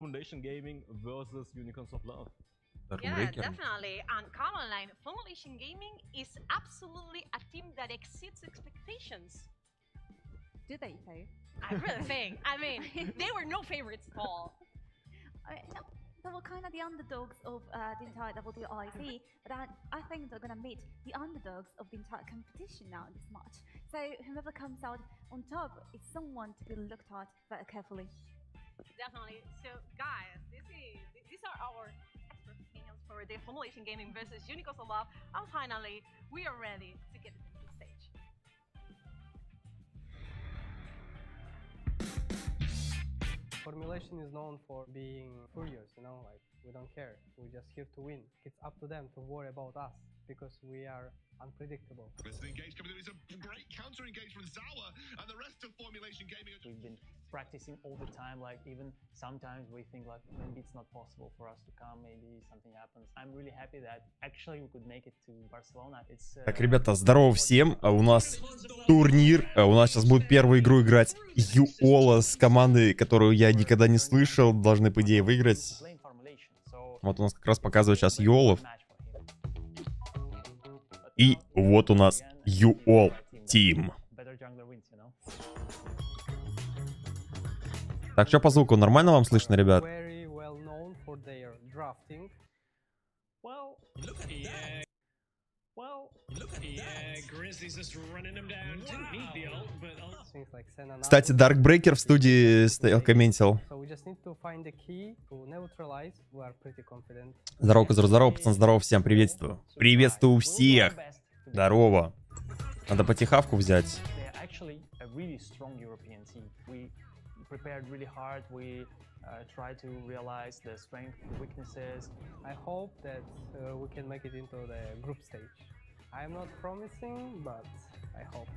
Formulation Gaming versus Unicorns of Love. Yeah, definitely. And Caroline, Formulation Gaming is absolutely a team that exceeds expectations. Do they though? I really think. I mean, they were no favorites at all. No, they were kind of the underdogs of the entire WIC, but I think they're going to meet the underdogs of the entire competition now in this match. So whoever comes out on top is someone to be looked at very carefully. Definitely. So guys, these are our expert opinions for the Formulation Gaming versus Unicorns of Love. And finally, we are ready to get to the stage. Formulation is known for being furious, you know, like we don't care, we're just here to win. It's up to them to worry about us because we are unpredictable. It's an engage coming in. It's a great counter engage from Zawa and the rest of Formulation Gaming. We've been practicing all the time, like even sometimes we think like maybe it's not possible for us to come, maybe something happens. I'm really happy that actually we could make it to Barcelona. It's Так, ребята, здорово всем. У нас турнир. У нас сейчас будет первую игру играть Юола с командой, которую я никогда не слышал. Должны, по идее, выиграть. Вот у нас как раз показывает сейчас Юолов. И вот у нас Юол Тим. Так, что по звуку? Нормально вам слышно, ребят? Кстати, Dark Breaker в студии стоял, комментил. Здорово, Козыр, здорово, пацан, здорово всем, приветствую. Приветствую всех. Здорово. Надо потихавку взять. Prepared really hard. We try to realize the strengths, weaknesses. I hope that we can make it into the group stage. I'm not promising, but I hope.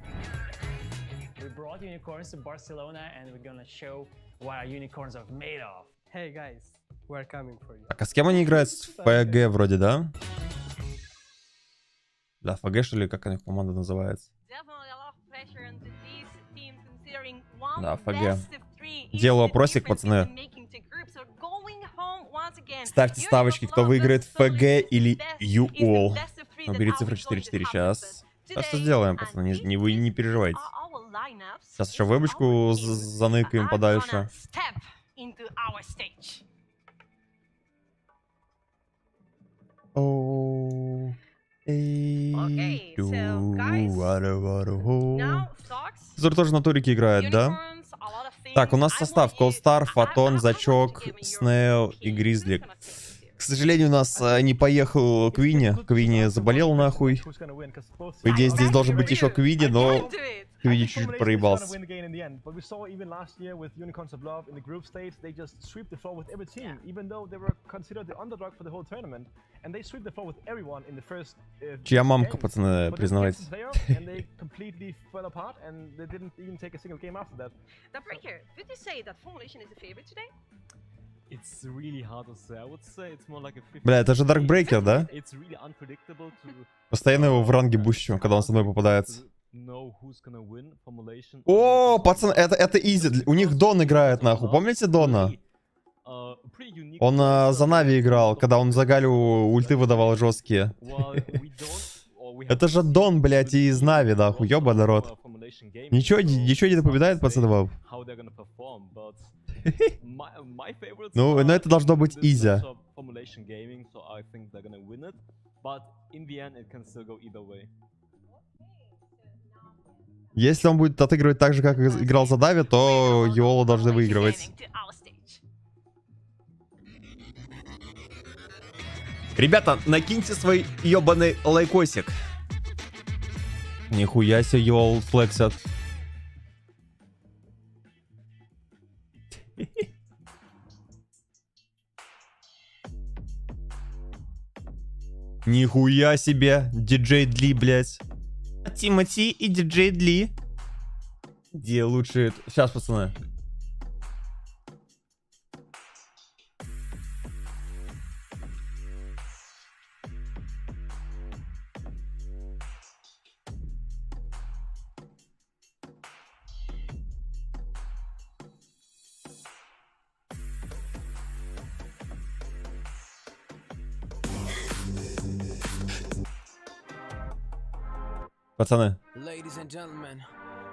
We brought unicorns to Barcelona, and we're gonna show what our unicorns are made of. Hey guys, we're coming for you. Так, а с кем они играют? С ФГ вроде, да? Да, ФГ, что ли, как у них команда называется? Да, ФГ. Делаю опросик, пацаны. Ставьте ставочки, кто выиграет, ФГ или ЮОЛ. Набери цифру 4-4 сейчас. Так что сделаем, пацаны, вы не переживайте. Сейчас еще вебочку заныкаем подальше. Который тоже на турике играет, да? Так, у нас состав: Колстар, Фотон, Зачок, Снейл и Гризли. К сожалению, у нас не поехал Квинни. Квинни заболел нахуй. По идее, здесь должен быть еще Квинни, но Квинни чуть-чуть проебался. Чья мамка, пацаны, признавайте. Бля, это же Dark Breaker, да? Постоянно его в ранге бущу, когда он со мной попадается. О, пацаны, это изи. У них Дон играет, нахуй. Помните Дона? Он за Нави играл, когда он за Галю ульты выдавал жесткие. Это же Дон, блядь, из Нави, нахуй, ёба народ. Ничего не напоминает, пацаны, вам? Ну, это должно быть изи. Если он будет отыгрывать так же, как играл за Нави, то Йоло должны выигрывать. Ребята, накиньте свой ёбаный лайкосик. Нихуя себе Йол флексят. Нихуя себе, диджей Дли, блядь. Тимати и диджей Дли. Где лучше... Сейчас, пацаны. Пацаны. Ladies and gentlemen,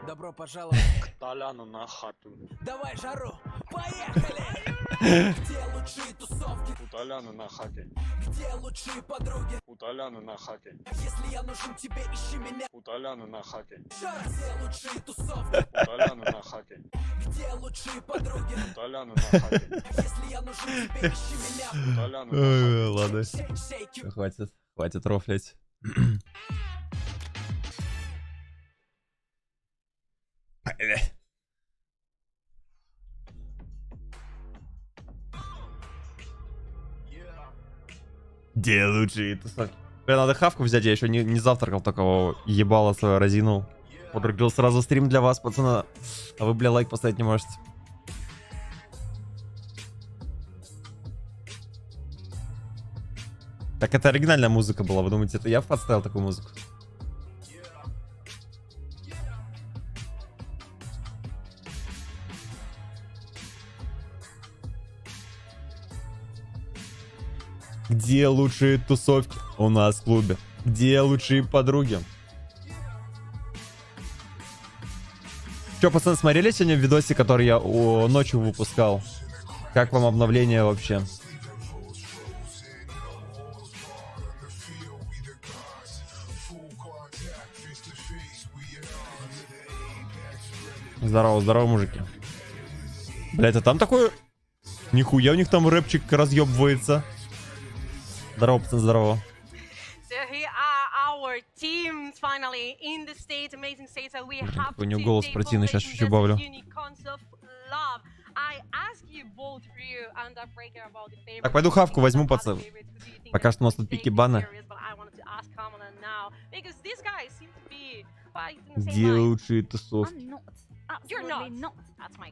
добро пожаловать К Толяну на хату. Давай жару, поехали! Где лучшие тусовки? У Толяна на хате. Где лучшие подруги? У Толяна на хате. Если я нужен тебе, ищи меня. У Толяна на хате. Где лучшие тусовки? У Толяна на хате. Где лучшие подруги? У Толяна на хате. Если я нужен тебе, ищи меня. У Толяна на хате. Ладно. Shake you. Хватит рофлять. Где лучшие тусовки? Бля, надо хавку взять, я еще не завтракал, только ебало свое разинул. Подрыгнул сразу стрим для вас, пацаны. А вы, бля, лайк поставить не можете. Так это оригинальная музыка была, вы думаете, это я подставил такую музыку? Где лучшие тусовки у нас в клубе? Где лучшие подруги? Че, пацаны, смотрели сегодня видосы, которые я ночью выпускал? Как вам обновление вообще? Здорово, здорово, мужики. Бля, это там такое... Нихуя у них там рэпчик разъебывается. Здорово, пацан, здорово. У него голос противный, сейчас чуть-чуть добавлю. Так, пойду хавку возьму, пацан. Пока что у нас тут пики бана. Где лучшие тусовки?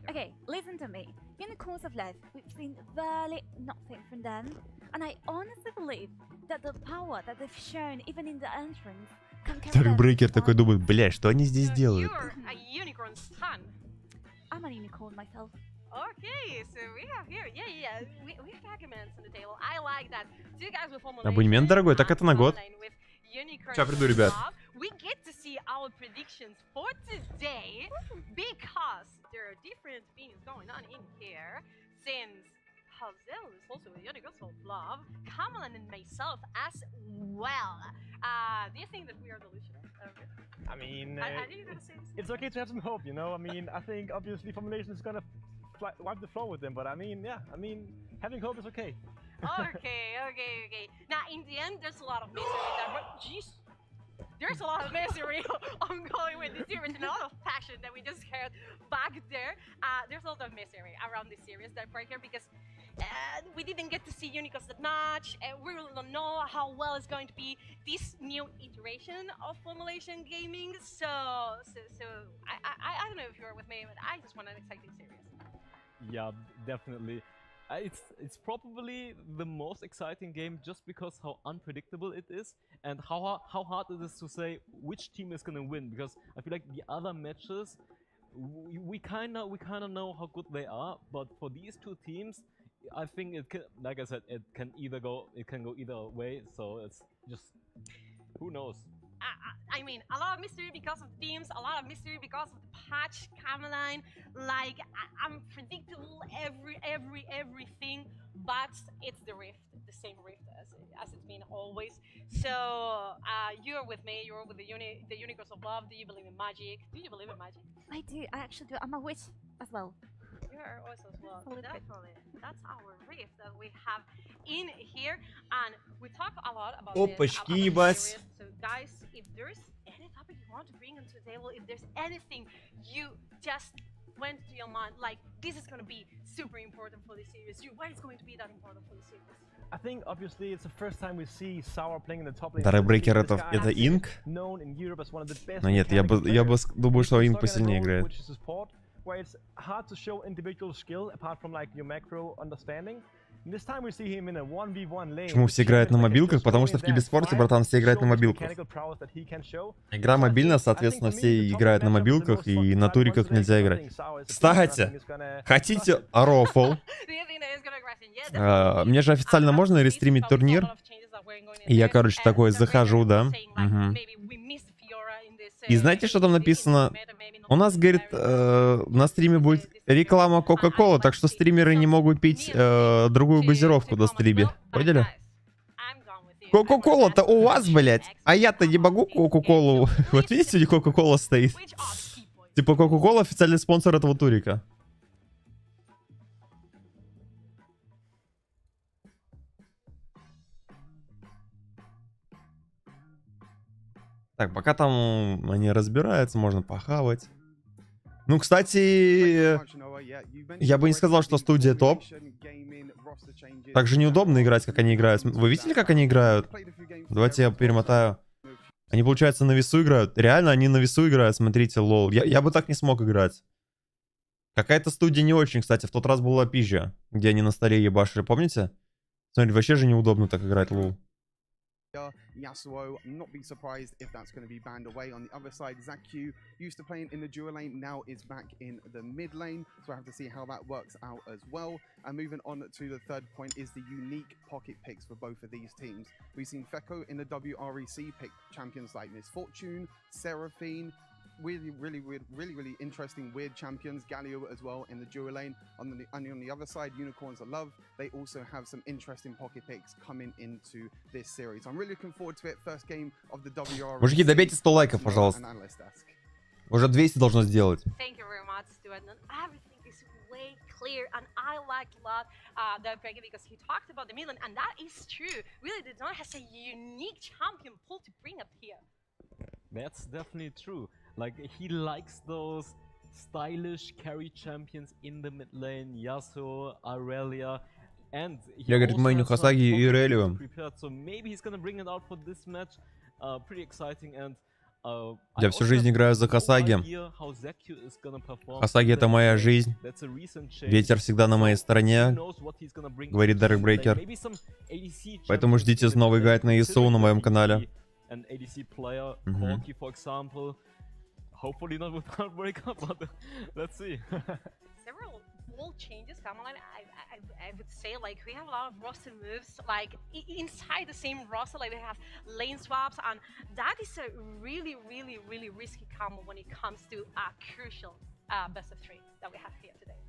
Okay, listen to me. In the course of life, we've seen barely nothing from them, and I honestly believe that the power that they've shown, even in the entrance, can carry Старый брейкер такой думает, бля, что они здесь делают? I'm a unicorn myself. Okay, so we have here, we have arguments on the table. I like that. Two guys with formulation. Абонемент дорогой, так это на год. Сейчас приду, ребят. We get to see our predictions for today because there are different things going on in here. Since Hazel is also a universal love, Kamala and myself as well. Do you think that we are delusional? I mean, I think you're gonna say this. it's okay to have some hope, you know? I mean, I think obviously formulation is gonna wipe the floor with them, but I mean, yeah, I mean, having hope is okay. Okay. Now, in the end, there's a lot of misery there, but jeez, there's a lot of misery ongoing with this series and a lot of passion that we just heard back there. There's a lot of misery around this series that right here because we didn't get to see Unicos that much. We really don't know how well it's going to be this new iteration of formulation gaming. So I don't know if you're with me, but I just want an exciting series. Yeah, definitely. It's probably the most exciting game just because how unpredictable it is and how hard it is to say which team is gonna win, because I feel like the other matches we kind of know how good they are, but for these two teams I think it can, like I said, it can go either way, so it's just who knows. I mean, a lot of mystery because of teams, a lot of mystery because of the patch, Cameline. Like, unpredictable, everything, but it's the Rift, the same Rift as it's been always. So, you're with me, you're with the Universe of Love. Do you believe in magic? Do you believe in magic? I do, I actually do. I'm a witch as well. You're also as well. Definitely. That's our Rift that we have in here. And we talk a lot about Опачки, this. ебать. So, guys, if there's any topic you want to bring onto the table, if there's anything you just went to your mind, like, this is going to be super important for this series, why is going to be that important for the series? I think obviously it's the first time we see Sour playing in the top lane. Старый брейкер это Инк? Но нет, я бы думаю, что Инк посильнее играет. Where it's hard to show individual skill apart from like your macro understanding. This time we see him in a 1v1 lane. Почему все играют на мобилках? Потому что в киберспорте, братан, все играют на мобилках. Игра мобильная, соответственно, все играют на мобилках, и на туриках нельзя играть. Кстати, хотите рофл? Мне же официально можно рестримить турнир? И я, короче, такой захожу, да? И знаете, что там написано? У нас, говорит, на стриме будет реклама Кока-Колы, так что стримеры не могут пить другую газировку на стриме. Поняли? Кока-кола-то у вас, блядь. А я-то не могу Кока-колу. Вот видите, у них Кока-кола стоит. Типа Кока-кола официальный спонсор этого турика. Так, пока там они разбираются, можно похавать. Ну, кстати, я бы не сказал, что студия топ. Так же неудобно играть, как они играют. Вы видели, как они играют? Давайте я перемотаю. Они, получается, на весу играют. Реально, они на весу играют. Смотрите, лол. Я бы так не смог играть. Какая-то студия не очень, кстати. В тот раз была пизжа, где они на столе ебашили. Помните? Смотрите, вообще же неудобно так играть, лол. Yasuo, not be surprised if that's going to be banned away. On the other side, Zaku, used to playing in the dual lane, now is back in the mid lane. So I have to see how that works out as well. And moving on to the third point is the unique pocket picks for both of these teams. We've seen Feko in the WREC pick champions like Misfortune, Seraphine, really interesting weird champions. Galio as well in the dual lane. On the other side, Unicorns of Love. They also have some interesting pocket picks coming into this series. I'm really looking forward to it. First game of the WRC. Мужики, добейте 100 лайков, пожалуйста. Уже 200 должно сделать. Thank you very much, Stuart. Everything is way clear, and I liked a lot the break because he talked about the Midland, and that is true. Really, the Don has a unique champion pool to bring up here. That's definitely true. Like, he likes those stylish carry champions in the mid lane, Yasuo, Aurelia, and я, говорит, мейню Хасаги и Ирелию. So maybe he's gonna bring it out for this match. Pretty exciting, and я всю жизнь играю за Хасаги. Хасаги — это моя жизнь. Ветер всегда на моей стороне, говорит Дарк Брейкер. Поэтому ждите новый гайд на ИСУ на моем канале. Hopefully not without breakup, but let's see. Several wall changes come on. I would say like we have a lot of roster moves like inside the same roster, like they have lane swaps, and that is a really risky combo when it comes to a crucial best of 3 that we have here today.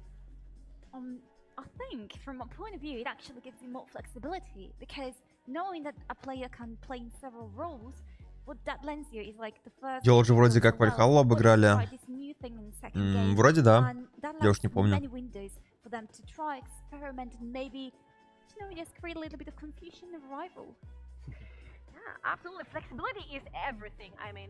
I think from a point of view, it actually gives you more flexibility because knowing that a player can play in several roles. Дело же вроде как Вальхаллу обыграли. Вроде да. Я уж не помню. Absolutely, flexibility is everything. I mean,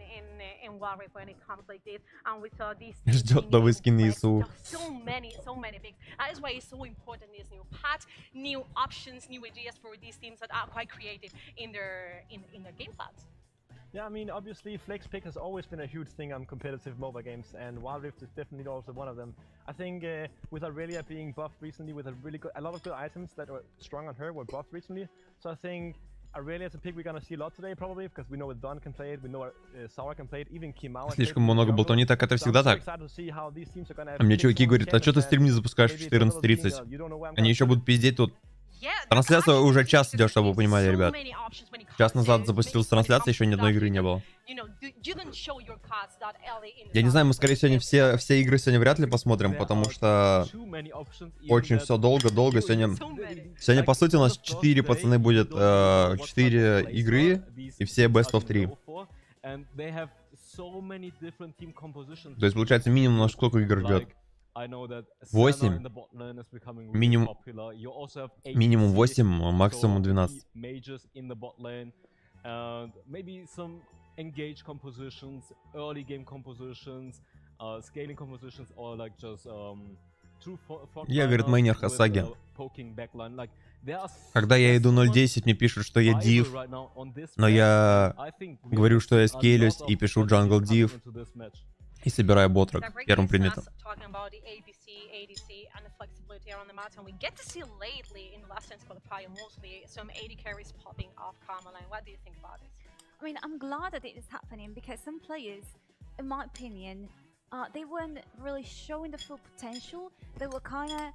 in Warwick when it comes like this, and we saw these. Ждет новый скин ИСУ. So many picks. That's why it's so important. These new paths, new options, new ideas for these teams that are quite creative in their game plans. Yeah, I mean, obviously, flex pick has always been a huge thing on competitive mobile games, and Wild Rift is definitely also one of them. I think with Aurelia being buffed recently, with a lot of good items that were strong on her were buffed recently, so I think Aurelia is a pick we're gonna see a lot today probably, because we know that Dawn can play it, we know Sour can play it, even Kimau. Слишком много болтони, так это всегда так. А мне чуваки говорят, а что ты стрим не запускаешь в 14:30? Они еще будут пиздеть тут. Трансляция уже час идет, чтобы вы понимали, ребят. Час назад запустилась трансляция, еще ни одной игры не было. Я не знаю, мы, скорее всего, все игры сегодня вряд ли посмотрим, потому что очень все долго. Сегодня, по сути, у нас 4, пацаны, будет 4 игры, и все best of 3. То есть, получается, минимум на сколько игр ждет? 8. Минимум 8, максимум 12. Я, говорит, мейнер Хасаги. Когда я иду 0.10, мне пишут, что я див, но я говорю, что я скейлюсь и пишу джангл див. И собираю ботрок первым предметом. I mean, I'm glad that it is happening because some players, in my opinion, they weren't really showing the full potential. They were kind of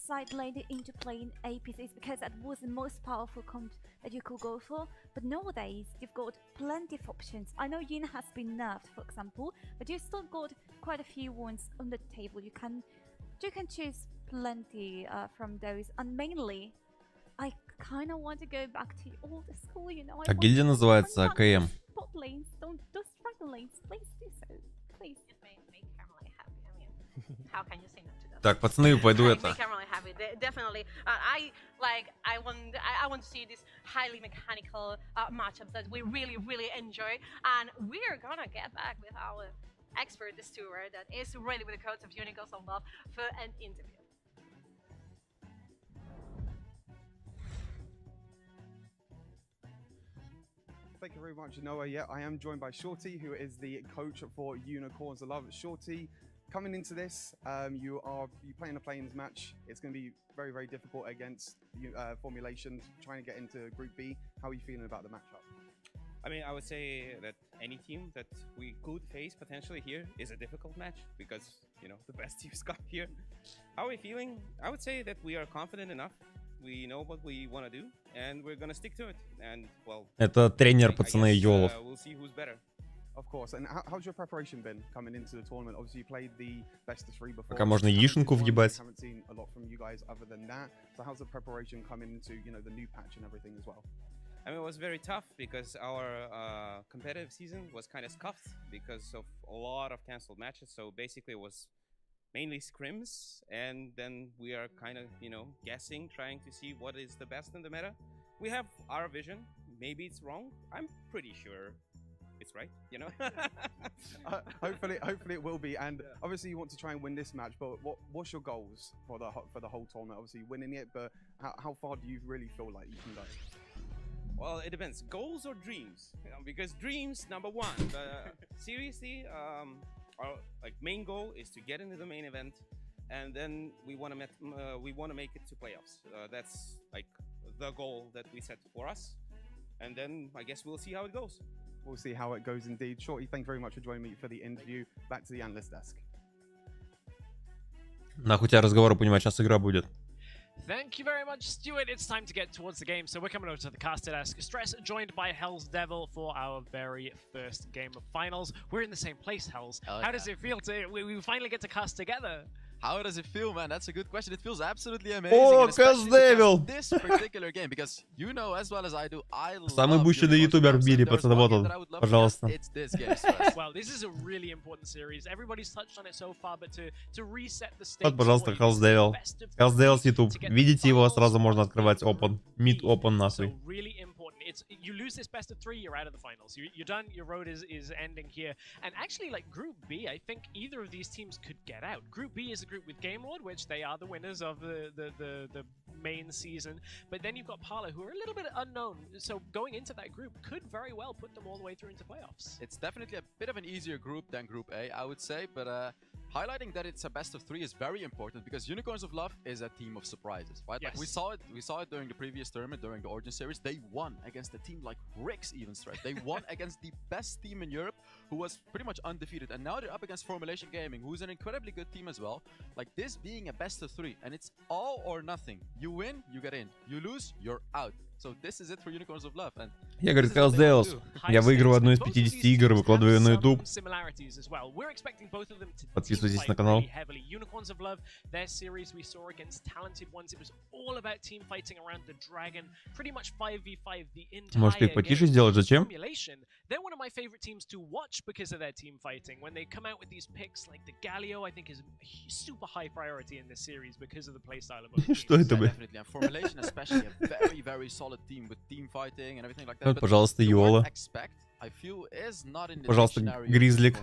sidelined into playing APCs because that was the most powerful comp that you could go for. But nowadays, you've got plenty of options. I know Yin has been nerfed, for example, but you've still got quite a few ones on the table. You can choose plenty from those, and mainly, I kind of want to go back to old school, you know. А гильдия называется АКМ. Bot lanes, don't dragon lanes, please do so, please. It make Camera happy. I mean, how can you say no to that? Так, пацаны, пойду это. Make Camera happy. Definitely. I want to see these highly mechanical matchups that we really enjoy, and we're gonna get back with our expert steward that is ready with the codes of Unicorns of Love for an interview. Thank you very much, Noah. Yeah, I am joined by Shorty, who is the coach for Unicorns of Love. Shorty, coming into this, you playing a Plains match. It's going to be very difficult against formulations, trying to get into Group B. How are you feeling about the matchup? I mean, I would say that any team that we could face potentially here is a difficult match because, you know, the best teams come here. How are we feeling? I would say that we are confident enough. We know what we want to do, and we're gonna stick to it. And well, это тренер, пацаны, Йолов. We'll see who's better. Of course. And how's your preparation been coming into the tournament? Obviously, you played the best of 3 before. Пока можно яишенку въебать. Haven't seen a lot from you guys other than that. So how's the preparation coming into, you know, the new patch and everything as well? I mean, it was very tough because our competitive season was kind of scuffed because of a lot of canceled matches. So basically, it was mainly scrims, and then we are kind of, you know, guessing, trying to see what is the best in the meta. We have our vision. Maybe it's wrong. I'm pretty sure it's right, you know. Hopefully it will be. And obviously you want to try and win this match, but what's your goals for the whole tournament? Obviously winning it, but how far do you really feel like you can go? Well, it depends. Goals or dreams? You know, because dreams, number one. Seriously, our main goal is to get into the main event, and then we want to make it to playoffs. That's like the goal that we set for us, and then I guess we'll see how it goes. We'll see how it goes indeed. Shorty, thank you very much for joining me for the interview. Back to the analyst desk. Нахуй тебя разговоры понимать, сейчас игра будет. Thank you very much, Stuart. It's time to get towards the game, so we're coming over to the caster desk. Stress joined by Hell's Devil for our very first game of finals. We're in the same place, Hells. How does it feel to we finally get to cast together? How does it feel, man? That's a good question. It feels absolutely amazing. Oh, Hell's Devil! This particular game, because you know as well as I do, I love Самый бущенный ютубер в мире, пацаны, вот он, пожалуйста. It's this game. Well, this is a really important series. Everybody's touched on it so far, but to reset the stage. Вот, пожалуйста, Hell's Devil. Hell's Devil с YouTube. Видите его, сразу можно открывать open. Mid open нахуй. Really important. You lose this best of 3, you're out of the finals. You're done. Your road is ending here. And actually, like Group B, I think either of these teams could get out. Group B is a group with Game Lord, which they are the winners of the main season. But then you've got Parla, who are a little bit unknown. So going into that group could very well put them all the way through into playoffs. It's definitely a bit of an easier group than Group A, I would say. But highlighting that it's a best of 3 is very important because Unicorns of Love is a team of surprises, right? Yes. Like we saw it during the previous tournament, during the Origin Series. They won against a team like RIX even straight. They won against the best team in Europe, who was pretty much undefeated. And now they're up against Formulation Gaming, who's an incredibly good team as well. Like this being a best of 3, and it's all or nothing. You win, you get in. You lose, you're out. So this is it for Unicorns of Love. And я, говорит, Hell's Devil. Я выиграю одну из 50 игр, выкладываю на YouTube. Подписывайтесь на канал. Unicorns of Love, their series we saw against talented ones. It was all about team fighting around the dragon. Pretty much 5v5 the entire Может их потише сделать? Зачем? They're one of my favorite teams to watch because of their team fighting. When they come out with these picks, like the Galio, I think is a super high priority in this series because of the playstyle of both teams. Что это, блядь? Definitely. And Formulation especially a very solid team with team fighting and everything like that. Вот, пожалуйста, Йола. I feel is not in the Пожалуйста, Гризлик.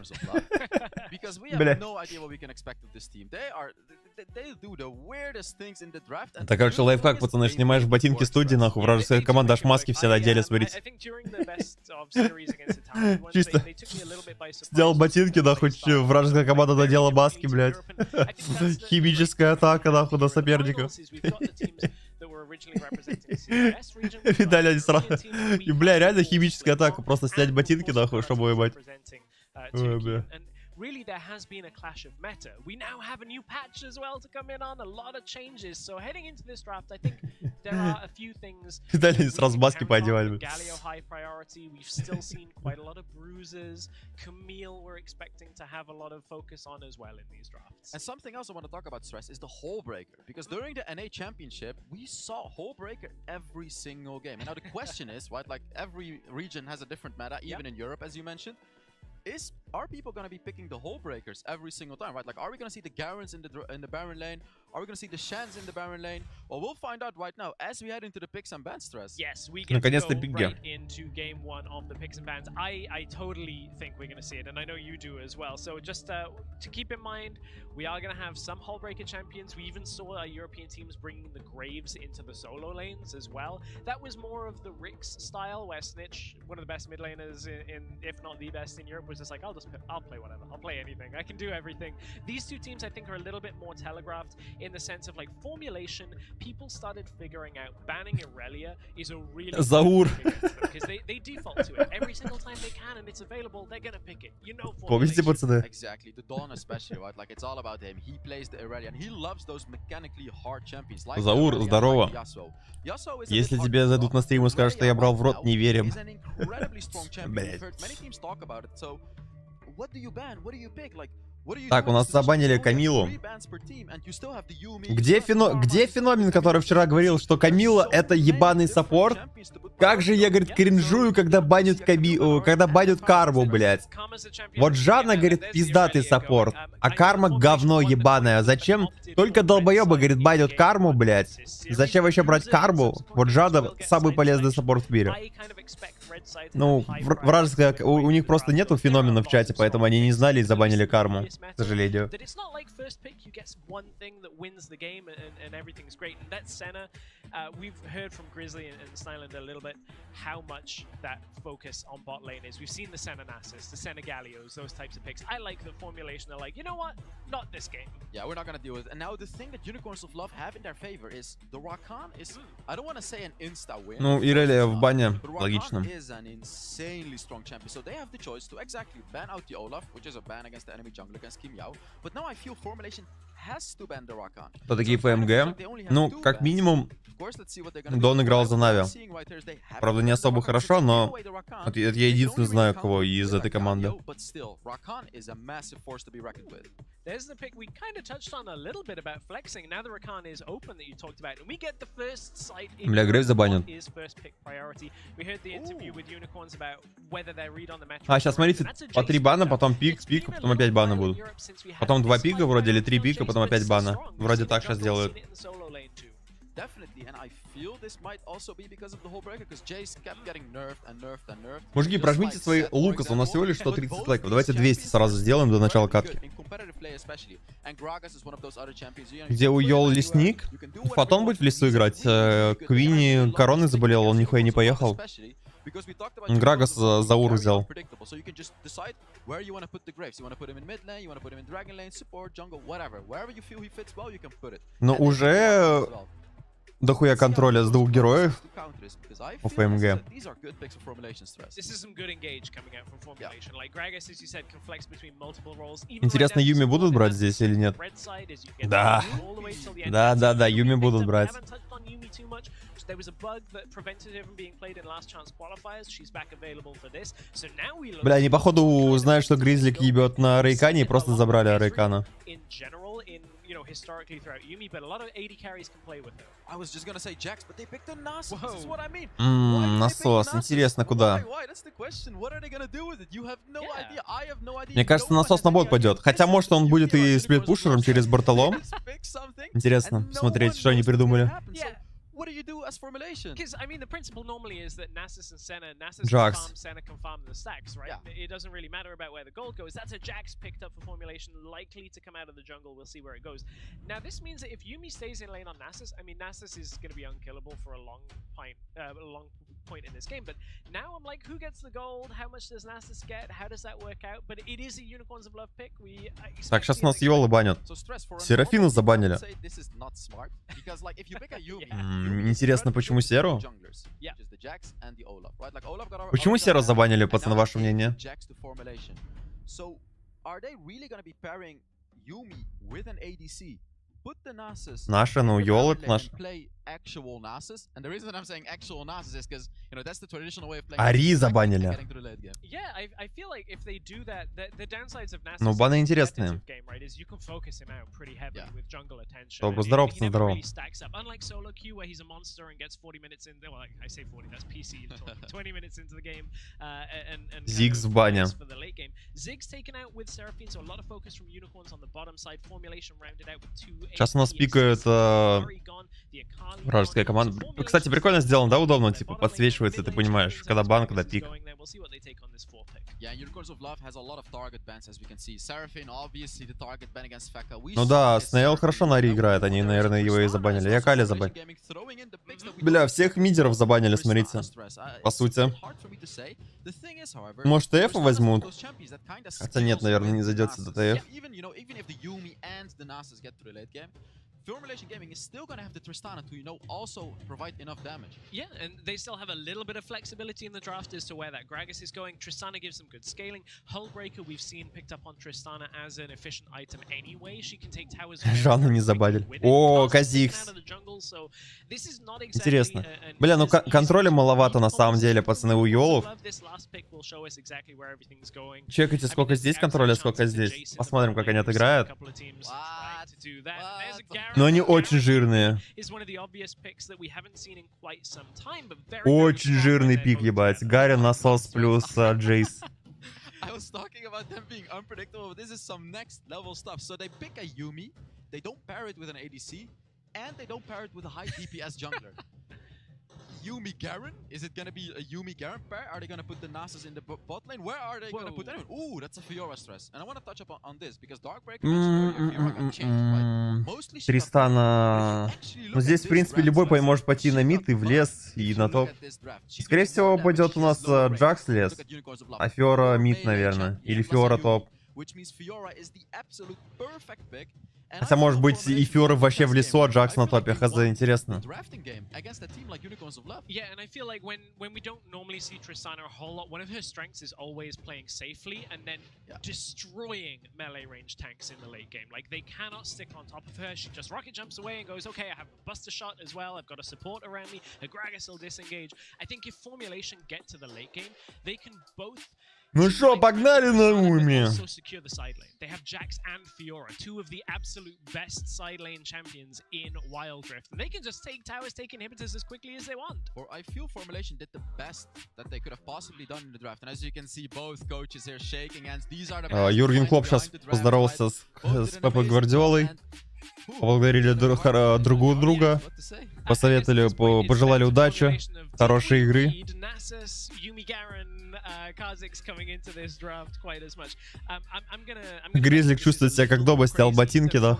Because we have no idea what we can expect of this team. They do the weirdest things in the draft. Это, короче, лайфхак, пацаны, снимаешь ботинки студии, нахуй, вражеская команда аж маски все надели, смотрите. Чисто сделал ботинки, нахуй, вражеская команда надела маски, блядь. Химическая атака, нахуй, на соперников. Видали, они сразу... И, бля, реально химическая атака, просто снять ботинки, нахуй, чтобы уебать. Ой, бля. really there has been a clash of meta. We now have a new patch as well to come in on, a lot of changes. So heading into this draft, I think there are a few things. Дали сразу маски поодевали. Galio high priority. We've still seen quite a lot of bruises. Camille we're expecting to have a lot of focus on as well in these drafts. And something else I want to talk about, Stress, is the hole breaker. Because during the NA Championship, we saw hole breaker every single game. And now the question is, right, like every region has a different meta, even in Europe, as you mentioned. Are people going to be picking the hole breakers every single time, right? Like, are we going to see the Garens in the Baron lane? Are we going to see the Shans in the Baron lane? Well, we'll find out right now as we head into the picks and bans, Stress. Yes, we get to go right into game one of the picks and bans. I totally think we're going to see it, and I know you do as well. So just to keep in mind, we are going to have some hole breaker champions. We even saw our European teams bringing the Graves into the solo lanes as well. That was more of the RIX style, where Snitch, one of the best mid laners in if not the best in Europe, was just like, I'll play whatever. I'll play anything. I can do everything. These two teams, I think, are a little bit more telegraphed in the sense of like formulation. People started figuring out banning Irelia is a really Zaur. because they default to it every single time they can, and it's available. They're gonna pick it. You know. Помните, пацаны? Exactly. The Dawn especially, right? Like it's all about him. He plays the Irelia, and he loves those mechanically hard champions. Like Заур, здорово. Если тебе зайдут на стрим и скажут, что я брал в рот, не верим. Блять. Так, у нас забанили Камилу. Где феномен, который вчера говорил, что Камила это ебаный саппорт? Как же я, говорит, кринжую, когда банят Карму, блядь. Вот Жанна, говорит, пиздатый саппорт, а Карма говно ебаное. Зачем только долбоебы, говорит, банят Карму, блядь? Зачем вообще брать Карму? Вот Жанна самый полезный саппорт в мире. Ну, вражеская, у них просто нету феномена в чате, поэтому они не знали и забанили Карму, к сожалению. We've heard from Grizzly and Snyland a little bit how much that focus on bot lane is. We've seen the Senna Nasus, the Senna Gallios, those types of picks. I like the formulation. They're like, you know what? Not this game. Yeah, we're not gonna deal with it. And now the thing that Unicorns of Love have in their favor is the Rakan is, I don't want to say an insta win. Ну, Irelia в бане, логично. Is an insanely strong champion, so they have the choice to exactly ban out the Olaf, which is a ban against the enemy jungle against Kim Yao. But now I feel formulation has to ban the Rakan. Кто такие ФМГ? Ну, как минимум, Дон играл за Нави. Правда, не особо хорошо, но вот я единственный знаю, кого из этой команды. There's the pick we kind of touched on a little bit about flexing. Now the Rakan is open that you talked about, and we get the first sight in is first pick priority. We heard the interview with Unicorns about whether they read on the metro. А сейчас смотрите, по 3 бана, потом пик, потом опять баны будут. Потом 2 пика вроде или 3 пика, потом опять бана. Вроде так сейчас делают. Definitely, and I feel this might also be because of the whole breaker, because Jace kept getting nerfed and nerfed and nerfed. Мужики, прожмите свои Лукас, у нас всего лишь 130 лайков. Давайте 200 сразу сделаем до начала катки. Где уел лесник? Потом будет в лесу играть. Квинни короной заболел, он нихуя не поехал. Грагас Заур взял. Но уже дохуя контроля с 2 героев у ФМГ. Интересно, Юми будут брать здесь или нет? Да. Да, Юми будут брать. Бля, они походу знают, что Гризлик ебет на Рейкане и просто забрали Рейкана. You know, historically throughout Yumi, but a lot of AD carries can play with her. I was just gonna say Jax, but they picked a NASR. This is what I mean. Насос. Интересно, куда? That's the question. What are they gonna do with it? You have no idea. I have no idea. Мне кажется, насос на бот пойдет. Хотя, может, он будет и сплитпушером через Бартолом. Интересно посмотреть, что они придумали. What do you do as formulation? Because I mean, the principle normally is that Nasus and Senna, Senna can farm the stacks, right? Yeah. It doesn't really matter about where the gold goes. That's a Jax picked up for formulation, likely to come out of the jungle. We'll see where it goes. Now, this means that if Yumi stays in lane on Nasus, I mean, Nasus is going to be unkillable for a long point in this game. But now I'm like, who gets the gold? How much does Nasus get? How does that work out? But it is a Unicorns of Love pick. Так, сейчас нас Йолы банят. Серафину забанили. Интересно, почему Серу? Почему Серу забанили, пацаны, ваше мнение? are they really gonna be pairing Yuumi with an ADC? Put the NASRs Наши, ну, ёлып наш. play actual NASRs, and the reason I'm saying actual NASRs is because you know that's the traditional way of playing. Ари забанили. Yeah, I feel like if they do that, the downsides of NASR. Ну, баны интересные. Game, right, is you can focus him out pretty heavily with jungle attention. Толку здоров, здорово. Unlike solo queue where he's a monster and gets 40 minutes in. Well, I say 40, that's PC. 20 minutes into the game, and Ziggs в бане. for the late game. Ziggs taken out with Seraphine, so a lot of focus from unicorns on the bottom side. Formulation rounded out with 2. Сейчас у нас пикают вражеская команда. Кстати, прикольно сделано, да, удобно, типа, подсвечивается, ты понимаешь, когда бан, когда пик. Ну да, Снейл хорошо на Ари играет, они, наверное, его и забанили. Я Кали забанили. Бля, всех мидеров забанили, смотрите. По сути. Может, ТФ возьмут? Хотя нет, наверное, не зайдется до ТФ. Formulation Gaming is still gonna have the Tristana to, you know, also provide enough damage. Yeah, and they still have a little bit of flexibility in the draft as to where that Gragas is going. Tristana gives them good scaling. Hullbreaker we've seen picked up on Tristana as an efficient item anyway. She can take towers. Жанну не забанили. О, Казикс. Интересно. Бля, ну контроля маловато на самом деле, пацаны, у Йолов. Чекайте, сколько здесь контроля, сколько здесь. Посмотрим, как они отыграют. Но они очень жирные. Очень жирный пик, ебать. Гарри, насос плюс Джейс. I was talking about them being unpredictable, but this is some next level stuff. So they pick a Yuumi, they don't pair it with an ADC, and they don't pair it with a high DPS jungler. Yuumi Garen? Is it gonna be a Yuumi Garen pair? Are they gonna put the NASRs in the bot lane? Where are they gonna put anyone? Ooh, that's a Fiora stress. And I wanna touch up on this, because Darkbreaker mentioned Fiora got changed, right? Mostly Тристана... Ну здесь, в принципе, любой может пойти на мид и в лес, и на топ. Скорее всего, пойдет у нас Джакс лес, а Фиора мид, наверное. Или Фиора топ. Хотя, может быть, и Фиора вообще в лесу, а Джакс на топе. Хз, интересно. Yeah, and I feel like when we don't normally see Tristana a whole lot, one of her strengths is always playing safely and then destroying melee range tanks in the late game. Like, they cannot stick on top of her. She just rocket jumps away and goes, okay, I have a buster shot as well. I've got a support around me. A Gragas will disengage. I think if Formulation get to the late game, they can both... Ну шо, погнали на уме. They have Jax and Fiora, two of the absolute best side lane champions in Wild Rift. And they can just take towers, take inhibitors as quickly as they want. Or I feel Formulation did the best that they could have possibly done in the draft. And as you can see, both coaches here shaking hands. These are the best. Юрген Клоп сейчас поздоровался с Пепой Гвардиолой. Поблагодарили друг друга, посоветовали, пожелали удачи, хорошей игры. Гризлик чувствует себя как дома, снял ботинки, да.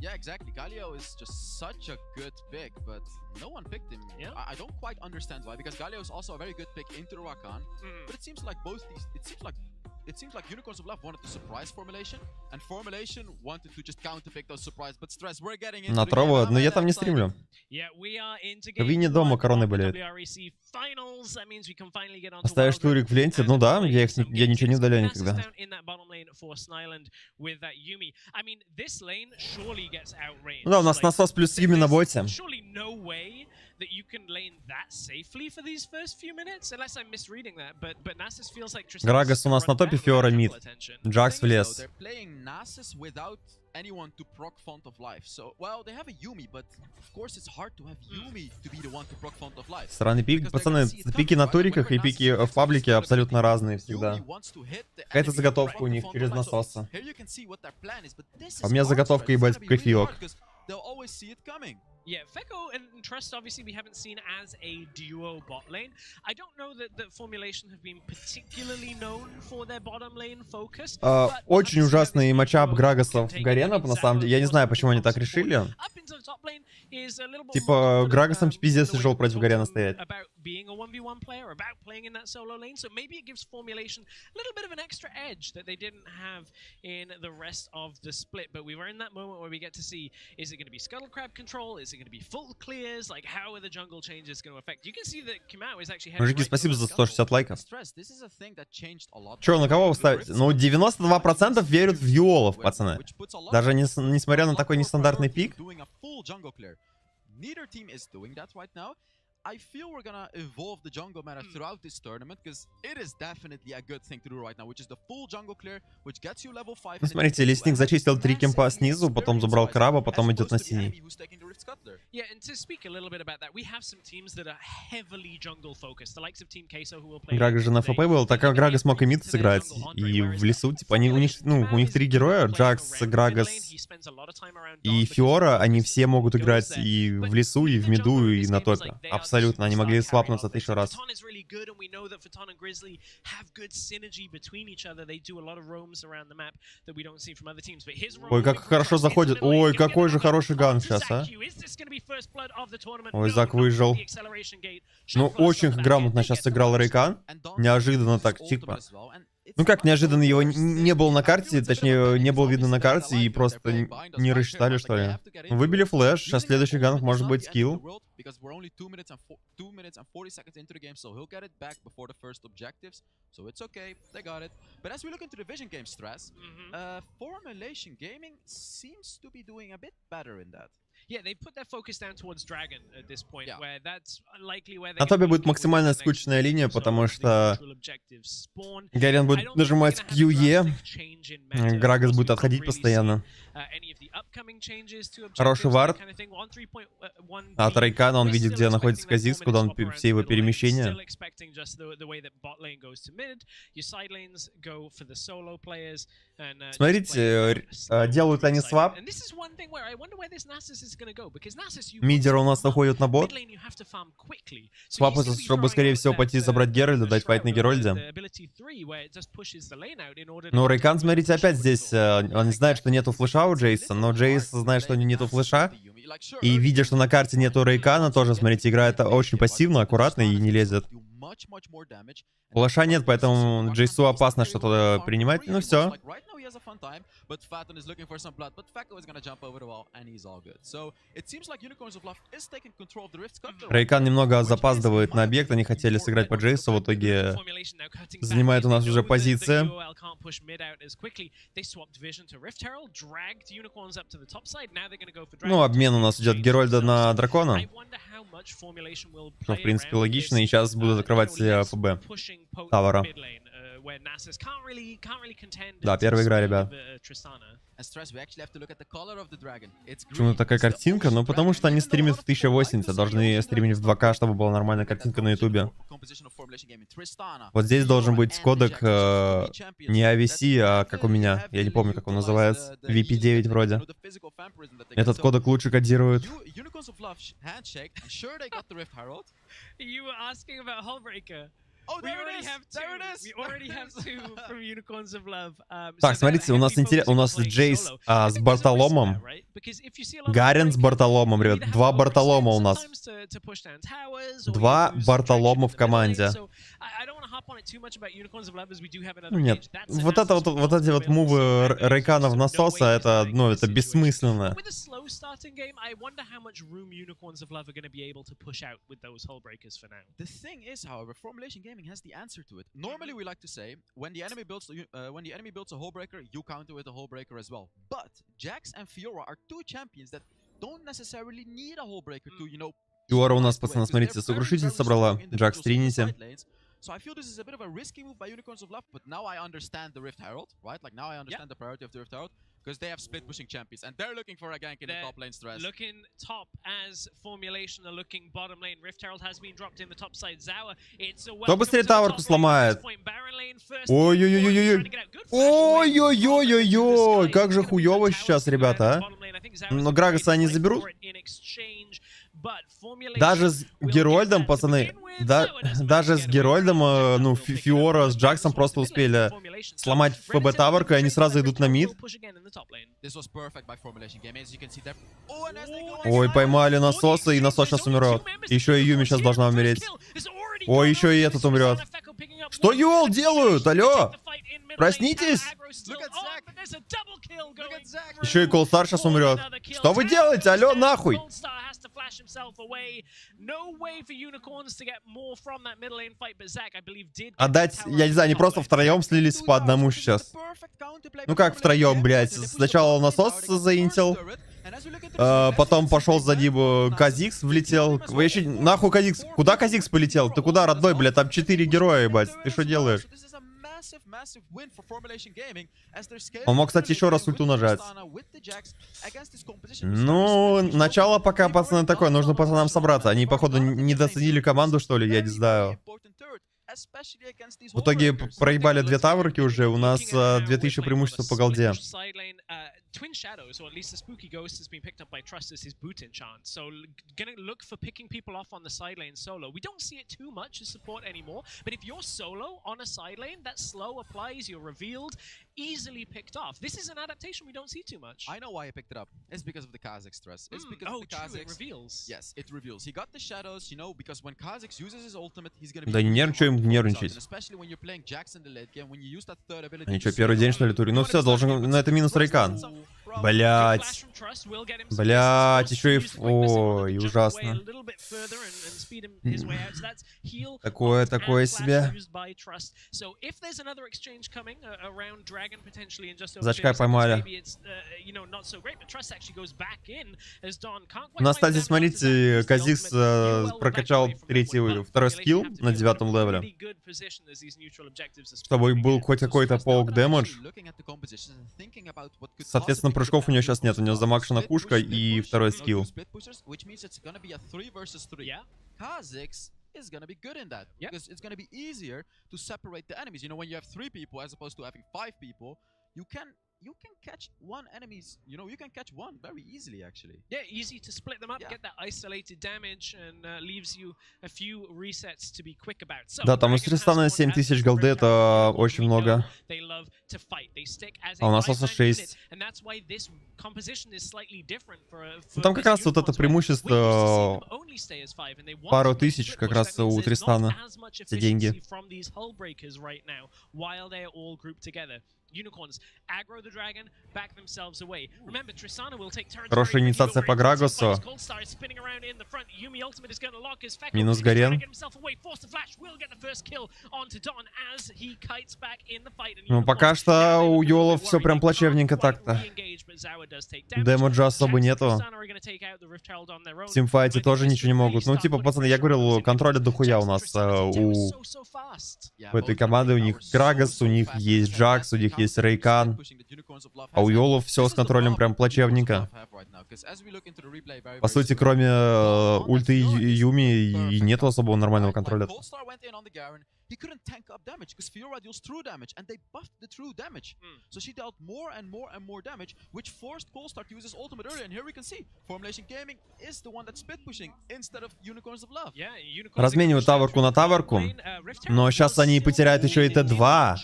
Yeah, exactly. Galio is just such a good pick, but no one picked him. I don't quite understand why, because Galio is also a very good pick into Rakan, but it seems like both these, it seems like Unicorns of Love wanted to surprise Formulation, and Formulation wanted to just counterpick those surprise. But Stress, we're getting into на траву, но я там не стримлю. Винни дома короны болеет. Оставишь турик в ленте? Ну да, я ничего не удаляю никогда. Ну да, у нас насос плюс Юми на боте. That you can lane that safely for these first few minutes, unless I'm misreading that. But NASR feels like Грагас у нас на топе, Фиора мид. Джакс в лес. Anyone to proc Font of Life. So, well, they have a Yuumi, but of course it's hard to have Yuumi to be the one to proc Font of Life. Странный пик, пацаны, пики на туриках и пики в паблике абсолютно разные всегда. Какая-то заготовка у них через насоса. А у меня заготовка, ебать, кофеек. Yeah, Feko and Trust, obviously, we haven't seen as a duo bot lane. I don't know that Formulation have been particularly known for their bottom lane focus. Очень ужасный матчап Грагасов Гарена, на самом деле. Я не знаю, почему они так решили. Типа, Грагасом пиздец тяжело против Гарена стоять. being a 1v1 player, about playing in that solo lane. So maybe it gives Formulation a little bit of an extra edge that they didn't have in the rest of the split. But we were in that moment where we get to see, is it going to be Scuttle Crab control? Is it going to be full clears? Like, how are the jungle changes going to affect? You can see that Kamau is actually Мужики, спасибо за 160 лайков. Чё, на кого вы ставите? Ну, 92% верят в юолов, пацаны. Даже несмотря на такой нестандартный пик. I feel we're gonna evolve the jungle meta throughout this tournament, because it is definitely a good thing to do right now, which is the full jungle clear, which gets you level 5. Ну, смотрите, лесник зачистил 3 кемпа снизу, потом забрал краба, потом идет на синий. Yeah, and to speak a little bit about that, we have some teams that are heavily jungle focused. The likes of Team Queso who will play. Грага же на ФП был, так как Грага смог и мид сыграть. И в лесу, типа, они, у них 3 героя, Джакс, Грагас и Фиора, они все могут играть и в лесу, и в миду, и на топе. Абсолютно, они могли свапнуться 1000 раз. Ой, как хорошо заходит. Ой, какой же хороший ган сейчас, а. Ой, Зак выжил. Ну, очень грамотно сейчас сыграл Рейкан. Неожиданно так, типа. Ну как неожиданно, его не было на карте, точнее, не было видно на карте, и просто не рассчитали, что ли. Выбили флэш, сейчас следующий ганг может быть скилл. На топе будет максимально скучная линия, потому что Гарен будет нажимать QE, Грагас будет отходить постоянно. Хороший вард. От Рейкана он видит, где находится Казикс, куда он все его перемещения. Смотрите, делают они свап. Мидер у нас находит на бот. Свап, чтобы, скорее всего, пойти забрать Геральда, дать файт на Геральде. Но Рейкан, смотрите, опять здесь, он знает, что нету флеша у Джейса, но Джейс знает, что нету флеша. И видя, что на карте нету Рейкана, тоже, смотрите, играет очень пассивно, аккуратно и не лезет. Флеша нет, поэтому Джейсу опасно что-то принимать. Ну все. Рейкан немного запаздывает на объект, они хотели сыграть по Джейсу, в итоге занимает у нас уже позиция. Ну, обмен у нас идет Герольда на Дракона. Что, в принципе, логично, и сейчас буду закрывать ФБ Тавара. Да, первая игра, ребят. Почему такая картинка? Ну, потому что они стримят в 1080, должны стримить в 2К, чтобы была нормальная картинка на ютубе. Вот здесь должен быть кодек не AVC, а как у меня. Я не помню, как он называется. VP9 вроде. Этот кодек лучше кодирует. Так, смотрите, у нас Джейс с Бартоломом. Гарен с Бартоломом, ребят. 2 Бартолома у нас. 2 Бартолома в команде. Ну, нет. Вот эти вот мувы Рейкана в насоса, это, ну, это бессмысленно. Has the answer to it. Normally we like to say when the enemy builds a hole breaker, you counter with a hole breaker as well. But Jax and Fiora are 2 champions that don't necessarily need a hole breaker to, you know. Фиора у нас, пацаны, смотрите, сокрушитель собрала. Джакс Тринити. So I feel this is a bit of a risky move by Unicorns of Love, but now I understand the Rift Herald, right? Like now I understand the priority of the Rift Herald. Because they have split pushing champions and they're looking for a gank in the top lane stress. Looking top as Formulation are looking bottom lane. Rift Herald has been dropped in the top side. Zawa, it's a Кто быстрее таверку сломает? Ой-ой-ой-ой-ой. Ой-ой-ой-ой-ой. Как же хуёво сейчас, ребята, а? Но Грагаса они заберут? Даже с Герольдом, пацаны, даже с Герольдом, ну, Фиора с Джаксом просто успели сломать ФБ Таверка, и они сразу идут на мид. Ой, поймали насоса, и насос сейчас умрет. Еще и Юми сейчас должна умереть. Ой, еще и этот умрет. Что Юол делают? Алло! Проснитесь! Еще и Колстар сейчас умрет. Что вы делаете? Алло, нахуй! Отдать, я не знаю, они просто втроем слились по одному сейчас. Ну как втроем, блядь? Сначала насос заинтил, потом пошел сзади Казикс, влетел. Вы еще нахуй Казикс? Куда Казикс полетел? Ты куда, родной, блядь? Там 4 героя, ебать. Ты что делаешь? Он мог, кстати, еще раз ульту нажать. Ну, начало пока, пацаны, такое. Нужно пацанам собраться. Они, походу, недооценили команду, что ли? Я не знаю. В итоге проебали 2 таверки уже. У нас 2000 преимущества по голде. Twin Shadows, or at least the Spooky Ghost, has been picked up by Trust as his boot enchant. So gonna look for picking people off on the side lane solo. We don't see it too much as support anymore, but if you're solo on a side lane, that slow applies, you're revealed, easily picked off. This is an adaptation we don't see too much. I know why I picked it up. It's because of the Kha'Zix stress. It's because of the Kha'Zix. True, it reveals. Yes, it reveals. He got the shadows, you know, because when Kha'Zix uses his ultimate, he's gonna be... Да не нервничаем, нервничать. Especially when you're playing Jax in the late game, when you use that third ability. Они что, первый день, что ли, тури? Ну все, должен... На это минус Рейкан. Блять. Блять, еще и... Ой, ужасно. Такое себе. Зачка поймали. У нас, кстати, смотрите, Казикс прокачал второй скилл на 9-м левеле. Чтобы был хоть какой-то полк дэмэдж. Соответственно, прыжков у него сейчас нет. У него замакшена пушка и второй скилл. Is gonna be good in that because it's gonna be easier to separate the enemies. You know, when you have 3 people as opposed to having 5 people, you can catch one enemies. You know, you can catch one very easily actually. Yeah, easy to split them up, get that isolated damage, and leaves you a few resets to be quick about. So, да, там у Тристана 7000 голды, это очень много. А у нас 6. Ну, там как раз вот это преимущество пару тысяч как раз у Тристана. Эти деньги. Хорошая инициация по Грагосу. Минус Гарен. Ну, пока что у Йолов все прям плачевненько так-то. Дэмэджа особо нету. В тимфайте тоже ничего не могут. Ну, типа, пацаны, я говорил, контроля дохуя у нас у этой команды. У них Грагос, у них есть Джакс, у них есть Рейкан. А у Йолов все с контролем прям плачевненько. По сути, кроме ульты Юми, и нету особого нормального контроля. He couldn't tank up damage because Fiora deals true damage and they buffed the true damage. So she dealt more and more and more damage, which forced Polestar to use his ultimate earlier. And here we can see Formulation Gaming is the one that's split pushing instead of Unicorns of Love. Разменивают таверку на таверку, но сейчас они потеряют еще и Т2.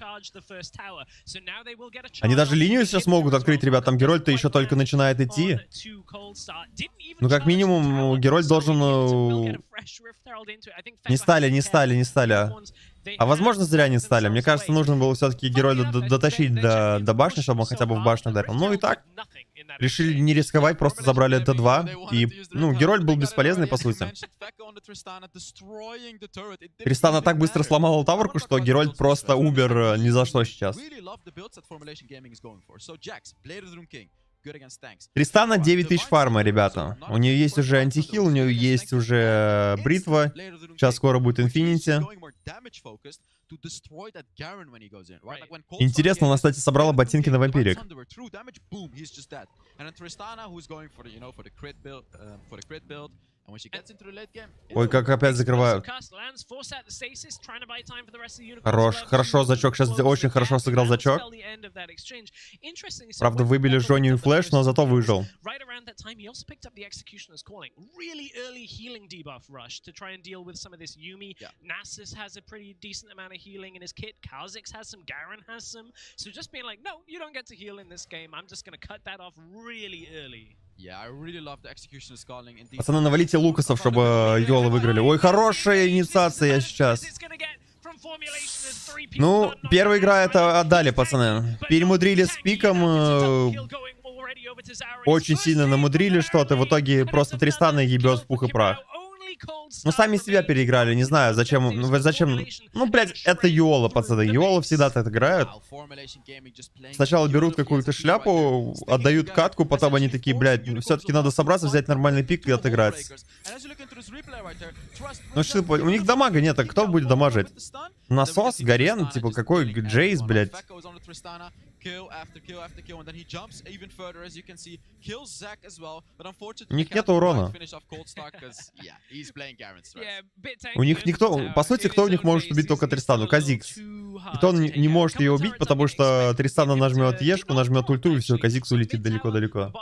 Они даже линию сейчас могут открыть, ребят. Там Герольд-то еще только начинает идти. Ну, как минимум, Герольд должен... Не стали. А возможно, зря не стали. Мне кажется, нужно было все-таки Герольда дотащить до башни, чтобы он хотя бы в башню дарил. Ну и так. Решили не рисковать, просто забрали Т2. И, ну, Герольд был бесполезный, по сути. Тристана так быстро сломала таверку, что Герольд просто умер ни за что сейчас. Тристана 9000 фарма, ребята. У нее есть уже антихил, у нее есть уже бритва. Сейчас скоро будет инфинити. Интересно, она, кстати, собрала ботинки на вампирик. Ой, как опять закрывают. Хорош, хорошо, зачок. Сейчас очень хорошо сыграл зачок. Правда, выбили Жоню и Флэш, но зато выжил. Пацаны, навалите Лукасов, чтобы Йолы выиграли. Ой, хорошая инициация сейчас. Ну, первая игра это отдали, пацаны. Перемудрили с пиком. Очень сильно намудрили что-то. В итоге просто Тристана ебет в пух и прах. Ну, сами себя переиграли, не знаю, зачем, ну, блядь, это Йола, пацаны, Йола всегда так играют. Сначала берут какую-то шляпу, отдают катку, потом они такие, блядь, все-таки надо собраться, взять нормальный пик и отыграть. Ну, что, у них дамага нет, а кто будет дамажить? Насос, Гарен, типа, какой Джейс, блядь. У них нет урона. У них никто... По сути, кто у них может убить только Тристану? Казикс. И то он не может ее убить, потому что Тристана нажмет Ешку, нажмет ульту, и все, Казикс улетит далеко-далеко.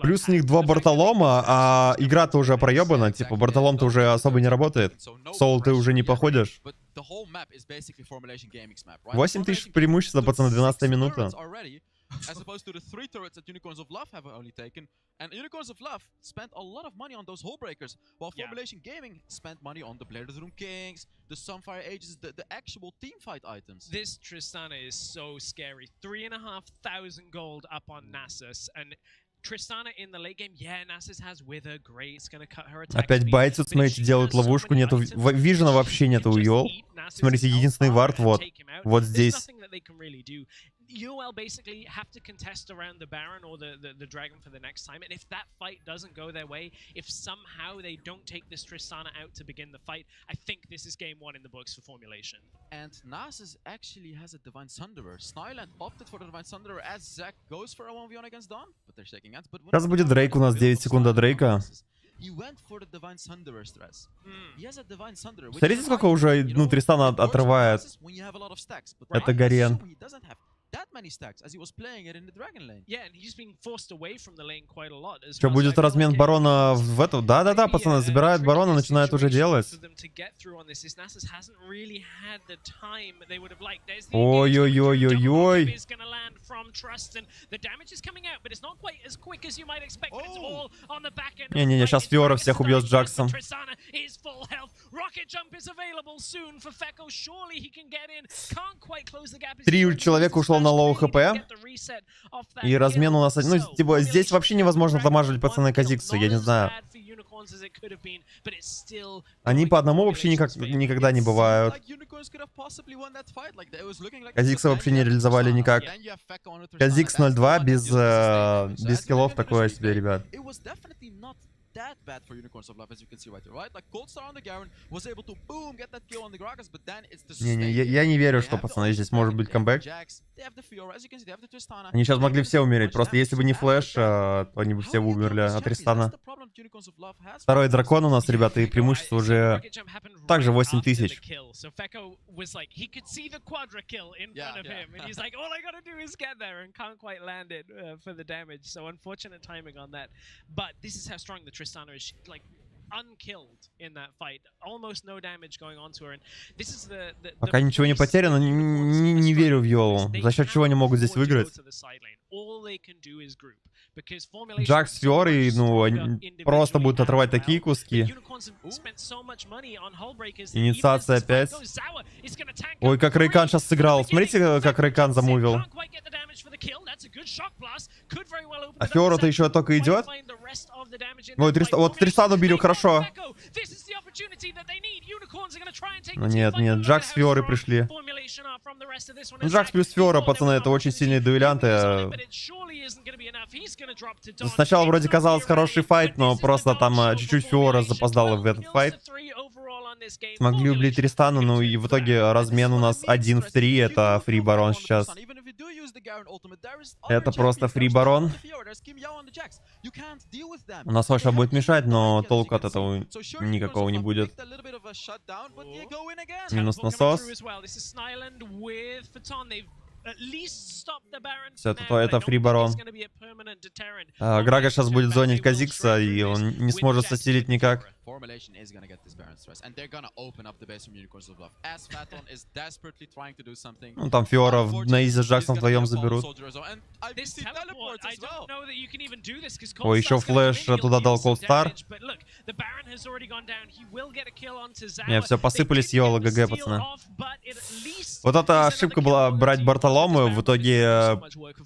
Плюс у них два Бартолома, а игра-то уже проебана. Типа, Бартолом-то уже особо не работает. Соул ты уже не походишь. 8000 преимущества, пацаны, 12 минута. As opposed to the 3 turrets that Unicorns of Love have only taken. And Unicorns of Love spent a lot of money on those hull breakers, while Formulation Gaming spent money on the Blader's Room Kings, the Sunfire Ages, the actual teamfight items. This Tristana is so scary. 3,500 gold up on Nasus, and Tristana in the late game, yeah, Nasus has Wither, great, it's gonna cut her attack. Опять байцы, смотрите, делают ловушку, нету... Вижена вообще нету у Йол. Смотрите, единственный вард вот здесь. UL basically have to contest around the Baron or the Dragon for the next time, and if that fight doesn't go their way, if somehow they don't take this Tristana out to begin the fight, I think this is game 1 in the books for Formulation. And Nasus actually has a Divine Sunderer. Snyland opted for the Divine Sunderer as Zac goes for a 1v1 against Dawn, but they're shaking hands. Сейчас будет Дрейк, у нас 9 секунд до Дрейка. Смотрите, сколько уже, ну, Тристана отрывает. Это Гарен. Что, будет размен барона в эту? Да-да-да, пацаны, забирают барона, начинают уже делать. Ой-ой-ой-ой-ой. Не-не-не, сейчас Фиора всех убьет с Джаксом. 3 человека ушло на лоу хп. И размен у нас... Ну, типа, здесь вообще невозможно дамажить, пацаны, Казиксу, я не знаю. Они по одному вообще никогда не бывают. Казикса вообще не реализовали никак. Казикс 0-2 без скиллов такое себе, ребят. Не-не, я не верю, что, пацаны, здесь может быть камбэк. Они сейчас могли все умереть. Просто если бы не флэш, то они бы все умерли от Тристана. Второй дракон у нас, ребята, и преимущество уже также 8000. Пока ничего не потеряно, не верю в Йолу. За счет чего они могут здесь выиграть? Джакс с Фиорой, ну, просто будут отрывать такие куски. Инициация опять. Ой, как Рейкан сейчас сыграл. Смотрите, как Рейкан замувил. А Фиора-то еще только идет. Ой, вот Тристану убили, хорошо. Ну, нет, Джакс с Фиорой пришли. Ну, Джакс плюс Фиора, пацаны, это очень сильные дуэлянты. Сначала вроде казалось хороший файт, но просто там чуть-чуть Фиора запоздала в этот файт. Смогли убить Тристану, ну и в итоге размен у нас 1 в 3, это фри барон сейчас. Это просто фри барон. У нас Оша будет мешать, но толку от этого никакого не будет. Минус насос. Все, это фри барон. Грага сейчас будет зонить Казикса, и он не сможет сосилить никак. Ну там Фиора на изи с Джаксом вдвоем заберут. Ой, еще флэш туда дал Колдстар. Не, все, посыпались Йола, ГГ, пацаны. Вот эта ошибка была брать Бартолому. В итоге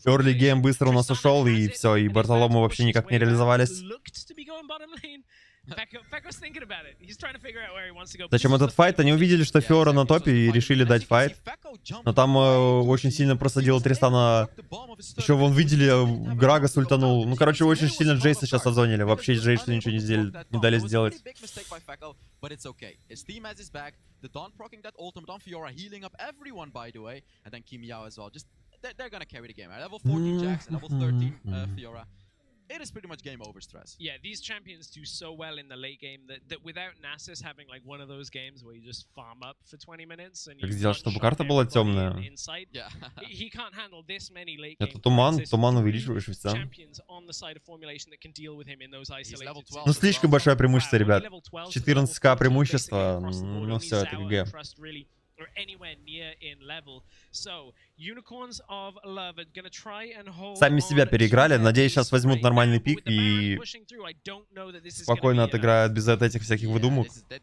early game быстро у нас ушел, и все, и Бартолому вообще никак не реализовались. Зачем этот файт? Они увидели, что Фиора на топе, и решили дать файт. Но там очень сильно просадил Тристана. Еще вон видели, Грага сультанул. Ну, короче, очень сильно Джейса сейчас озонили. Вообще Джейсу ничего не дали сделать. It is pretty much game over, Stress. Yeah, these champions do so well in the late game that without NASR having like one of those games where you just farm up for 20 minutes and Как сделать, чтобы карта была темная? He can't handle this many late Это туман увеличиваешь и все. Ну, слишком большое преимущество, ребят. 14к преимущество, ну все, это ГГ. Or anywhere near in level. So, Unicorns of Love are gonna try and hold. Сами себя переиграли. Надеюсь, сейчас возьмут нормальный пик и спокойно отыграют без этих всяких выдумок. Да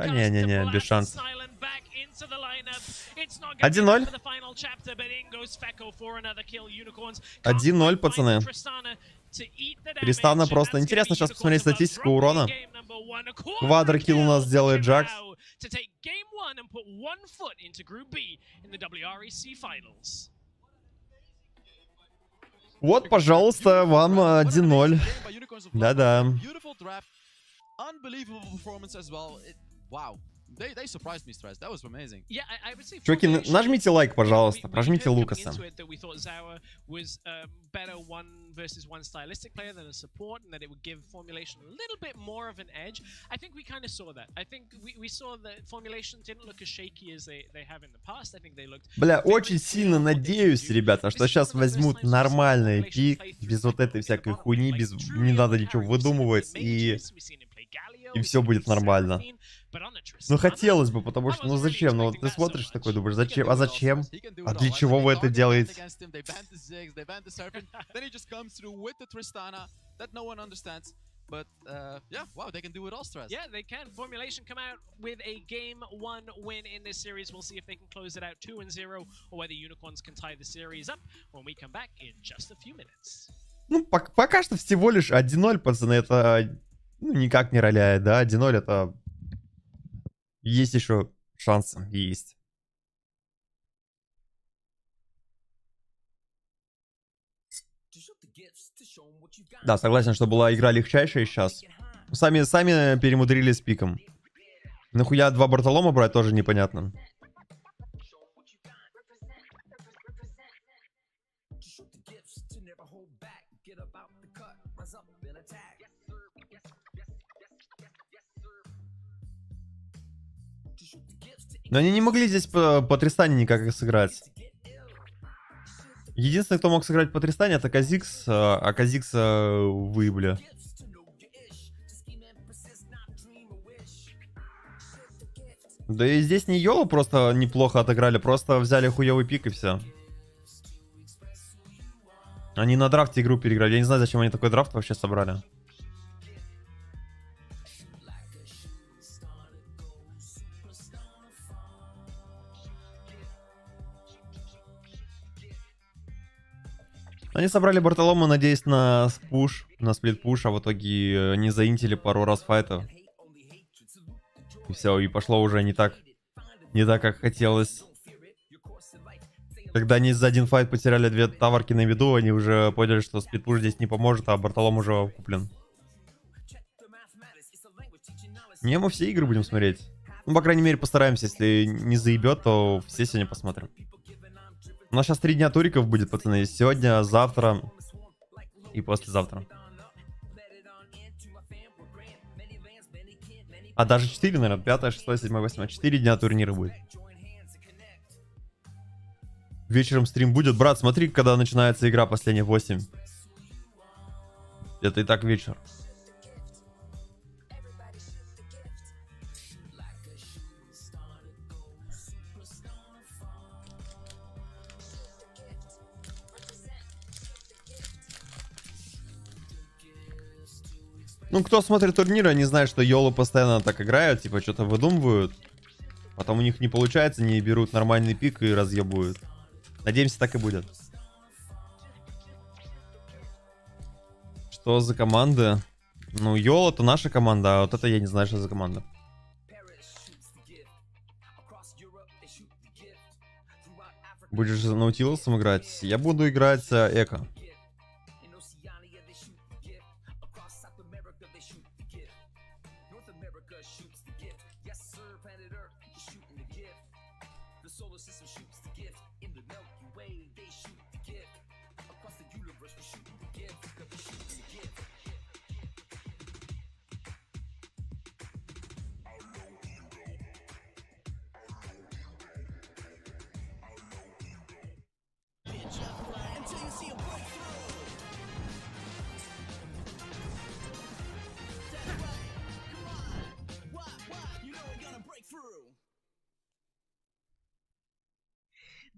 не-не-не, без шансов. 1-0. 1-0, пацаны. Тристана просто... Интересно сейчас посмотреть статистику урона. Квадрокилл у нас сделает Джакс. Вот, пожалуйста, вам 1-0. Да-да. Чуваки, нажмите лайк, пожалуйста, прожмите Лукаса. Versus one stylistic player than a support, and that it would give Formulation a little bit more of an edge. I think we kind of saw that. I think we saw that Formulation didn't look as shaky as they have in the past. I think they looked... Бля, очень сильно надеюсь, ребята, что сейчас возьмут нормальный пик, без вот этой всякой хуйни, без... не надо ничего выдумывать, и все будет нормально. Ну, хотелось бы, потому что, ну зачем? Ну, вот ты смотришь такой, думаешь, зачем? А зачем? А для чего вы это делаете? But yeah, wow, they can do it all, Stress. Yeah, they can. Formulation come out with a game 1 win in this series. We'll see if they can close it out 2-0, or whether Unicorns can tie the series up when we come back in just a few minutes. Ну, пока что всего лишь 1-0, пацаны, это ну, никак не роляет, да? 1-0 это... Есть еще шансы, есть. Да, согласен, что была игра легчайшая сейчас. Сами перемудрили с пиком. Нахуя 2 Бартолома брать, тоже непонятно. Но они не могли здесь по Тристане никак сыграть. Единственный, кто мог сыграть по Тристане, это Казикс, а Казикса выебли. Да и здесь не Йола просто неплохо отыграли, просто взяли хуёвый пик и все. Они на драфте игру переиграли. Я не знаю, зачем они такой драфт вообще собрали. Они собрали Бартолому, надеясь на пуш, на сплит-пуш, а в итоге не заинтили пару раз файта. И все, и пошло уже не так, как хотелось. Когда они за один файт потеряли 2 таварки на виду, они уже поняли, что сплит-пуш здесь не поможет, а Бартолом уже куплен. Не, мы все игры будем смотреть. Ну, по крайней мере, постараемся. Если не заебет, то все сегодня посмотрим. У нас сейчас 3 дня туриков будет, пацаны. Сегодня, завтра и послезавтра. А даже 4, наверное. 5, 6, 7, 8. 4 дня турнира будет. Вечером стрим будет. Брат, смотри, когда начинается игра последняя 8. Это и так вечер. Ну, кто смотрит турниры, они знают, что Йолы постоянно так играют, типа что-то выдумывают. Потом у них не получается, не берут нормальный пик и разъебывают. Надеемся, так и будет. Что за команда? Ну, Йола это наша команда, а вот это я не знаю, что за команда. Будешь за Наутилусом играть? Я буду играть Эко.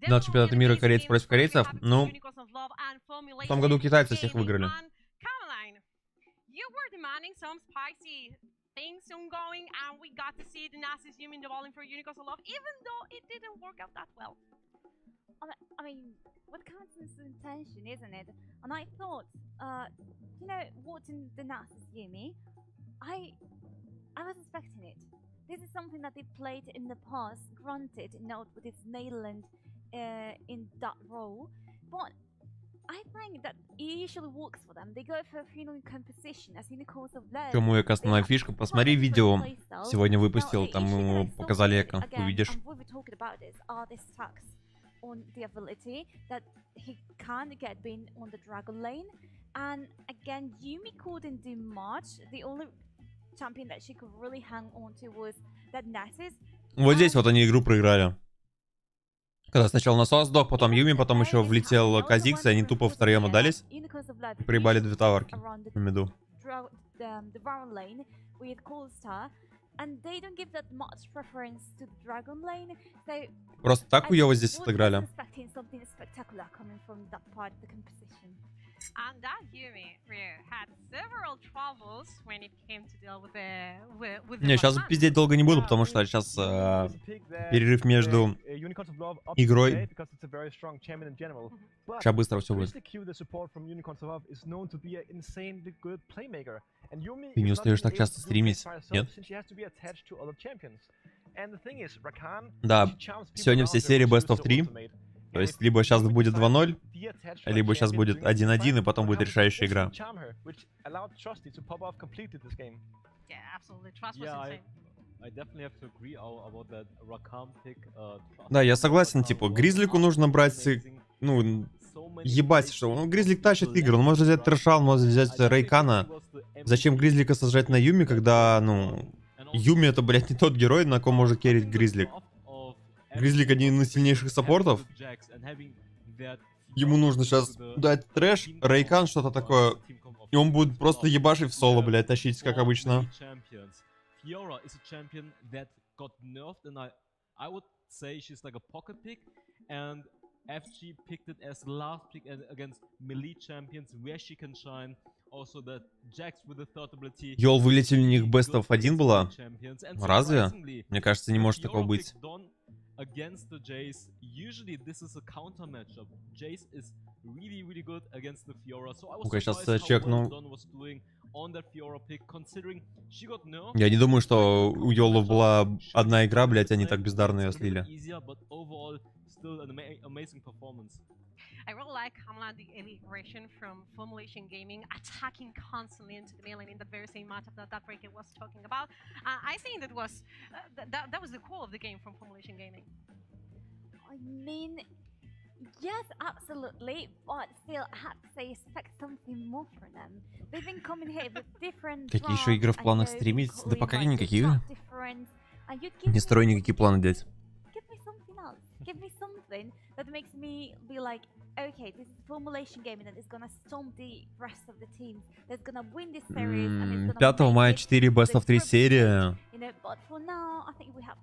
На чемпионате мира корейцев против корейцев. Ну, в том году китайцы всех выиграли. Things ongoing, and we got to see the NASR Yumi in the bowling for Unicorns of Love, even though it didn't work out that well. I mean, what counts is intention, isn't it? And I thought, you know, watching the NASR Yumi, I was expecting it. This is something that they played in the past, granted, not with its Nederland in that role, but I think that it usually works for them. They go for a final composition as Unicorns of Love. Чему Эко основная фишка? Посмотри видео. Сегодня выпустил, там ему показали Эко. Увидишь. On the ability that he can get win on the Dragon Lane, and again Yumi couldn't do much. The only champion that she could really hang on to was that NASR. Вот здесь вот они игру проиграли. Когда сначала Насос сдох, потом Юми, потом еще влетел Казикс, и они тупо втроем отдались. И проебали 2 таварки в миду. Просто так хуёво здесь отыграли. And that Yumi had several troubles when it came to deal with the Не, сейчас пиздеть долго не буду, потому что сейчас перерыв между игрой. Сейчас быстро все будет. Ты не устаешь так часто стримить? Нет? Да, сегодня все серии Best of 3. То есть, либо сейчас будет 2-0, либо сейчас будет 1-1, и потом будет решающая игра. Да, я согласен, типа, Гризлику нужно брать, ну, ебать, что, ну, Гризлик тащит игру, он может взять Трэшал, может взять Рейкана. Зачем Гризлика сажать на Юми, когда, ну, Юми это, блядь, не тот герой, на ком может керрить Гризлик. Гризлик один из сильнейших саппортов. Ему нужно сейчас дать трэш, Рейкан, что-то такое. И он будет просто ебашить в соло, блядь, тащить, как обычно. Йол, вылетели у них Best of 1 была? Разве? Мне кажется, не может такого быть. Against the Jace, usually this is a counter matchup. Jace is really good against the Fiora. So I was surprised how well Don was doing on that Fiora pick, considering she got nerfed. Я не думаю, что у Йолов была одна игра, блять, они так бездарно ее слили. I really like the aggression from Formulation Gaming, attacking constantly into the melee in that very same matchup that Breaker was talking about. I think that was that was the core of the game from Formulation Gaming. I mean, yes, absolutely, but still, I have to say, expect something more from them. They've been coming here with different. Какие еще игры в планах стримить? Да пока никакие. Не строю никакие планы, дядь. Give me something else. Give me something that makes me be like, okay, this is Formulation Gaming that is gonna stomp the rest of the teams. That's gonna win this series. 5 мая 4 Best of 3 серии.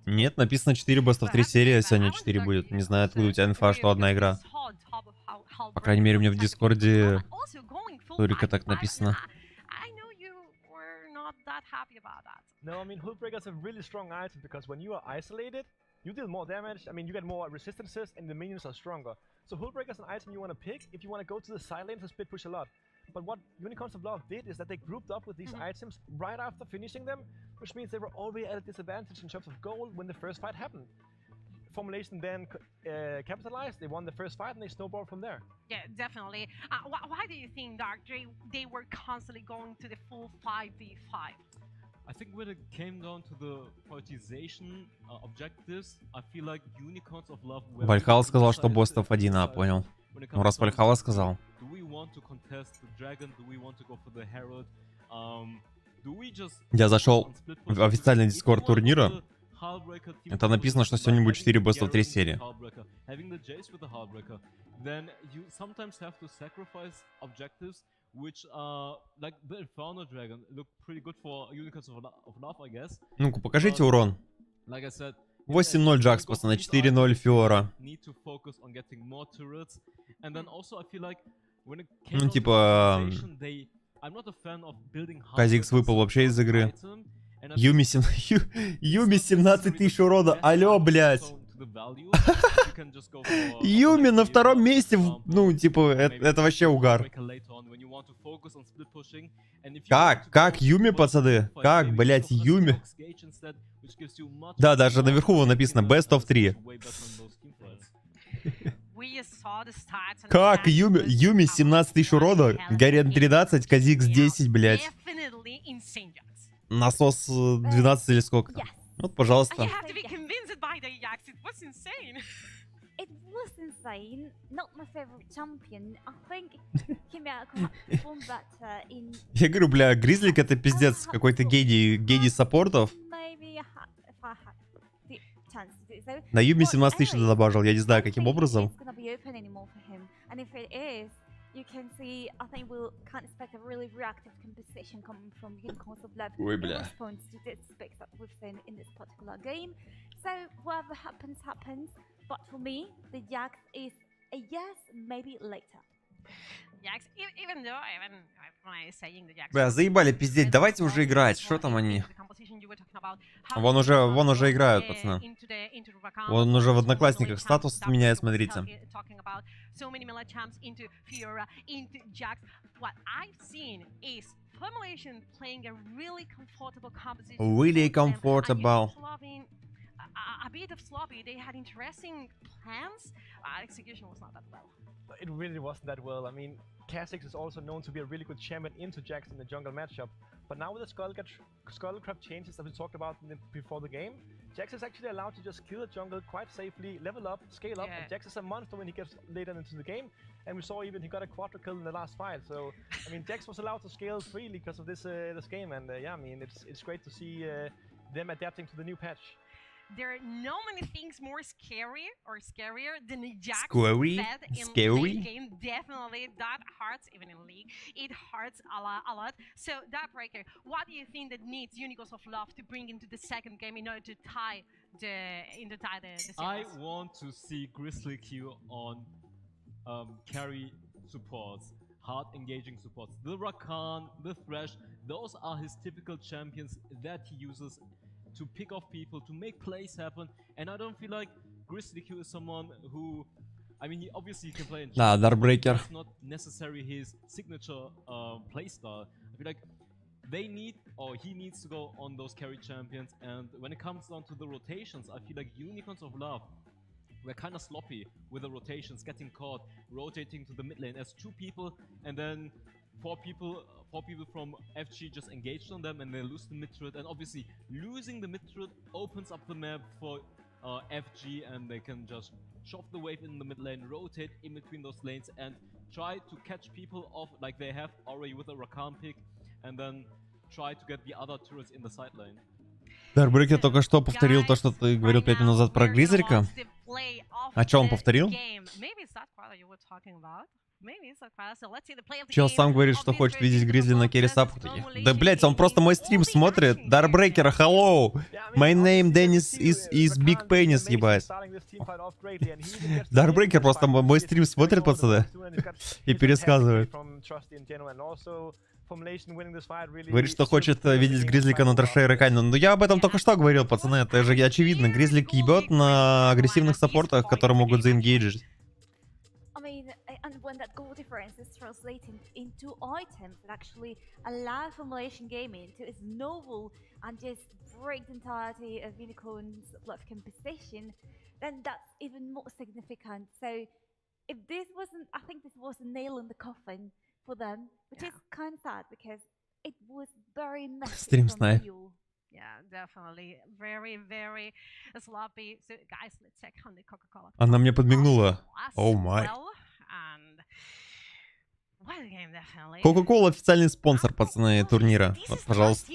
Нет, написано 4 Best of 3 серии, сегодня 4 будет. Не знаю, откуда у тебя инфа, что одна игра. По крайней мере, у меня в Дискорде только так написано. No, I mean, Hullbreaker's a really strong item because when you are isolated, you deal more damage. I mean, you get more resistances and the minions are stronger. So Hullbreaker's an item you want to pick if you want to go to the side lanes and split push a lot. But what Unicorns of Love did is that they grouped up with these items right after finishing them, which means they were already at a disadvantage in terms of gold when the first fight happened. Formulation then capitalized, they won the first fight and they snowballed from there. Yeah, definitely. Why do you think, Dark, they were constantly going to the full 5v5? I think when it came down to the prioritization objectives, I feel like Unicorns of Love were... Вальхалла сказал, что босс топ-1, понял. Ну, раз Вальхалла сказал. Я зашел в официальный дискорд турнира. Это написано, что сегодня будет 4 Best of 3 серии. Which like the Inferno Dragon look pretty good for Unicorns of Love, I guess. Ну-ка, покажите урон. Like I said, 8-0 Джакс, пацаны, 4-0 Фиора. Ну, типа... Казикс выпал вообще из игры. Юми 17 тысяч урона. Алло, блядь. Юми на втором месте, ну, типа, это вообще угар. Как Юми, пацаны? Как, блядь, Юми? Да, даже наверху написано Best of 3. Как Юми 17 тысяч урона, Гарен 13, Казикс 10, блядь. Насос 12 или сколько? Вот, пожалуйста. It was insane. Not my favorite champion. I think Kimia could perform better in. Я говорю, бля, Гризлик это пиздец, какой-то гений саппортов. На Юми 17 тысяч добавил, я не знаю каким образом. You can see, I think we'll can't expect a really reactive composition coming from Unicorns of Love in response to the specs that we've seen in this particular game. So whatever happens, happens. But for me, the Jax is a yes, maybe later. Jax, even though when I saying the Jax. Бля, заебали пиздеть, давайте уже играть, что там они? Вон уже играют, пацаны. Вон уже в Одноклассниках статус меняет, смотрите. So many champs into Fiora, into Jax. What I've seen is Formulation playing a really comfortable composition. Really comfortable. A bit of sloppy. They had interesting plans. Execution was not that well. It really wasn't that well. I mean, Kha'Zix is also known to be a really good champion into Jax in the jungle matchup. But now with the Skullcrab changes that we talked about before the game, Jax is actually allowed to just kill the jungle quite safely, level up, scale up, and Jax is a monster when he gets later into the game. And we saw even he got a quadra kill in the last fight. So, I mean, Jax was allowed to scale freely because of this game. And yeah, I mean, it's great to see them adapting to the new patch. There are no many things more scarier than a Jax fed in late game. Definitely, that hurts even in league. It hurts a lot. So, Darkbreaker, what do you think that needs Unicorns of Love to bring into the second game in order to tie the series? I want to see Grizzly Q on carry supports, hard engaging supports. The Rakan, the Thresh, those are his typical champions that he uses to pick off people, to make plays happen, and I don't feel like Grizzly Q is someone who, I mean, obviously he can play in Darkbreaker. That's not necessarily his signature playstyle. I feel like they need, or he needs to go on those carry champions, and when it comes down to the rotations, I feel like Unicorns of Love we're kind of sloppy with the rotations, getting caught, rotating to the mid lane as 2 people, and then 4 people from FG just engaged on them, and they lose the mid turret. And obviously, losing the mid turret opens up the map for FG, and they can just shove the wave in the mid lane, rotate in between those lanes, and try to catch people off like they have already with a Rakan pick, and then try to get the other turrets in the side lane. Дарбрекер только что повторил то, что ты говорил 5 минут назад про Гризлика. А что он повторил? Чел сам говорит, что хочет видеть Гризли на керри саппорте. Да, блять, он просто мой стрим смотрит. Дарбрекер, hello! My name Dennis is Big Penis, ебать. Дарбрекер просто мой стрим смотрит, пацаны, и пересказывает. Говорит, что хочет видеть Гризлика на трэше и Ракане. Но я об этом только что говорил, пацаны, это же очевидно. Гризлик ебет на агрессивных саппортах, которые могут заингейджить. And when that goal difference is translated into items that actually allow formulation gaming to its novel and just break the entirety of Unicorn's left composition, then that's even more significant. So if this wasn't, I think this was a nail in the coffin for them, which is kind of sad because it was very messy from Rio. Yeah, definitely. Very, very sloppy. So guys, let's check on the Coca-Cola. Она мне подмигнула. Oh my. Coca-Cola официальный спонсор, пацаны, турнира. Вот, пожалуйста.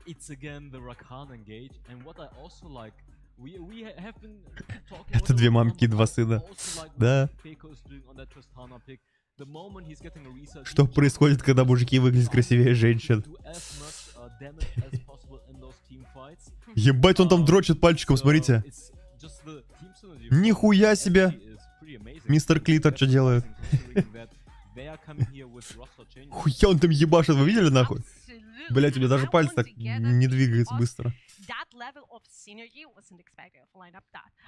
It's again the Rakan engage, and what I also like, we have been talking Это 2 мамки, 2 сына. Да. Что происходит, когда мужики выглядят красивее женщин? Ебать, он там дрочит пальчиком, смотрите. Нихуя себе! Мистер Клитор что делает? Хуя он там ебашит, вы видели нахуй? Блять, у меня даже палец так не двигается быстро.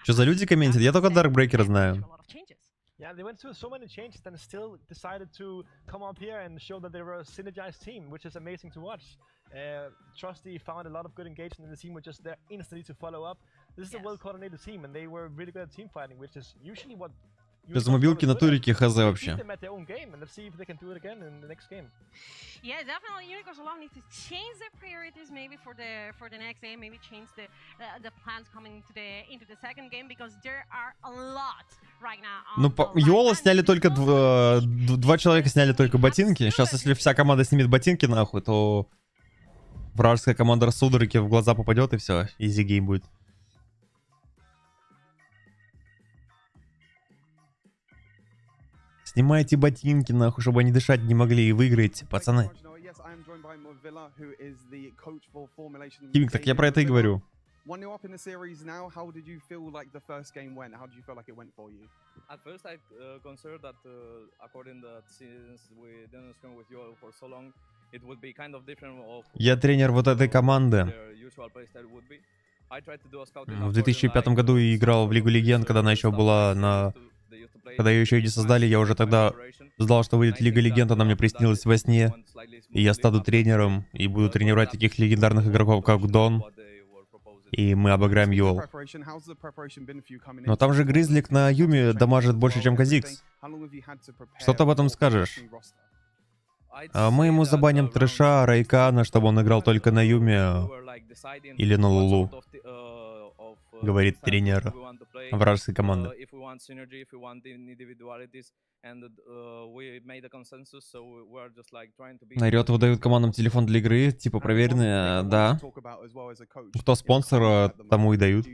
Что за люди комментят? Я только Даркбрекера знаю. Yeah, they went through so many changes and still decided to come up here and show that they were a synergized team, which is amazing to watch. Trusty found a lot of good engagement in the team, were just there instantly to follow up. This is a well-coordinated team, and they were really good at team fighting, which is usually what. Без мобилки на турике хз вообще. Yeah, definitely. Unicorns alone need to change their priorities maybe for the next game. Maybe change the plans coming into the second game because there are a lot right now. Ну, Йола сняли только 2 человека сняли только ботинки. Сейчас, если вся команда снимет ботинки нахуй, то вражеская команда судороги в глаза попадет и все, изи гейм будет. Снимайте ботинки, нахуй, чтобы они дышать не могли, и выиграете, пацаны. Кимик, так я про это и говорю. 1-0 up in the series now. How did you feel like the first game went? How did you feel like it went for you? At first, I considered that according that since we didn't scrim with you for so long, it would be kind of different of. Я тренер вот этой команды. В 2005 году я играл в Лигу Легенд, когда она еще была на... Когда ее еще не создали, я уже тогда знал, что выйдет Лига Легенд, она мне приснилась во сне. И я стану тренером, и буду тренировать таких легендарных игроков, как Дон. И мы обыграем Йол. Но там же Гризлик на Юме дамажит больше, чем Казикс. Что ты об этом скажешь? Мы ему забаним трэша, Райкана, чтобы он играл только на Юме или на Лулу, говорит тренер вражеской команды. Нарет выдают командам телефон для игры, типа проверенные, да. Кто спонсор, тому и дают.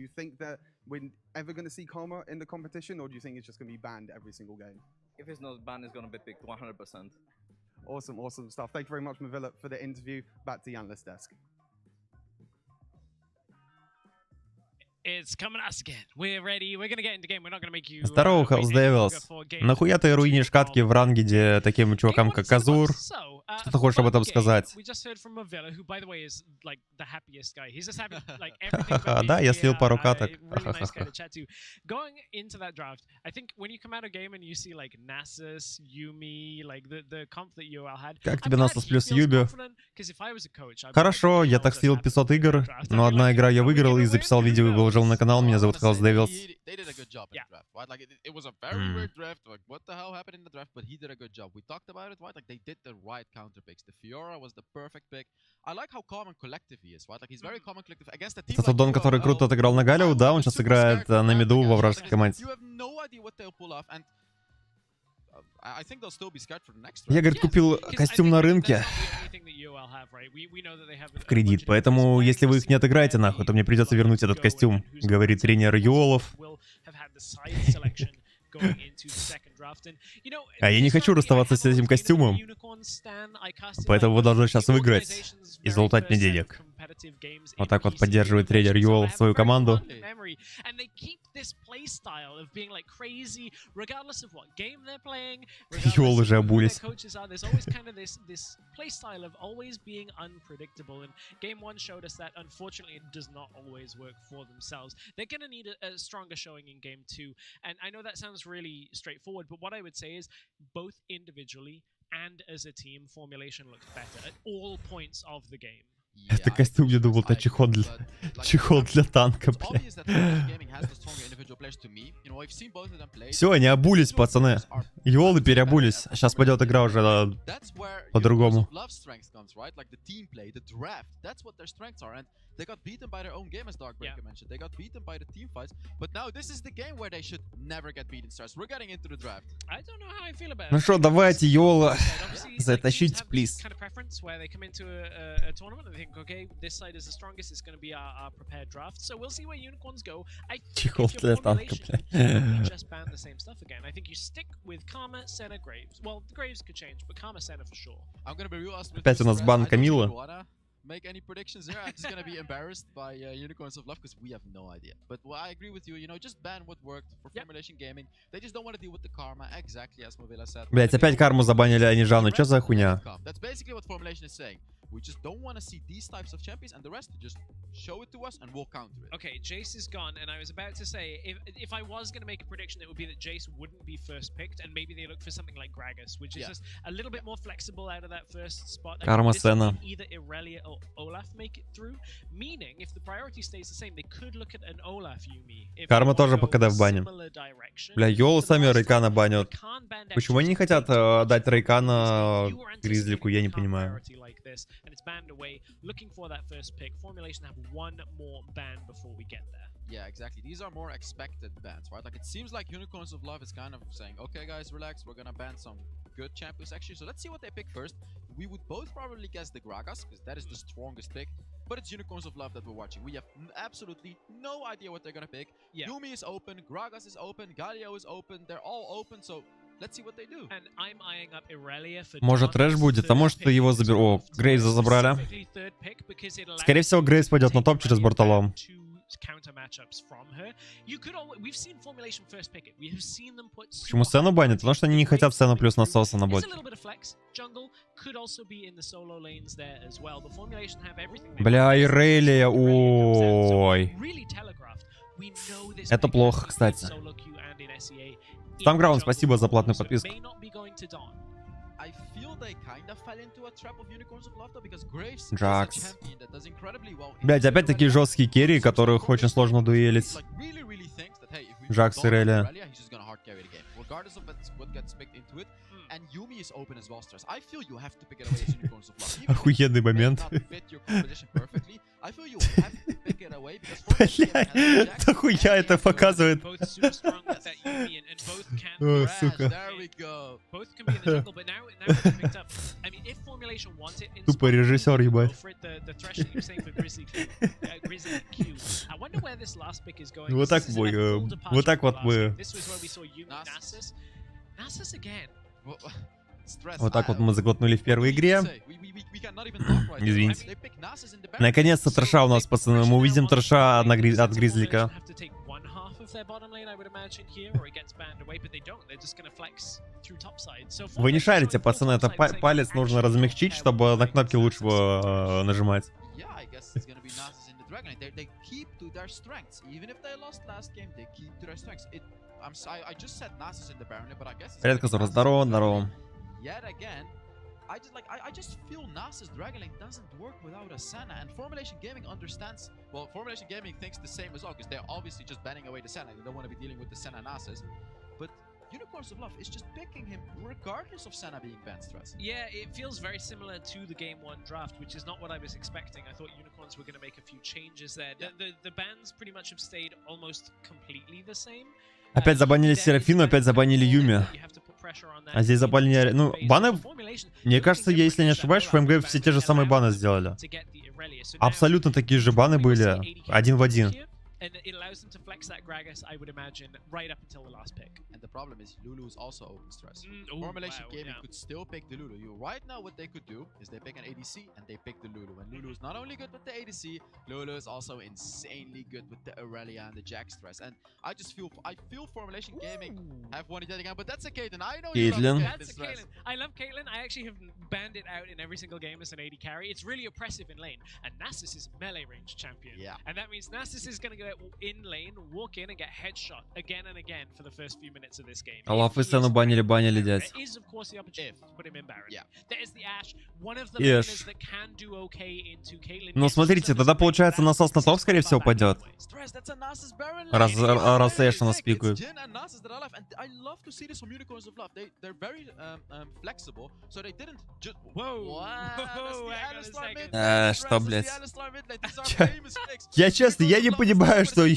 Awesome, awesome stuff. Thank you very much, Mavilla, for the interview. Back to the analyst desk. It's coming us again. We're ready. We're gonna get into game. We're not gonna make you. Здорово, Hells Devils. Нахуя ты руинишь катки в рангеде таким чувакам, как Казур, Что ты хочешь об этом сказать? Да, я слил пару каток. Going into that draft, I think when you come out of game and you see like NASR, Yumi, like the comp that UL had. Как тебе NASR плюс Юби? Хорошо, я так слил 500 игр, но одна игра я выиграл и записал видео и выложил на канал. Меня зовут House Devils. They did a good job in the draft, right? Like it was a very weird draft. Like what the hell happened in the draft? But he did a good job. We talked about it, right? Like they did the right counter picks. The Fiora was the perfect pick. I like how calm and collective he is, right? Like he's very calm and collective against the team. Это Дон, который круто отыграл на Галиу, да? Он сейчас играет на миду во вражеской команде. You have no idea what they'll pull off, and I think they'll still be scared for the next Я, говорит, купил костюм на рынке в кредит, поэтому если вы их не отыграете нахуй, то мне придется вернуть этот костюм, говорит тренер Юолов. А я не хочу расставаться с этим костюмом, поэтому вы должны сейчас выиграть и залутать мне денег. Вот так вот поддерживает тренер Юол свою команду. Юол уже обулись. and as a team, formulation looks better at all points of the game. Это костюм, я думал, это чехол для танка, бля. Все, они обулись, пацаны. Йолы переобулись. Сейчас пойдет игра уже по-другому. They got beaten by their own game, as Darkbreaker mentioned. They got beaten by the team fights. But now this is the game where they should never get beaten, stars. We're getting into the draft. I don't know how I feel about it. Ну что, давайте, Йола, затащите, плиз. Kind of preference where they come into a tournament and they think, okay, this side is the strongest. It's going to be our prepared draft. So we'll see where unicorns go. I think if your formulation, you just ban the same stuff again. I think you stick with Karma, Senna, Graves. Well, the Graves could change, but Karma, Senna for sure. I'm going to be real honest with Опять у нас бан Камила. Make any predictions there. I'm just gonna be embarrassed by Unicorns of Love because we have no idea. But I agree with you. You know, just ban what worked for Formulation Gaming. They just don't want to deal with the karma, exactly as Movilla said. Блять, опять карму забанили, а не Жанну. Чё за хуйня? That's basically what Formulation is saying. We just don't want to see these types of champions, and the rest just show it to us, and we'll counter it. Okay, Jace is gone, and I was about to say, if I was going to make a prediction, it would be that Jace wouldn't be first picked, and maybe they look for something like Gragas, which is just a little bit more flexible out of that first spot. Karma Senna. Either Irelia or Olaf make it through, meaning if the priority stays the same, they could look at an Olaf Yumi. Карма тоже по КД в бане. Бля, Йолу сами Рейкана банят. Почему они не хотят дать Рейкана Гризлику, я не понимаю. And it's banned away. Looking for that first pick. Formulation have one more ban before we get there. Yeah, exactly. These are more expected bans, right? Like it seems like Unicorns of Love is kind of saying, okay guys, relax, we're gonna ban some good champions actually. So let's see what they pick first. We would both probably guess the Gragas, because that is the strongest pick. But it's Unicorns of Love that we're watching. We have absolutely no idea what they're gonna pick. Yumi is open, Gragas is open, Galio is open. They're all open, so let's see what they do. And I'm eyeing up Irelia for Может, трэш будет, а может, его заберу. О, Грейвза забрали. Скорее всего, Грейвз пойдет на топ через Бартолом. Почему сцену банят? Потому что они не хотят сцену плюс насоса на боте. Бля, Ирелия, ой. Это плохо, кстати. Стамграунд, спасибо за платную подписку. Джакс. Блять, опять такие жесткие керри, которых очень сложно дуэлить. Джакс и Релия. Охуенный момент. Блять, нахуя это показывает? О, сука. Тупо режиссер, ебать. Вот так мы... Вот так вот мы заглотнули в первой игре. Извините. Наконец-то трэша у нас, пацаны. Мы увидим трэша от Гризлика. their bottom lane, I would imagine here, or it gets banned away, but they don't. They're just going to flex through top side. So Вы не шарите, пацаны, это палец нужно размягчить, чтобы на кнопки лучше нажимать. Yeah, I guess it's gonna be NASR in the Dragon Lane. They keep to their strengths. Even if they lost last game, they keep to their strengths. I just said NASR in the Baron Lane, but I guess it's Привет, Козор, здорово, здорово. yet again. I just feel NASR's Dragon Lane doesn't work without a Senna, and Formulation Gaming understands. Well, Formulation Gaming thinks the same as well, because they're obviously just banning away the Senna. They don't want to be dealing with the Senna NASRs. But Unicorns of Love is just picking him regardless of Senna being banned, Stress. Yeah, it feels very similar to the Game 1 draft, which is not what I was expecting. I thought Unicorns were going to make a few changes there. The bans pretty much have stayed almost completely the same. Опять забанили Серафину, опять забанили Юми. А здесь забанили... Ну, баны... Мне кажется, если не ошибаюсь, в ФМГ все те же самые баны сделали. Абсолютно такие же баны были. Один в один. And it allows them to flex that Gragas, I would imagine, right up until the last pick. And the problem is Lulu is also open stress. Formulation Gaming could still pick the Lulu. Right now what they could do is they pick an ADC and they pick the Lulu. And Lulu is not only good with the ADC, Lulu is also insanely good with the Aurelia and the Jack stress. And I feel Formulation Gaming have won it yet again, but that's a Caitlyn. I know you love That's a Caitlyn. I love Caitlyn. I actually have banned it out in every single game as an AD carry. It's really oppressive in lane. And Nasus is melee range champion. Yeah. And that means Nasus is going to go in lane, walk in and get headshot again and again for the first few minutes of this game. Аллах, вы сцену банили, дядь. There is of course the opportunity to put him in Baron. Yeah. There is the Ashe, one of the Yes. laners that can do okay into Caitlyn. Ну, смотрите, тогда получается насос на топ, скорее всего, пойдет. Раз Эш у нас пикают. I love to see this from Unicorns of Love. They're very flexible, so they didn't just... Что, блядь? Я честно, я не понимаю, что...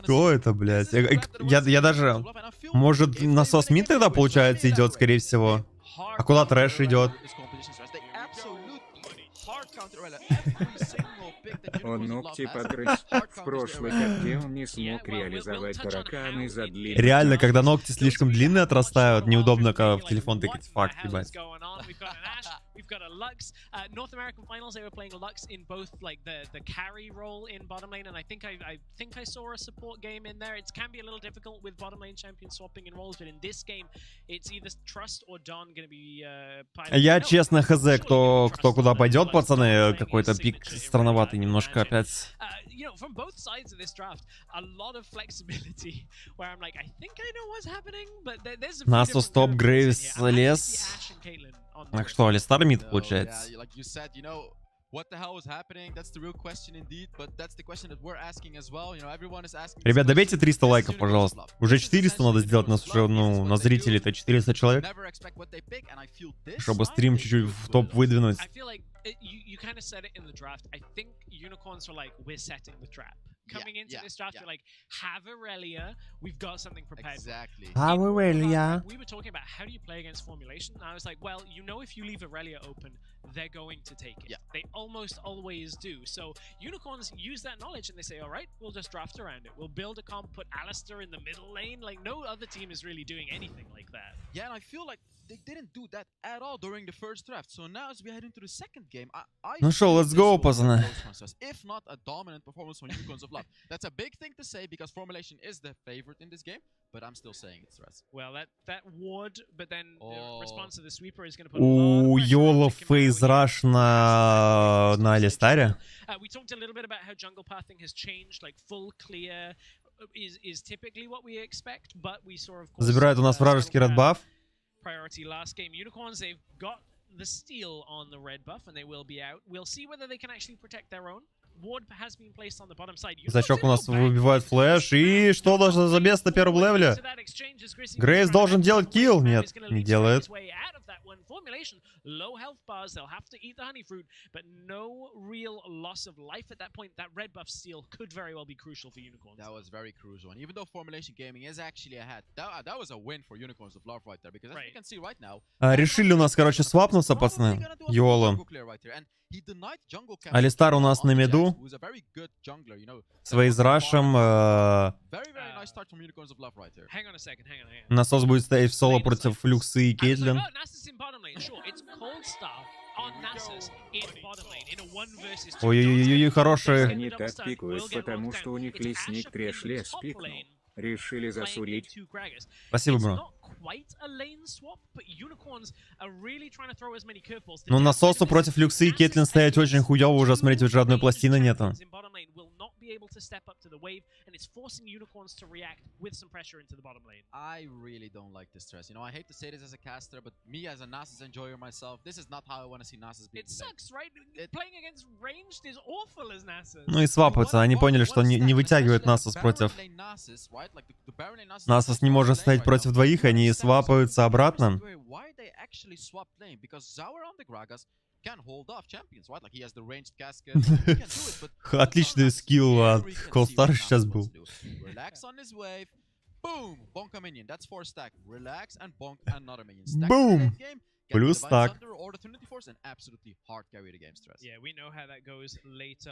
Что это, блядь? Я даже... Может, насос мид тогда, получается, идет, скорее всего? А куда трэш идет? Он ногти погрыз. В прошлой катке он не смог реализовать таракана из-за длинных. Реально, когда ногти слишком длинные отрастают, неудобно в телефон тыкать. Факт, ебать. We've got a Lux. North American finals, they were playing Lux in both like the carry role in bottom lane, and I think I saw a support game in there. It can be a little difficult with bottom lane champion swapping in roles, but in this game, it's either Trust or Don going to be. Я честно хз, кто куда пойдет, пацаны, какой-то пик странноватый немножко опять. You know, from both sides of this draft, a lot of flexibility. Where I'm like, I think I know what's happening, but there's a. Насос топ, Грейвс лес. Так что, Алистар мид получается. What the hell was happening? That's the real question indeed, but that's the question that we're asking as well. You know, everyone is asking. Ребят, добейте 300 лайков, пожалуйста. Уже 400 надо сделать, нас уже, ну, на зрителей-то 400 человек. Чтобы стрим чуть-чуть в топ выдвинуть. You kind of said it in the draft. I think Unicorns were like, we're setting the trap. Coming into this draft, you're like, have Aurelia, we've got something prepared. Exactly. Have Aurelia. We were talking about how do you play against Formulation, and I was like, well, you know, if you leave Aurelia open, they're going to take it. They almost always do. So Unicorns use that knowledge and they say, all right, we'll just draft around it. We'll build a comp, put Alistair in the middle lane. Like, no other team is really doing anything like that. Yeah, and I feel like they didn't do that at all during the first draft. So now as we head into the second game, Ну что, let's go, пацаны. If not a dominant performance from Unicorns of Love. That's a big thing to say because Formulation is the favorite in this game, but I'm still saying it's Stress. Well, that ward, but then the response of the sweeper is going to put У Йола фейс раш на Алистаре. We talked a little bit about how jungle pathing has changed, like full clear is typically what we expect, but we saw of course Забирают у нас вражеский red buff. Priority last game. Unicorns, they've got the steal on the red buff and they will be out. We'll see whether they can actually protect their own. Ward has been placed on the bottom side. Значок у нас выбивает флэш. И что должно за бест на первом левеле? Грейс должен делать килл. Нет, не делает. Formulation, low health bars, they'll have to eat the honey fruit, but no real loss of life at that point. That red buff steal could very well be crucial for Unicorns. That was very crucial, and even though Formulation Gaming is actually ahead, that was a win for Unicorns of Love right there, because as you can see right now... Решили у нас, короче, свапнуться, пацаны. Йола. Алистар у нас на миду. Свои с рашем. Насос будет стоять в соло против Люксы и Кейтлин. Ой-ой-ой, хорошие. Они так пикают, потому что у них лесник Трэш лес пикнул. Решили засудить. Спасибо, бро. Ну, насосу против Люксы и Кетлин стоять очень хуёво уже, смотрите, уже одной пластины нету. I really don't like this stress. You know, I hate to say this as a caster, but me as a NASR enjoyer myself, this is not how I want to see NASR being. It sucks, right? Playing against ranged is awful as NASR. Ну и свапаются, они поняли, что не вытягивает Насос против... Насос не может стоять против двоих, они свапаются обратно. Отличный скилл от Колстар сейчас был. Бум! Плюс стак.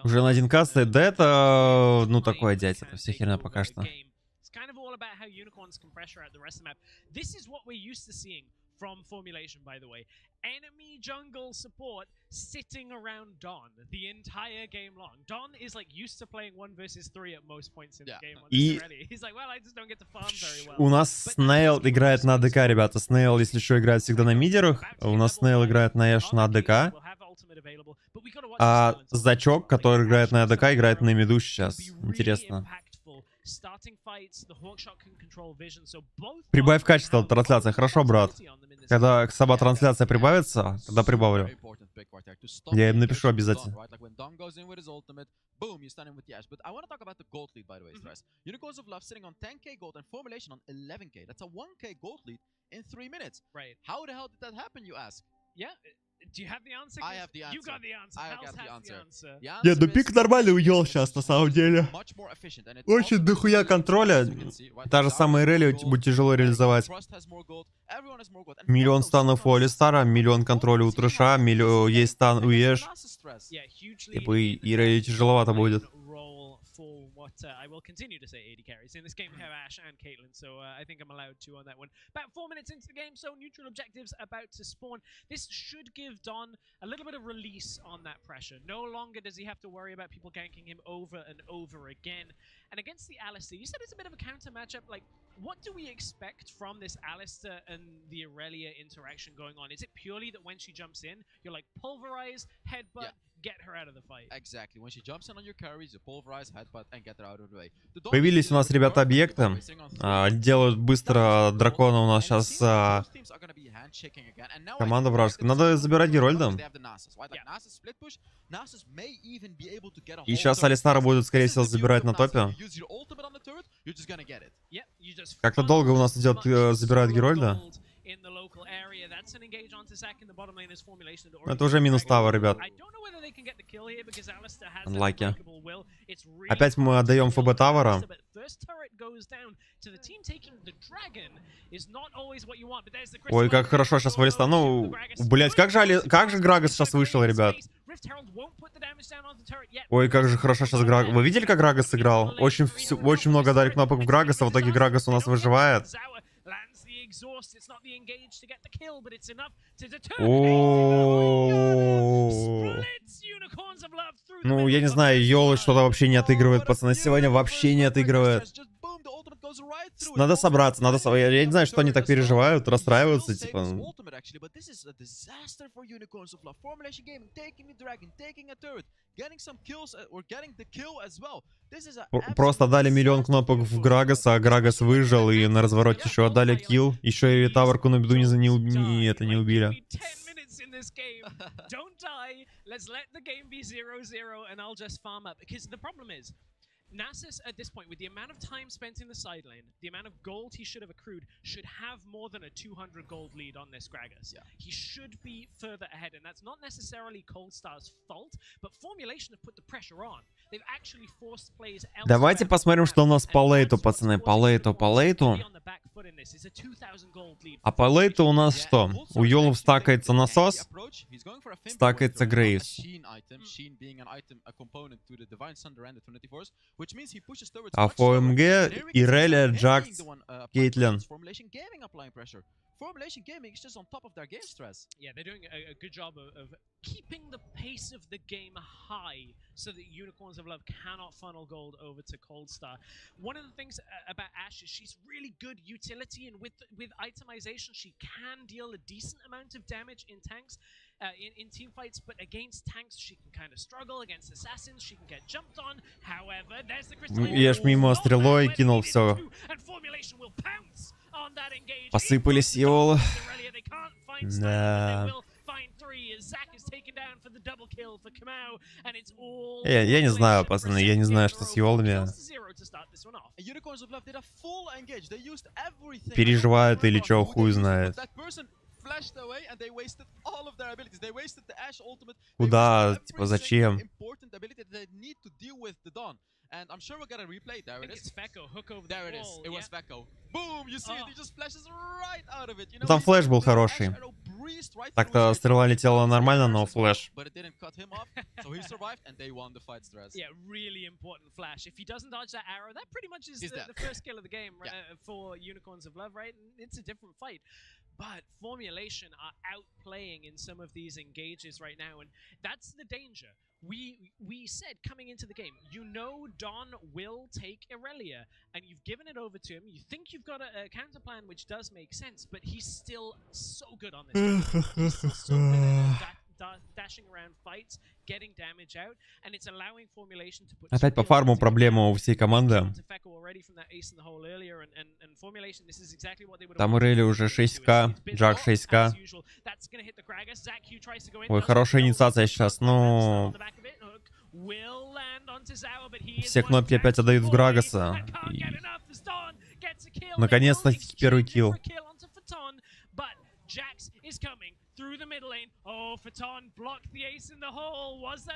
Уже на 1К стоит. Да это, ну, такое, дядь, это вся херня пока что. Kind of all about how unicorns can pressure out the rest of the map. This is what we're used to seeing from Formulation, by the way. Enemy jungle support sitting around Don the entire game long. Don is like used to playing 1 versus 3 at most points in the game. He's like, well, I just don't get to farm very well. У нас Снейл играет на АДК, ребята. Снейл, если что, играет всегда на мидерах. У нас Снейл играет на Эш на АДК. А Зачок, который играет на АДК, играет на миду сейчас. Интересно. Прибавь качество трансляции. Хорошо, брат. Когда сама трансляция прибавится, тогда прибавлю. Я им напишу обязательно. Do you have the answer? I have the answer. You got the answer. I got the answer. Нет, ну пик нормально уел сейчас, на самом деле. Очень дохуя контроля. Та же самая релли будет тяжело реализовать. Миллион станов у Алистара, миллион контроля у Трэша, есть стан у Эш. Типа и релли тяжеловато будет. For what I will continue to say 80 carries. In this game we have Ashe and Caitlyn, so I think I'm allowed to on that one. About 4 minutes into the game, so neutral objectives about to spawn. This should give Don a little bit of release on that pressure. No longer does he have to worry about people ganking him over and over again. And against the Alistar, you said it's a bit of a counter matchup. Like, what do we expect from this Alistar and the Aurelia interaction going on? Is it purely that when she jumps in, you're like pulverize, headbutt, get her out of the fight? Exactly. When she jumps in on your carries, you pulverize, headbutt, and get her out of the way. Появились у нас, ребята, объекты. Делают быстро дракона у нас сейчас. Команда вражеская. Надо забирать Герольда. И сейчас Алистара будет, скорее всего, забирать на топе. Как-то долго у нас идет, забирает Герольда. Это уже минус тавер, ребят. Лайки. Опять мы отдаем ФБ тавера. Ой, как хорошо сейчас Валиста. Ну, блять, как же Грагас сейчас вышел, ребят? Ой, как же хорошо сейчас Грагас. Вы видели, как Грагас сыграл? Очень много дали кнопок в Грагаса, в итоге Грагас у нас выживает. Ну, я не знаю, Йола что-то вообще не отыгрывает, пацаны. Сегодня вообще не отыгрывает. Надо собраться, Я не знаю, что они так переживают, расстраиваются, типа. Просто дали миллион кнопок в Грагаса, а Грагас выжил, и на развороте еще отдали килл. Еще и Таварку на беду не убили. NASR at this point, with the amount of time spent in the side lane, the amount of gold he should have accrued, should have more than a 200 gold lead on this Gragas. Yeah. He should be further ahead, and that's not necessarily Coldstar's fault, but Formulation have put the pressure on. They've actually forced plays elsewhere. Давайте посмотрим, что у нас по лейту, пацаны. По лейту. А по лейту у нас что? У Йолов стакается насос, стакается Грейвс. А в ОМГ Иреля, Джакс, Кейтлин. Formulation Gaming is just on top of their game stress. Yeah, they're doing a good job of keeping the pace of the game high so that Unicorns of Love cannot funnel gold over to Cold Star. One of the things about Ashe is she's really good utility, and with itemization she can deal a decent amount of damage in tanks, in team fights, but against tanks she can kind of struggle. Against assassins she can get jumped on. However, there's the crystal. Я ж мимо стрелой кинул все. Посыпались его. Да. Я не знаю, пацаны, я не знаю, что с Йолами. Переживают или что, хуй знает. Куда? Типа зачем? And I'm sure we're gonna replay. There it is. There it is. It was Vecco. Boom! You see it? He just flashes right out of it. You know, там флэш был хороший. Так-то стрела летела нормально, но флэш. But it didn't cut him off, so he survived, and they won the fight, Stress. Yeah, really important flash. If he doesn't dodge that arrow, that pretty much is the first kill of the game for Unicorns of Love, right? It's a different fight. But Formulation are outplaying in some of these engages right now, and that's the danger. We said coming into the game, you know Don will take Irelia, and you've given it over to him. You think you've got a counter plan which does make sense, but he's still so good on this. He's still so good at dashing around fights, getting damage out, and it's allowing Formulation to put. Опять по фарму проблема у всей команды. Там Irelia уже 6к, Джак 6к. Ой, хорошая инициация сейчас, ну... Все кнопки опять отдают в Грагаса. Наконец-то первый килл.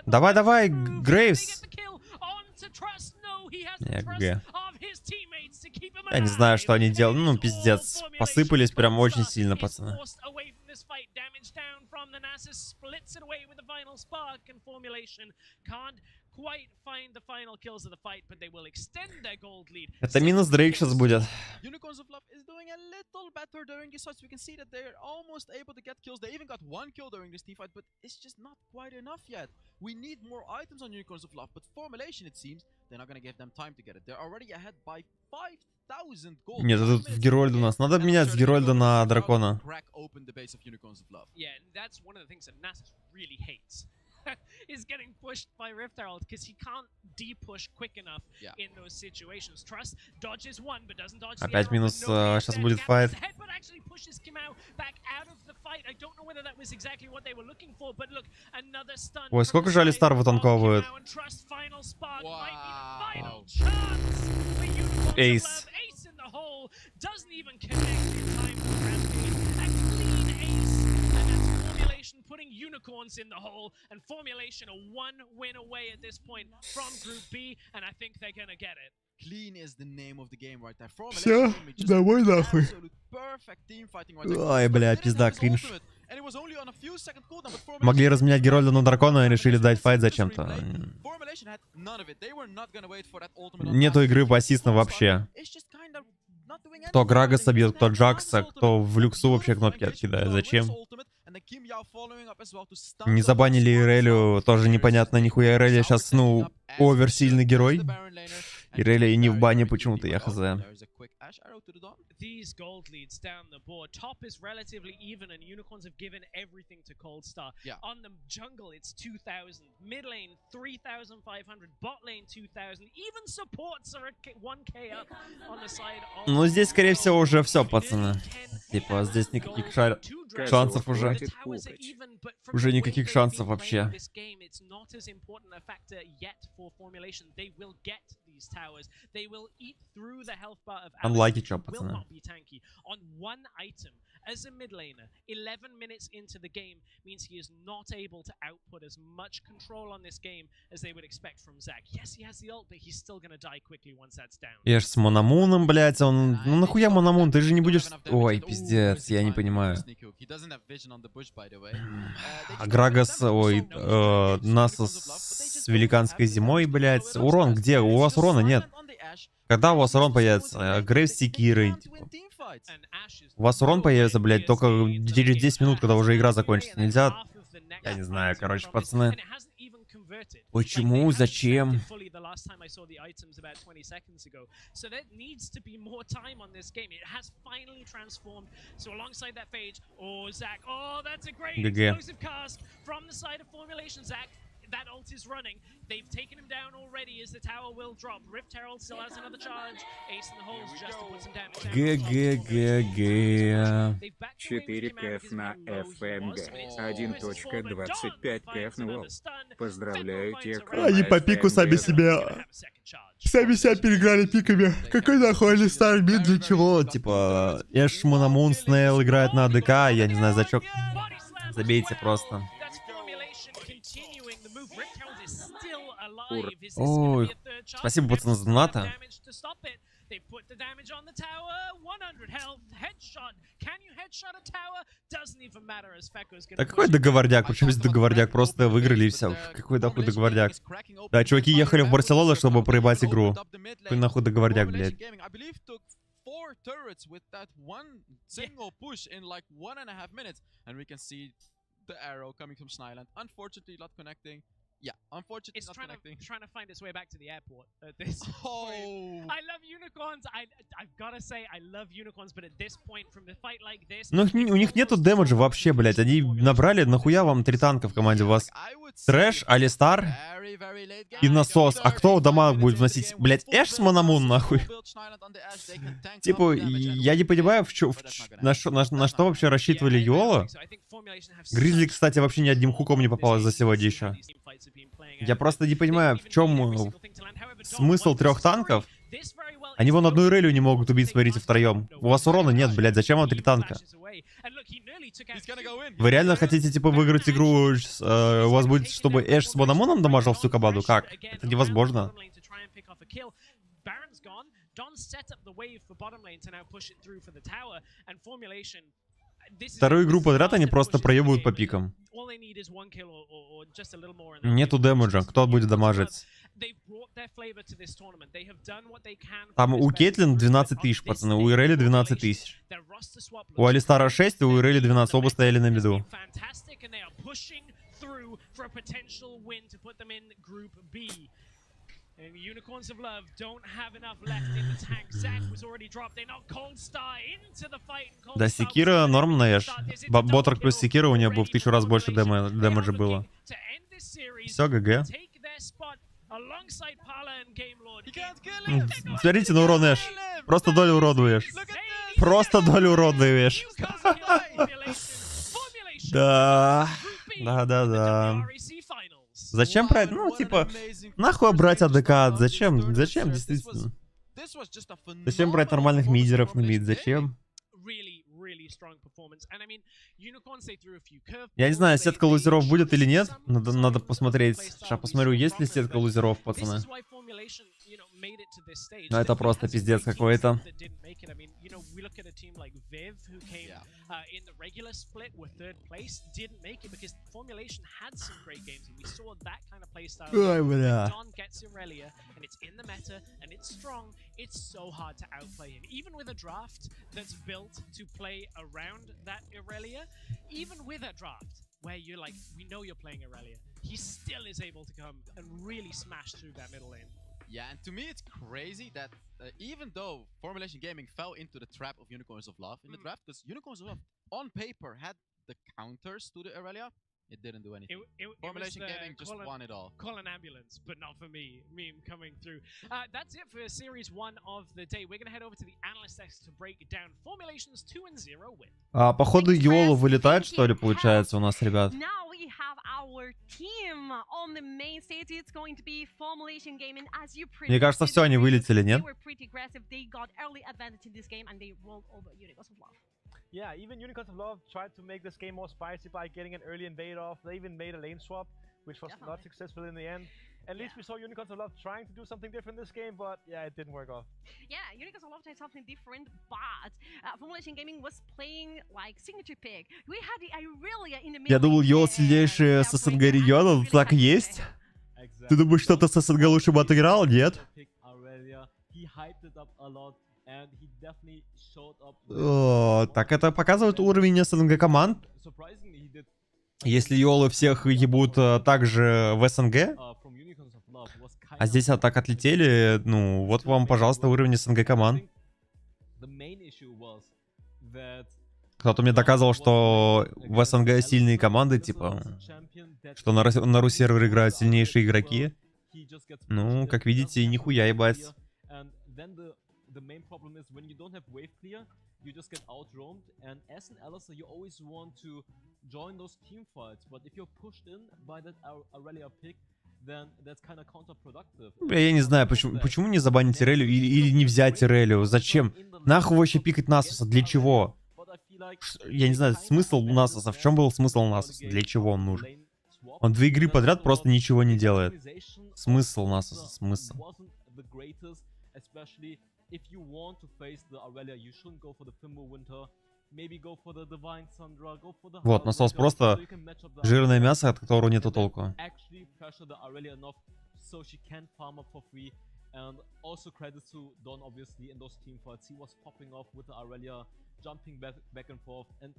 Давай, давай, Грейвс. Я не знаю, что они делают. Ну, пиздец. Посыпались прям очень сильно, пацаны. Это минус Дрейк сейчас будет. Unicorns of Love is doing a little better during these fights. We can see that they're almost able to get kills. They even got 1 kill during this team fight, but it's just not quite enough yet. We need more items on Unicorns of Love, but Formulation, it seems, they're not gonna give them time to get it. They're already ahead by 5,000 gold. Нет, тут в Герольду у нас. Надо менять с Герольда на Дракона. Yeah, that's one of the things that NASR really hates. Is getting pushed by Rift Herald because he can't de-push quick enough in those situations. Trust dodges one but doesn't dodge the other. Опять минус, сейчас будет файт. But actually pushes Kimau back out of the fight. I don't know whether that was exactly what they were looking for, but look, another stun. Ой, сколько же Алистар вытанковывает. Эйс. Ace in the hole doesn't even connect in time for Rampage. A clean ace, and that's Formulation putting Unicorns in the hole, and Formulation are 1 win away at this point from Group B, and I think they're gonna get it. Clean is the name of the game right there. Все, давай нахуй. Ой, бля, пизда, кринж. Могли разменять Герольда на Дракона и решили дать файт зачем-то. Нету игры по ассистам вообще. Кто Грагаса бьет, кто Джакса, кто в люксу вообще кнопки откидает. Зачем? Не забанили Ирелию, тоже непонятно, нихуя Иреlia сейчас, ну, оверсильный герой. Иреlia и не в бане почему-то, я хз. These gold leads down the board. Top is relatively even, and Unicorns have given everything to Cold Star. On the jungle, it's 2,000. Mid lane, 3,500. Bot lane, 2,000. Even supports are at 1k up on the side. Ну, здесь, скорее всего, уже все, пацаны. Типа, здесь никаких шансов уже. Уже никаких шансов вообще. Unlucky, чё, пацаны. On one item as a mid laner, 11 minutes into the game means he is not able to output as much control on this game as they would expect from Zach. Yes, he has the ult, but he's still gonna die quickly once that's down. Я ж с Мономуном, блядь, он... Ну нахуя Мономун, ты же не будешь... Ой, пиздец, я не понимаю. А Грагас, ой, Насос с великанской зимой, блядь. Урон где? У вас урона нет. Когда у вас урон появится? Грейвс с секирой. Типа. У вас урон появится, блядь, только через 10 минут, когда уже игра закончится. Нельзя... Я не знаю, короче, пацаны. Почему? Зачем? ГГ. That ult is running. They've taken him down already as the tower will drop. Rift Herald still has another charge. Ace in the holes just to put some damage down. ГГ. 4 кэф на ФМГ. 1.25 кэф на Вол. Поздравляю тех, кто Они на по пику сами себя переиграли пиками. Какой нахуй Алистар бит для чего? Типа, Эш Мономун Снейл играет на АДК, я не знаю, за чё. Забейте просто. Ой, спасибо, пацаны, за доната. Да какой договорняк? Причем здесь договорняк? Просто выиграли и все. Какой нахуй договорняк? Да, чуваки ехали в Барселону, чтобы проебать игру. Какой нахуй договорняк, блядь? Yeah, unfortunately, it's not trying to find its way back to the airport at this point. I love unicorns. I've gotta say, I love unicorns, but at this point, from the fight like this, Ну, у них нету дэмэджа вообще, блядь. Они набрали, нахуя вам 3 танка в команде у вас? Трэш, Алистар и Насос. А кто дамаг будет вносить? Блядь, Эш с Мономун, нахуй. Типа, я не понимаю, на что вообще рассчитывали Йола. Гризли, кстати, вообще ни одним хуком не попалось за сегодня еще. Я просто не понимаю, в чем смысл 3 танков. Они вон одну релью не могут убить, смотрите, втроем. У вас урона нет, блядь, зачем вам 3 танка? Вы реально хотите, типа, выиграть игру, у вас будет, чтобы Эш с Мономуном дамажил всю команду? Как? Это невозможно. Вторую игру подряд они просто проебывают по пикам. Нету дэмэджа. Кто будет дамажить? Там у Кейтлин 12 тысяч, пацаны. У Ирели 12 тысяч. У Алистара 6, у Ирели 12. Оба стояли на миду. And Unicorns of Love don't have enough left in the tank. Zack was already dropped. They knocked Cold Star into the fight. Да, Секира норм на Эш. Ботрок плюс Секира у него было в 1000 раз больше дэмэджа было. Все, ГГ. Смотрите на урон Эш. Просто долю уродуешь. Просто долю уродуешь. Да. Да. Зачем брать? Ну, типа, нахуй брать АДК? Зачем? Зачем, действительно? Зачем брать нормальных мидеров на мид? Зачем? Я не знаю, сетка лузеров будет или нет. Надо посмотреть. Сейчас посмотрю, есть ли сетка лузеров, пацаны. Ну, это просто пиздец какой-то. Ой, бля. It's so hard to outplay him. Even with a draft that's built to play around that Irelia, even with a draft where you're like, we know you're playing Irelia, he still is able to come and really smash through that middle lane. Yeah, and to me it's crazy that even though Formulation Gaming fell into the trap of Unicorns of Love in the draft, because Unicorns of Love on paper had the counters to the Irelia, it didn't do anything. Formulation Gaming just won it all. Call an ambulance, but not for me. Meme coming through. That's it for Series 1 of the day. We're going to head over to the Analyst Desk to break down Formulation's 2-0 win. Походу Йолу вылетает, что ли, получается у нас, ребят? Now we have our team on the main stage. It's going to be Formulation Gaming as you predicted. Мне кажется, все, они вылетели, нет? They were pretty aggressive. They got early advantage in this game and they rolled over Unicorns of Love. Yeah, even Unicorns of Love tried to make this game more spicy by getting an early invade off. They even made a lane swap, which was not successful in the end. At least we saw Unicorns of Love trying to do something different this game, but yeah, it didn't work off. Yeah, Unicorns of Love tried something different, but Formulation Gaming was playing like signature pick. We had the Irelia in the middle. Я думал, Йол сильнейший с СНГ региона, так и есть? Ты думаешь, что-то с СНГ лучше бы отыграл, нет? Так это показывает уровень СНГ команд. Если Йолы всех ебут также в СНГ, а здесь так отлетели, ну вот вам, пожалуйста, уровень СНГ команд. Кто-то мне доказывал, что в СНГ сильные команды, типа, что на Ру сервере играют сильнейшие игроки. Ну, как видите, нихуя ебать. Я не знаю, почему не забанить Ирелю или не взять Ирелю? Зачем? Нахуй вообще пикать Насуса? Для чего? Я не знаю, смысл Насуса. В чем был смысл Насуса? Для чего он нужен? Он 2 игры подряд просто ничего не делает. Смысл Насуса, смысл. Вот, насос просто жирное мясо, от которого нету толку. Jumping back and forth, and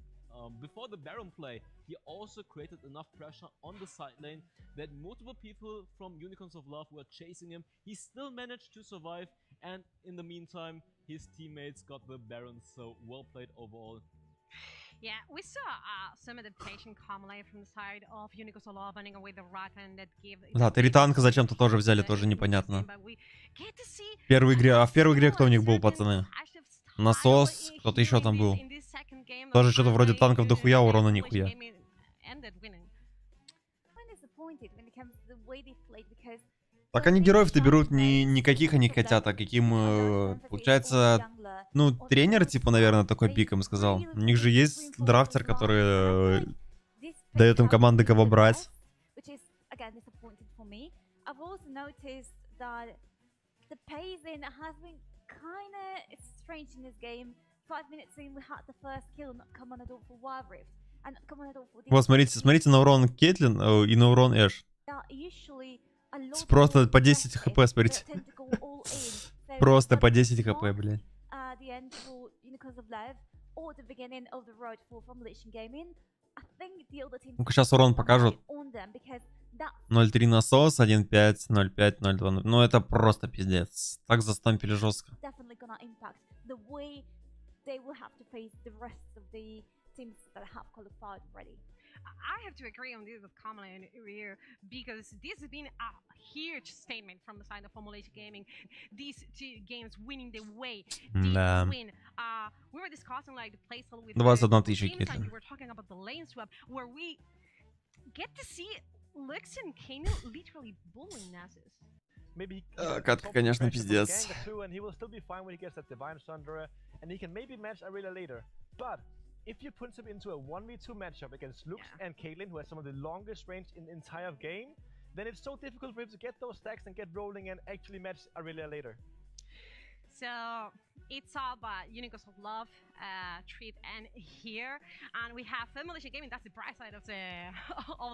before the Baron play, he also created enough pressure on the side lane that multiple people from Unicorns of Love were chasing him. He still managed to survive, and in the meantime, his teammates got the Baron, so well played overall. Yeah, we saw some adaptation commonly from the side of Unicorns of Love running away the Ryzen that gave... Да, 3 танка зачем-то тоже взяли, тоже непонятно. В первой игре кто у них был, пацаны? Насос, кто-то еще там был. Тоже что-то вроде танков дохуя, урона нихуя. Так они героев-то берут не каких они хотят, а каким... Получается, ну, тренер, типа, наверное, такой пиком сказал. У них же есть драфтер, который дает им команды, кого брать. Kinda strange in this game. 5 minutes in, we had the first kill not come on a door for Wild Rift. And come on a door for... Вот, смотрите на урон Кейтлин и на урон Эш. Просто по 10 хп, смотрите. Просто по 10 хп, блядь. Ну-ка, сейчас урон покажут. 0.3 насос, 1.5, 0.5, 0.2. Ну это просто пиздец. Так застампили жестко. I have to agree on this with Kamala and Uriel because this has been a huge statement from the side of Formulation Gaming. These 2 games winning the way they win. We were discussing like the play style with 21 тысяча teams and you were talking about the lane swap where we get to see Lux and Kano literally bullying Nasus. Катка, конечно, пиздец. If you put him into a 1v2 matchup against Lux and Caitlyn, who has some of the longest range in the entire game, then it's so difficult for him to get those stacks and get rolling and actually match Aurelia later. So it's all about Unicorns of Love trip and here, and we have Formulation Gaming. That's the bright side of the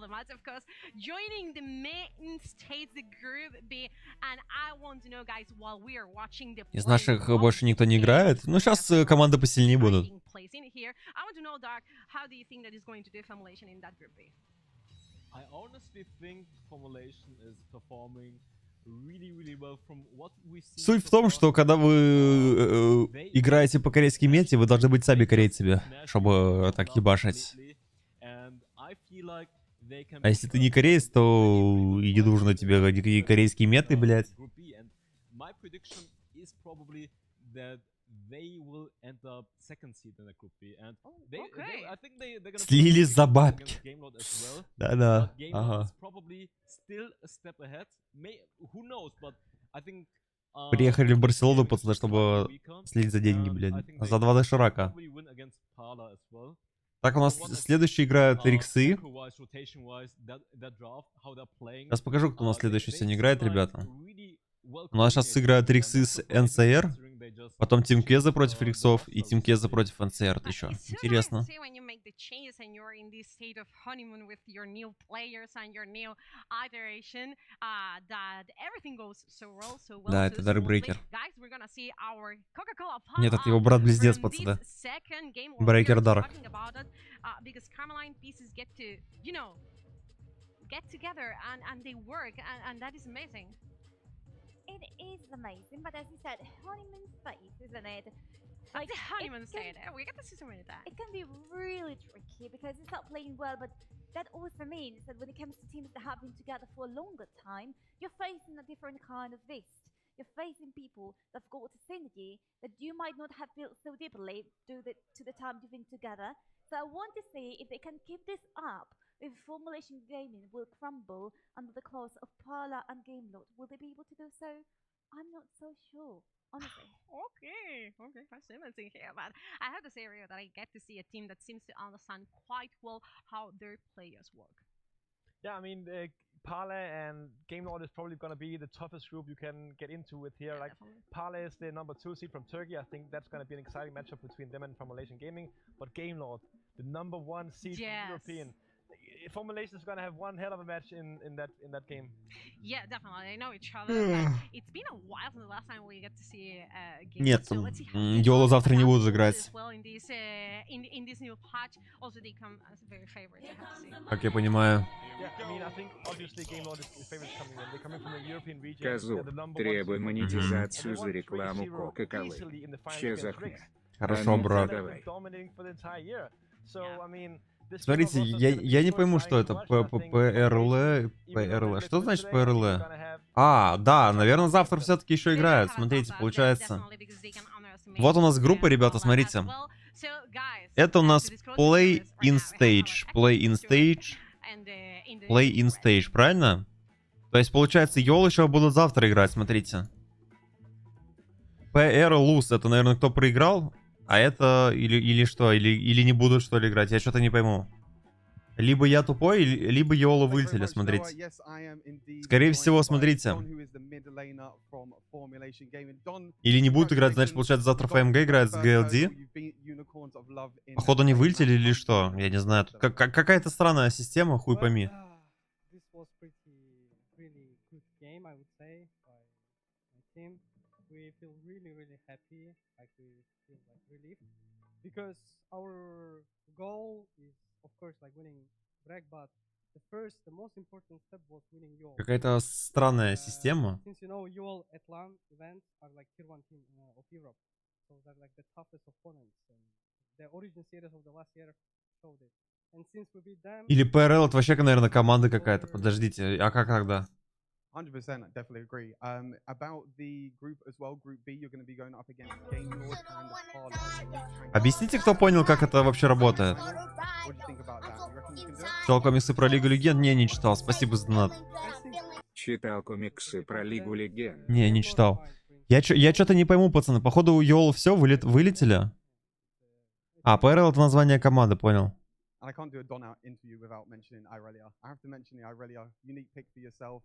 match, of course. Joining the main stage, the Group B, and I want to know, guys, while we are watching the. Из наших больше никто не играет. Ну сейчас команды посильнее будут. I want to know, Dark, how do you think that is going to do Formulation in that Group B? I honestly think Formulation is performing really well from what we see. Суть в том, что когда вы играете по корейской мете, вы должны быть сами корейцами, чтобы так ебашить. А если ты не кореец, то и не нужно тебе никакие корейские меты, блядь. Слили за бабки. Да-да, ага. Приехали в Барселону, пацаны, чтобы слить за деньги, блядь. За 2 доширака. Так, у нас следующий играют RIX. Сейчас покажу, кто у нас следующий сегодня играет, ребята. У нас сейчас играют RIX с NASR, потом Team Кеза против RIX и Team Кеза против NASR еще. Интересно. the changes and you're in this state of honeymoon with your new players and your new iteration, that everything goes so well, Да, so это Даркбрейкер. guys, we're gonna see our Coca-Cola Нет, это его брат-близнец, пацаны. Брейкер Дарк. Because Carmeline pieces get to, you know, get together and they work, and that is amazing. It is amazing, but as you said, honeymoon phase, isn't it? Like, the honeymoon stage. We get to see so many of that. It can be really tricky because it's not playing well, but that also means that when it comes to teams that have been together for a longer time, you're facing a different kind of beast. You're facing people that've got a synergy that you might not have built so deeply to the time you've been together. So I want to see if they can keep this up. If Formulation Gaming will crumble under the claws of Parla and Gamelord, will they be able to do so? I'm not so sure, honestly. Okay, fascinating here, but I have this area that I get to see a team that seems to understand quite well how their players work. Yeah, I mean, Parla and Gamelord is probably going to be the toughest group you can get into with here. Like, Parla is the number 2 seed from Turkey. I think that's going to be an exciting matchup between them and Formulation Gaming. But Gamelord, the number 1 seed European. Formulation is gonna have one hell of a match in that game. Yeah, definitely. They know each other. But it's been a while since the last time we get to see a game. Нет, Йоло завтра не будут играть. Well, in this new patch, also they come as a very favorite. Как я понимаю. Yeah, I mean, I think obviously Gamelord is favorite coming in. They're coming from the European region. Козу, требуй монетизацию за рекламу Кока-Колы. Че за хуйня? Хорошо, брат. Давай. So, I mean, Смотрите, я не пойму, что это ПРЛ. Что значит ПРЛ? А, да, наверное, завтра все-таки еще играют. Смотрите, получается. Вот у нас группа, ребята, смотрите. Это у нас Play in Stage. Play in Stage. Play in Stage, правильно? То есть, получается, Йол еще будут завтра играть, смотрите. PRLUS, это, наверное, кто проиграл? А это или что? Или не будут, что ли, играть? Я что-то не пойму. Либо я тупой, либо Йоло вылетели, смотрите. Скорее всего, смотрите. Или не будут играть, значит, получается, завтра ФМГ играет с ГЛД. Походу, они вылетели или что? Я не знаю. Какая-то странная система, хуй пойми. We feel really happy, like we feel like relief, because our goal is, of course, like winning Bragg, but the most important step was winning Yol. Какая-то странная система. Since you know Yol at LAN events are like tier 1 team of Europe, so they're like the toughest opponents, and the origin series of the last year showed it. And since we beat them. Или ПРЛ это вообще, наверное, команда какая-то. Подождите, а как тогда? 100%, I definitely agree. About the group as well, Group B, you're going to be going up against Gamelord and Parla. Объясните, кто понял, как это вообще работает. Читал комиксы про Лигу Легенд? Не читал. Спасибо за донат. Читал комиксы про Лигу Легенд? Не читал. Я что-то не пойму, пацаны. Походу, у Йола все вылетели? А, ПРЛ это название команды, понял.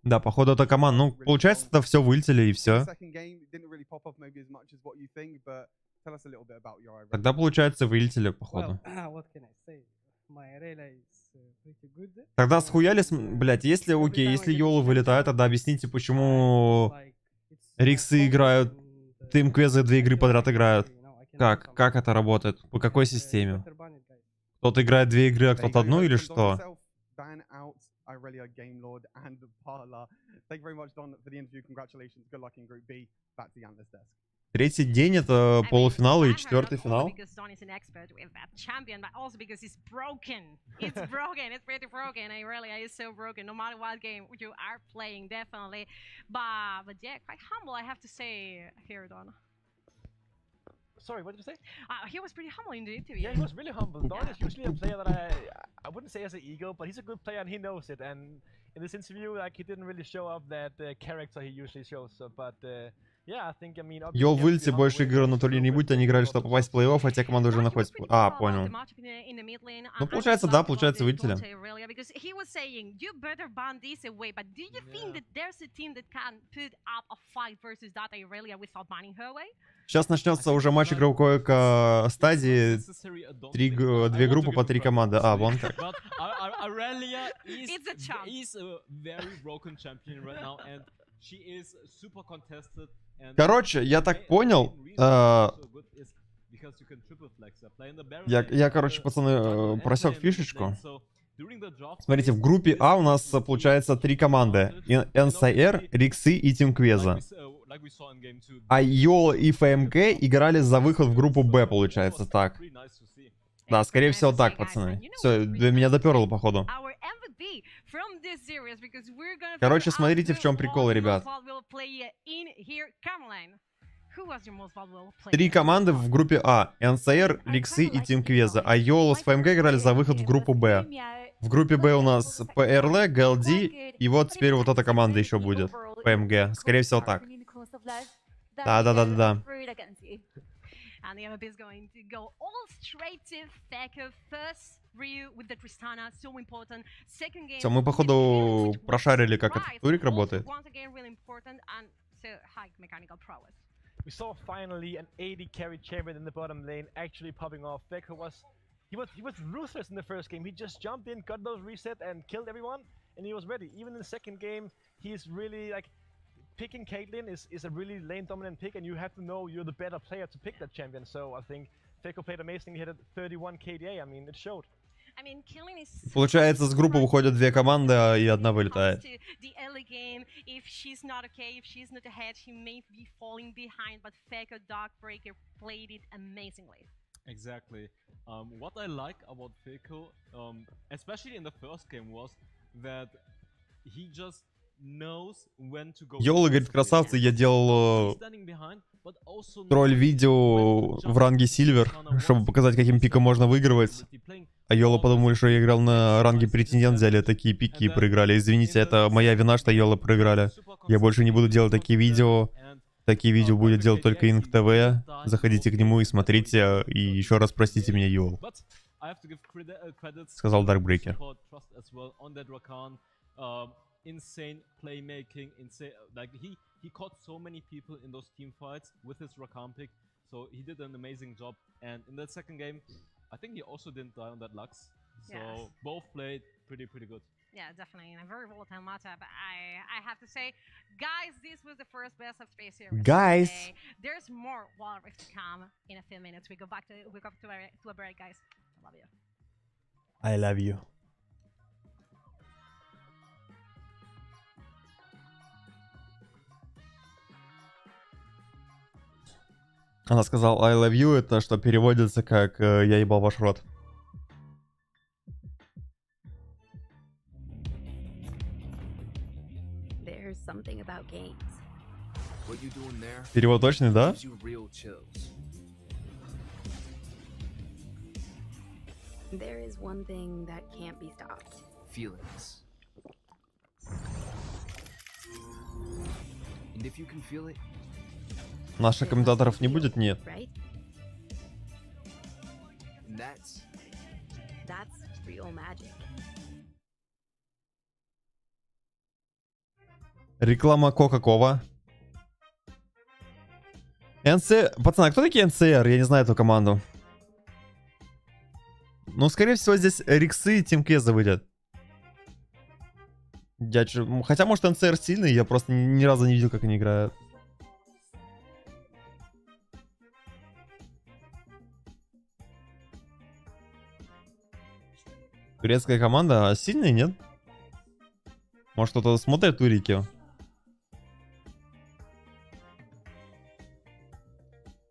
Да, походу это команда. Ну, получается, это все вылетели и все. Тогда, получается, вылетели, походу. Тогда схуяли, блять, если, окей, если Йолы вылетают, тогда объясните, почему Риксы играют, Тим Квезы 2 игры подряд играют. Как это работает? По какой системе? Кто-то играет 2 игры, а кто-то одну или что? Третий день это полуфинал и 4-й финал. Sorry, what did you say? He was pretty humble in the interview. Yeah, he was really humble. Don is usually a player that I wouldn't say has an ego, but he's a good player and he knows it. And in this interview, like, he didn't really show up that character he usually shows. So, but Йол выльте, больше игр на турнире не будет, они играли, чтобы попасть в плей-офф, а те команды уже находятся... А, понял. Ну, получается, да, получается, вылетели. Сейчас начнется уже матч игровой стадии. Две группы по 3 команды. А, вон как. Короче, я так понял. Я, короче, пацаны, просек фишечку. Смотрите, в группе А у нас получается 3 команды. NASR, RIX и Team Queza. А Йол и ФМК играли за выход в группу Б, получается, так. Да, скорее всего так, пацаны. Все, меня доперло, походу. Короче, смотрите, в чем прикол, ребят. 3 команды в группе А. NASR, RIX и Team Queza. А Йол с ФМК играли за выход в группу Б. В группе Б у нас PRL, GLD, и вот теперь вот эта команда еще будет. ПМГ. Скорее всего так. Да. Все, мы походу прошарили, как этот турик работает. We saw finally an 80 carry champion in the bottom lane actually popping off. Fekko he was ruthless in the first game. He just jumped in, got those reset and killed everyone, and he was ready. Even in the second game, he's really like picking Caitlyn is a really lane dominant pick, and you have to know you're the better player to pick that champion. So I think Fekko played amazingly. He had a 31 KDA. I mean, it showed. Получается, с группы выходят 2 команды, и одна вылетает. Exactly. What I like about Fekko, especially in the first game, was that he just knows when to go. Йола говорит, красавцы, я делал тролль видео в ранге Сильвер, чтобы показать, каким пиком можно выигрывать. А Йола подумали, что я играл на ранге претендент, взяли такие пики и проиграли. Извините, это моя вина, что Йола проиграли. Я больше не буду делать такие видео. Такие видео будет делать только Инк ТВ. Заходите к нему и смотрите. И еще раз простите меня, Йол. Сказал Даркбрейкер. Insane playmaking, insane, like he caught so many people in those team fights with his Rakan pick, so he did an amazing job. And in that second game, I think he also didn't die on that Lux, so both played pretty good. Yeah, definitely in a very volatile matchup. I have to say, guys, this was the first best of space series. Guys, there's more Wild Rift to come in a few minutes. We go to a break, guys. I love you. I love you. Она сказала I love you, это что переводится как я ебал ваш рот. Перевод точный, да? There is one thing that can't be stopped. Feelings. And if you can feel it, Наших комментаторов не будет? Нет. Реклама Кока-Кола. Пацаны, а кто такие НСР? Я не знаю эту команду. Ну, скорее всего, здесь RIX и Team Queza выйдет. Хотя, может, НСР сильный, я просто ни разу не видел, как они играют. Турецкая команда, а сильная, нет? Может, кто-то смотрит турики?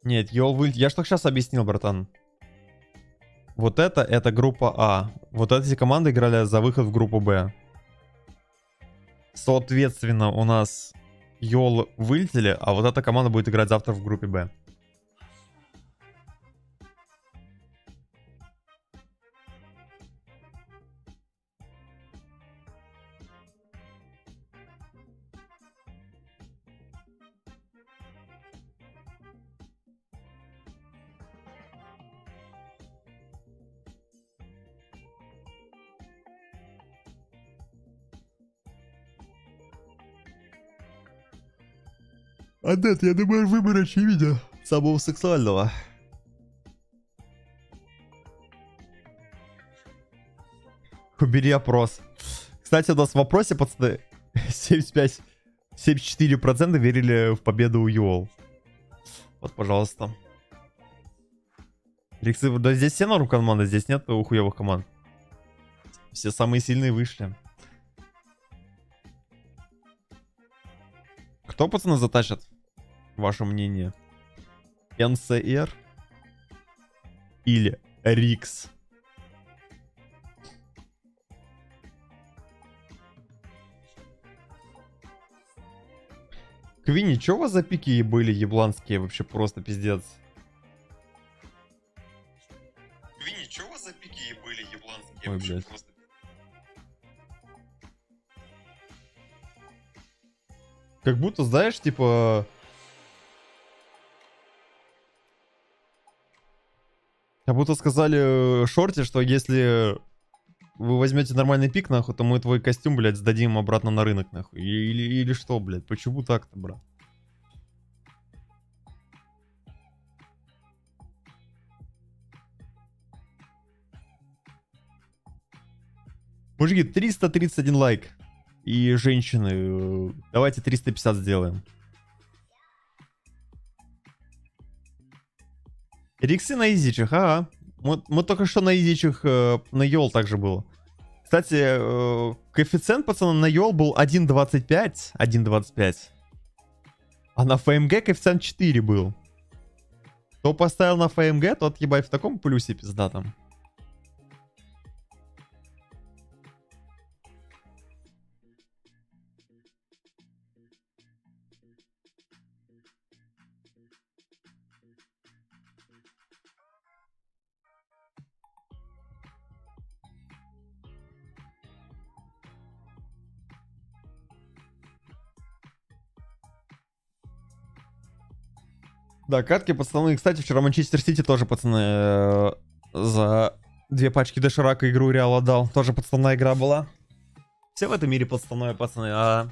Нет, я ж только сейчас объяснил, братан. Вот это группа А. Вот эти команды играли за выход в группу Б. Соответственно, у нас Йол вылетели, а вот эта команда будет играть завтра в группе Б. Адет, я думаю, выбор очевиден. Самого сексуального. Убери опрос. Кстати, у нас в вопросе, пацаны, 74% верили в победу у Юол. Вот, пожалуйста. Риксы, да здесь все норм команды, здесь нет хуёвых команд. Все самые сильные вышли. Кто, пацаны, затащит? Ваше мнение? NASR или RIX? Квинни, чё у вас за пики были ебланские? Вообще просто пиздец. Квинни, чё у вас за пики были ебланские? Ой, блядь. Просто... Как будто, знаешь, типа... Как будто сказали Шорте, что если вы возьмете нормальный пик, нахуй, то мы твой костюм, блядь, сдадим обратно на рынок, нахуй. Или что, блядь? Почему так-то, брат? Мужики, 331 лайк. И женщины, давайте 350 сделаем. Риксы на изичах, ага. Мы только что на изичах на Йол также было. Кстати, коэффициент, пацаны, на Йол был 1.25. 1.25. А на ФМГ коэффициент 4 был. Кто поставил на ФМГ, тот, ебать, в таком плюсе пиздатом. Да, катки, пацаны. Кстати, вчера Манчестер Сити тоже, пацаны, за 2 пачки доширака игру Реал отдал. Тоже подставная игра была. Все в этом мире подставное, пацаны, а...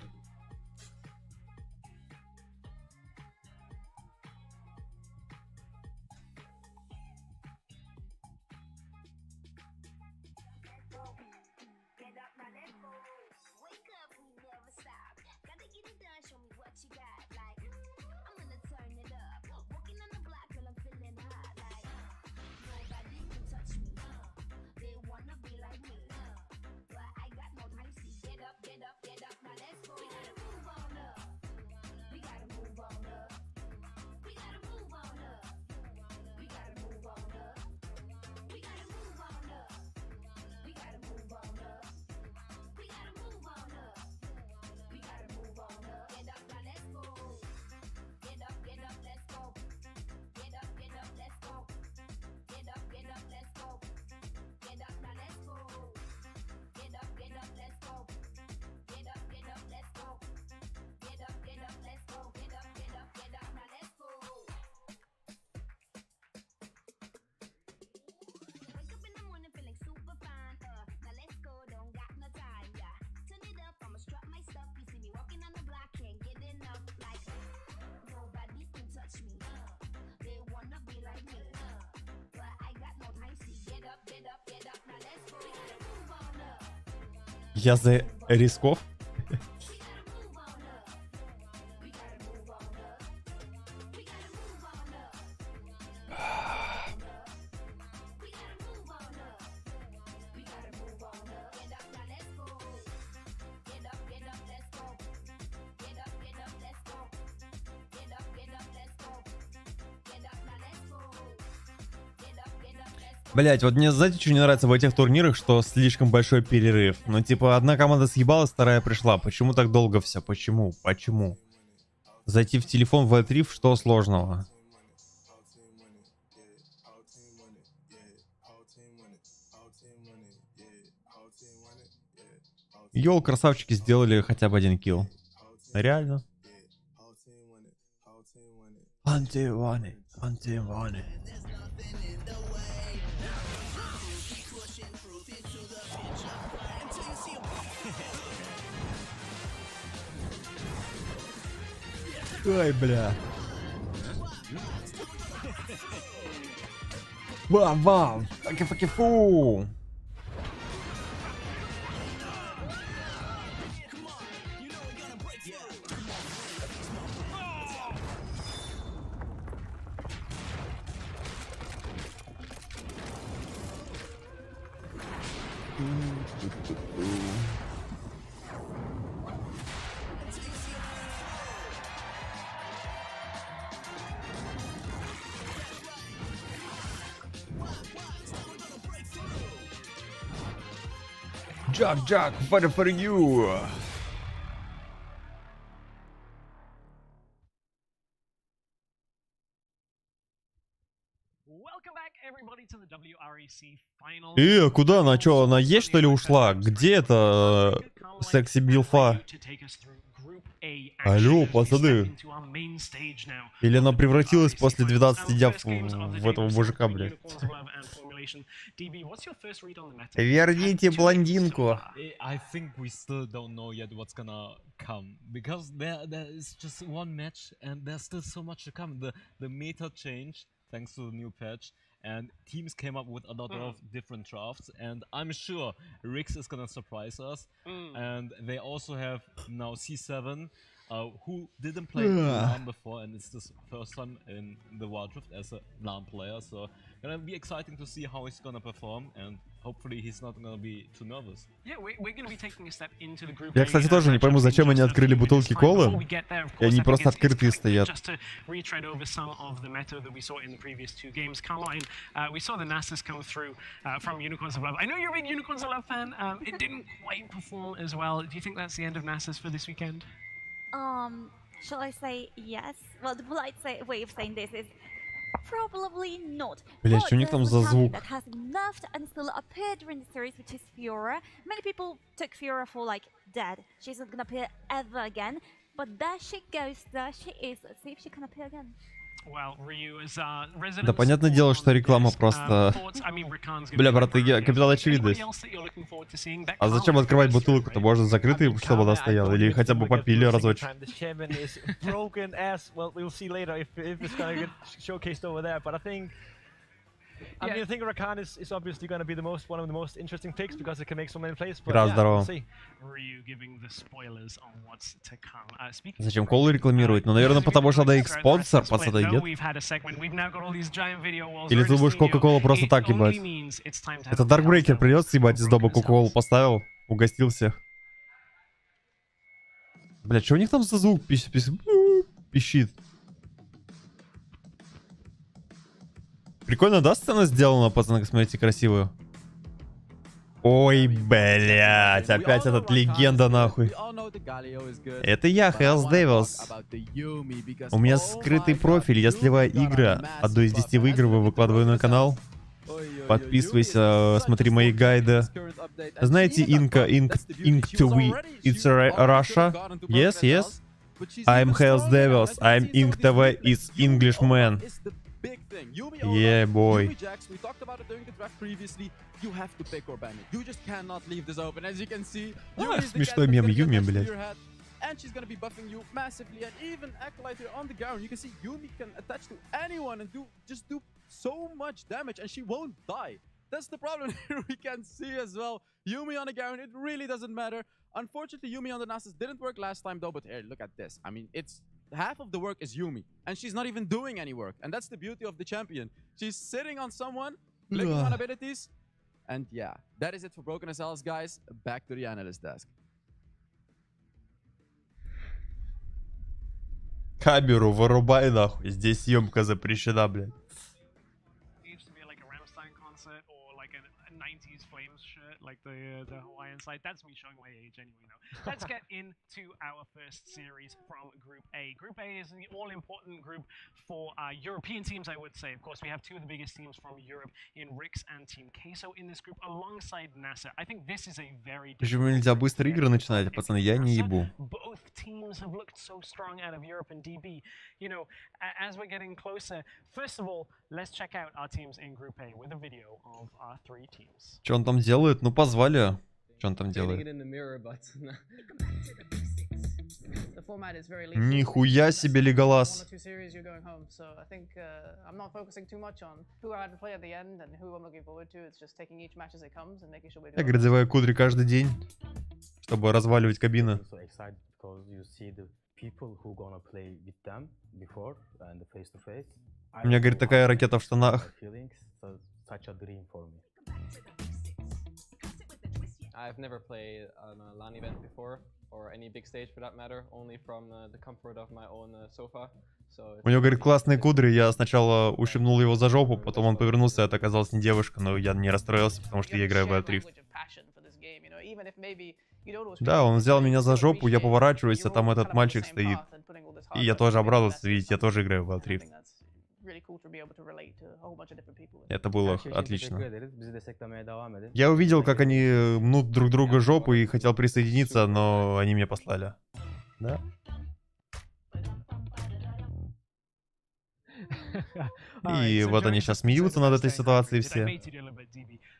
Я за рисков. Блять, вот мне, знаете, что не нравится в этих турнирах, что слишком большой перерыв. Ну, типа, одна команда съебалась, вторая пришла. Почему так долго все? Почему? Почему? Зайти в телефон в L3, что сложного? Йол, красавчики, сделали хотя бы 1 килл. Реально? Антиваны. Ай, бля. Вау. Факи-факи-фу. Jack, fighter for you. Куда она? Чё, она есть, что ли, ушла? Где это секси билфа? Алло, пацаны. Или она превратилась после 12 дня в этого мужика, блядь? Верните блондинку. I think we still don't know yet what's gonna come because there is just one match and there's still so much to come. The meta changed thanks to the new patch and teams came up with a lot of different drafts and I'm sure RIX is gonna surprise us. And they also have now C7 who didn't play LAN before and it's his first time in the Wild Rift as a LAN player, so gonna be exciting to see how he's gonna perform and hopefully he's not gonna be too nervous. Я, кстати, тоже не пойму, зачем они открыли бутылки колы, и они просто открытые стоят. Shall I say yes? Well, the polite way of saying this is probably not. Блять, что у них там за звук? That has nerfed and still appeared during the series, which is Fiora. Many people took Fiora for like dead. She's not gonna appear ever again. But there she goes. There she is. Let's see if she can appear again. Да, понятное дело, что реклама просто... Бля, брат, капитал очевидность. А зачем открывать бутылку-то? Можно закрытый, чтобы она стояла? Или хотя бы попили разочек. I mean, I think Rakan is obviously going to be one of the most interesting picks because it can make so many plays. Раз, здорово. Зачем колу рекламировать? Ну, наверное, потому что она их спонсор, пацаны, нет? Или ты думаешь, Кока-Кола просто так ебать? Это Даркбрейкер придется ебать из дома, Кока-Колу поставил, угостил всех. Бля, что у них там за звук пищит? Прикольно, да, сцена сделана, пацаны, смотрите, красивую. Ой, блядь, опять этот легенда, нахуй. Это я, Hells Devils. У меня скрытый профиль, я сливаю игры. Одну из 10 выигрываю, выкладываю на канал. Подписывайся, смотри мои гайды. Знаете, Ink TV, it's Russia? Yes, yes. I'm Hells Devils, I'm Ink TV, it's Englishman. Yeah, boy. We talked about it during the draft previously. You have to pick or ban it. You just cannot leave this open. As you can see, смешной мем Юми, блядь. And she's gonna be buffing you massively, and even Acolyte here on the ground. You can see Yumi can attach to anyone and do so much damage, and she won't die. That's the problem here. We can see as well. Yumi on the ground, it really doesn't matter. Unfortunately, Yumi on the NASR didn't work last time though, but here, look at this. I mean, it's half of the work is Yumi, and she's not even doing any work. And that's the beauty of the champion. She's sitting on someone, clicking on abilities. And yeah, that is it for Broken SLs, guys. Back to the analyst desk. Камеру вырубай, нахуй. Здесь съемка запрещена, блядь. Like the Hawaiian side. That's me showing my age anyway now. Let's get into our first series from Group A. Group A is the all-important group for European teams, I would say. Of course, we have two of the biggest teams from Europe in RIX and Team Queso in this group alongside NASR. I think this is a very... Почему нельзя быстро игры начинать, пацаны? Я не ебу. Both teams have looked so strong out of Europe and DB. You know, as we're getting closer, first of all, let's check out our teams in Group A with a video of our three teams. Что он там делает? Ну, позвали. Что он там делает? Нихуя себе Леголас. Я грязевая кудри каждый день, чтобы разваливать кабины. У меня, говорит, такая ракета в штанах. I've never played on a LAN event before, or any big stage for that matter, only from the comfort of my own sofa. У него, говорит, классные кудри. Я сначала ущипнул его за жопу, потом он повернулся, это оказалась не девушка, но я не расстроился, потому что я играю в Wild Rift. Да, он взял меня за жопу, я поворачиваюсь, а там этот мальчик стоит. И я тоже обрадовался, видите, я тоже играю в Wild Rift. Это было отлично. Я увидел, как они мнут друг друга жопу и хотел присоединиться, но они меня послали. Да? И вот они сейчас смеются над этой ситуацией все.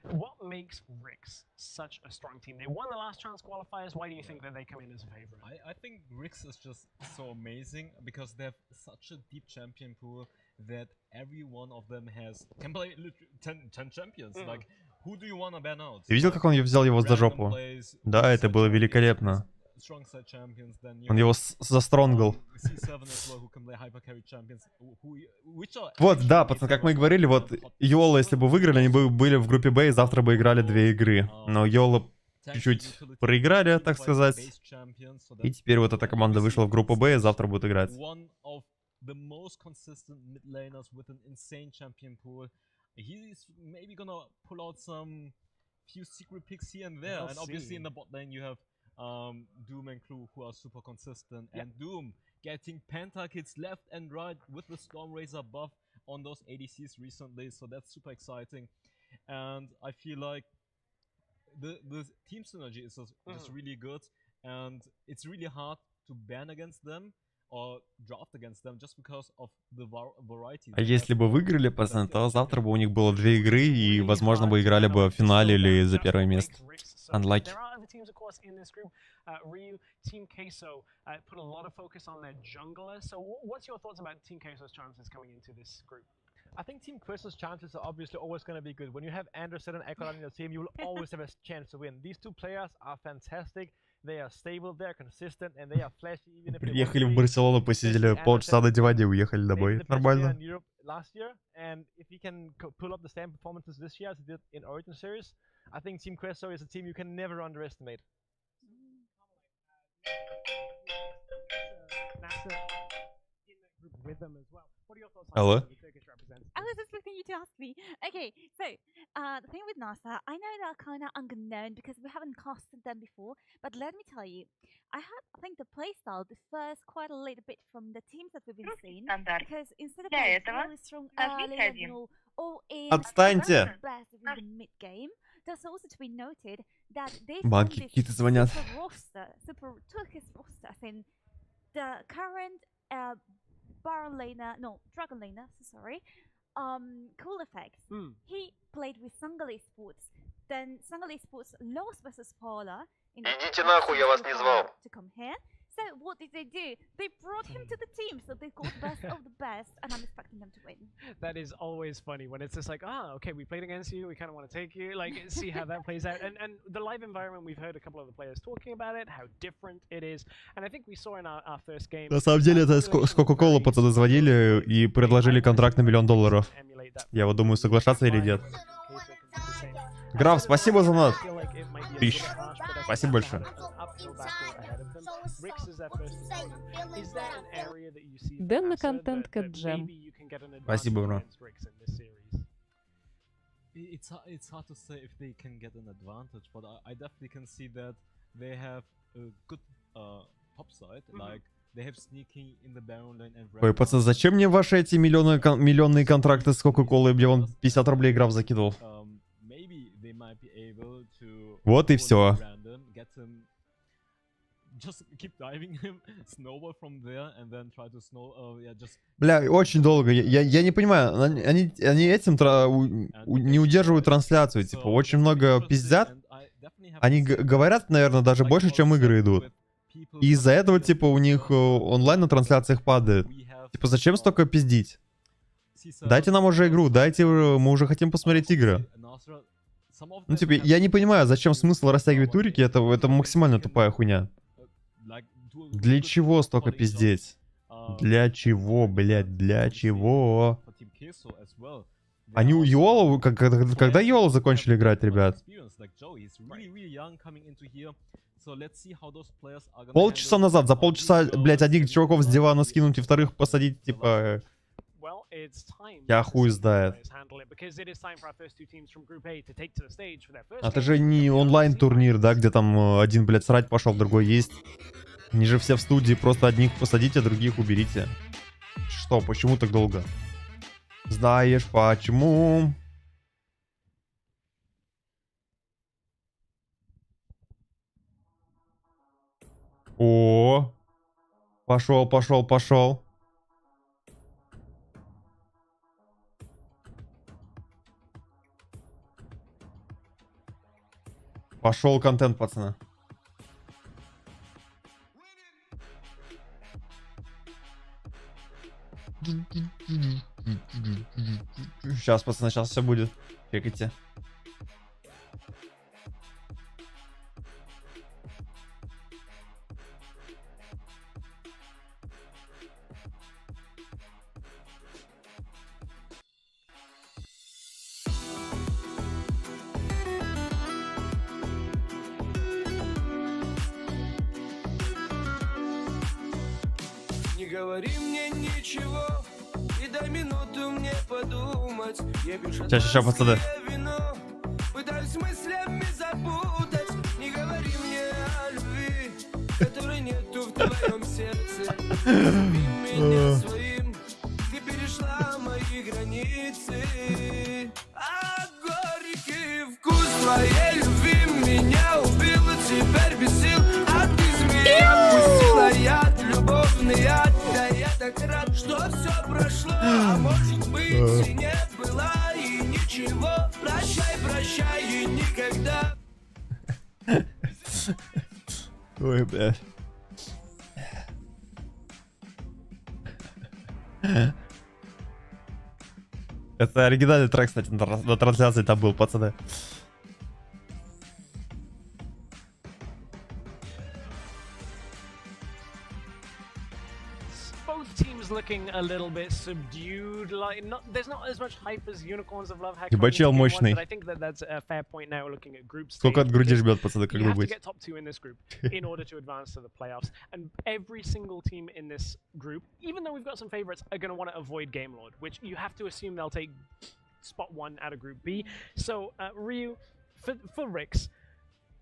What makes RIX such a strong team? They won the last chance qualifiers. Why do you think that they come in as a favorite? I think RIX is just so amazing because they have such a deep champion pool that every one of them can play 10 champions. Like, who do you want to ban out? Ты видел, как он взял его за жопу? Да, это было великолепно. Он его застронгал. Вот, да, пацаны, как мы и говорили, вот Йола, если бы выиграли, они бы были в группе Б и завтра бы играли 2 игры. Но Йола чуть-чуть проиграли, так сказать. И теперь вот эта команда вышла в группу Б и завтра будет играть. Doom and Clue, who are super consistent, and Doom getting pentakits left and right with the Storm Razor buff on those ADCs recently, so that's super exciting. And I feel like the team synergy is just really good, and it's really hard to ban against them or draft against them just because of the variety. А если бы выиграли, пацаны, то завтра бы у них было 2 игры, и, возможно, бы играли бы в финале или за первое место. Unlucky. Teams, of course, in this group. Ryu, Team Queso put a lot of focus on their jungler. So what's your thoughts about Team Queso's chances coming into this group? I think Team Queso's chances are obviously always going to be good. When you have Anderson and Echo on your team, you will always have a chance to win. These two players are fantastic. They are stable, they are consistent, and they are flashy. Even if приехали в Барселону, посидели полчаса на диване и уехали домой. Нормально. Last year, and if we can pull up the same performances this year as we did in Origin Series, I think Team Queso is a team you can never underestimate. NASR in that group with them as well. What are your thoughts on the Turkish representative? I was just looking you to ask me. Okay, so the thing with NASR, I know they're kind of unknown because we haven't casted them before, but let me tell you, I think the playstyle differs quite a little bit from the teams that we've been seeing, because instead of playing really strong early and all in Отстаньте! the mid game, there's also to be noted that they Банки какие-то звонят. Super Turkish roster, as in the current Baron laner, no, Dragon laner, sorry, Cool Effects. He played with Sangali Sports. Then Sangali Sports lost versus Paula. Идите нахуй, я вас не звал. To come here. So what did they do? They brought him to the team, so they got best of the best, and I'm expecting them to win. That is always funny when it's just like, okay, we played against you, we kind of want to take you, like, see how that plays out. And the live environment, we've heard a couple of the players talking about it, how different it is, and I think we saw in our first game. На самом деле, это с Coca-Cola пацаны звонили и предложили контракт на $1 миллион. Я вот думаю, соглашаться или нет. Граф, спасибо за нас. Спасибо большое. Дэн на контент джем. Спасибо, бро. It's hard to say if they can get an advantage, but I definitely can see that they have a good top side, like they have sneaking in the Baron lane and. Ой, пацаны, зачем мне ваши эти миллионные контракты с Coca-Cola? Я вам 50 рублей граф закидывал. Вот и все. Бля, очень долго. Я не понимаю, они этим не удерживают трансляцию. Типа, очень много пиздят. Они говорят, наверное, даже больше, чем игры идут. И из-за этого, типа, у них онлайн на трансляциях падает. Типа, зачем столько пиздить? Дайте нам уже игру, дайте, мы уже хотим посмотреть игры. Ну, типа, я не понимаю, зачем смысл растягивать турики, это максимально тупая хуйня. Для чего столько пиздеть? Для чего, блядь, для чего? Они у Йола, когда Йола закончили играть, ребят? Полчаса назад, за полчаса, блядь, одних чуваков с дивана скинуть и вторых посадить, типа... Я хуй знает. Это же не онлайн-турнир, да, где там один, блядь, срать пошел, другой есть. Они же все в студии, просто одних посадите, других уберите. Что, почему так долго? Знаешь, почему? О, пошел, пошел, пошел. Пошел контент, пацаны. Сейчас, пацаны, сейчас все будет. Чекайте. Не говори мне ничего, и дай минуту мне подумать. Я пишу Сейчас, пацаны. вино, пытаюсь мыслями запутать. Не говори мне о любви, которой нету в твоем сердце. Назови меня своим, ты перешла мои границы. А горький вкус твоей любви меня убил, и теперь без сил. А ты змея пустила яд, любовный яд. Да я так рад, что все прошло, а может быть и не было, и ничего. Прощай, прощай, и никогда. Ой, блядь. Это оригинальный трек, кстати, на трансляции там был, пацаны. Looking a little bit subdued, like there's not as much hype as Unicorns of Love. Ебачел мощный. But I think that that's a fair point now looking at group stage. Сколько от груди жмет, пацаны, как You бы have to быть. get top 2 in this group in order to advance to the playoffs. And every single team in this group, even though we've got some favorites, are going to want to avoid Game Lord, which you have to assume they'll take spot 1 out of Group B. So, Ryu, for RIX,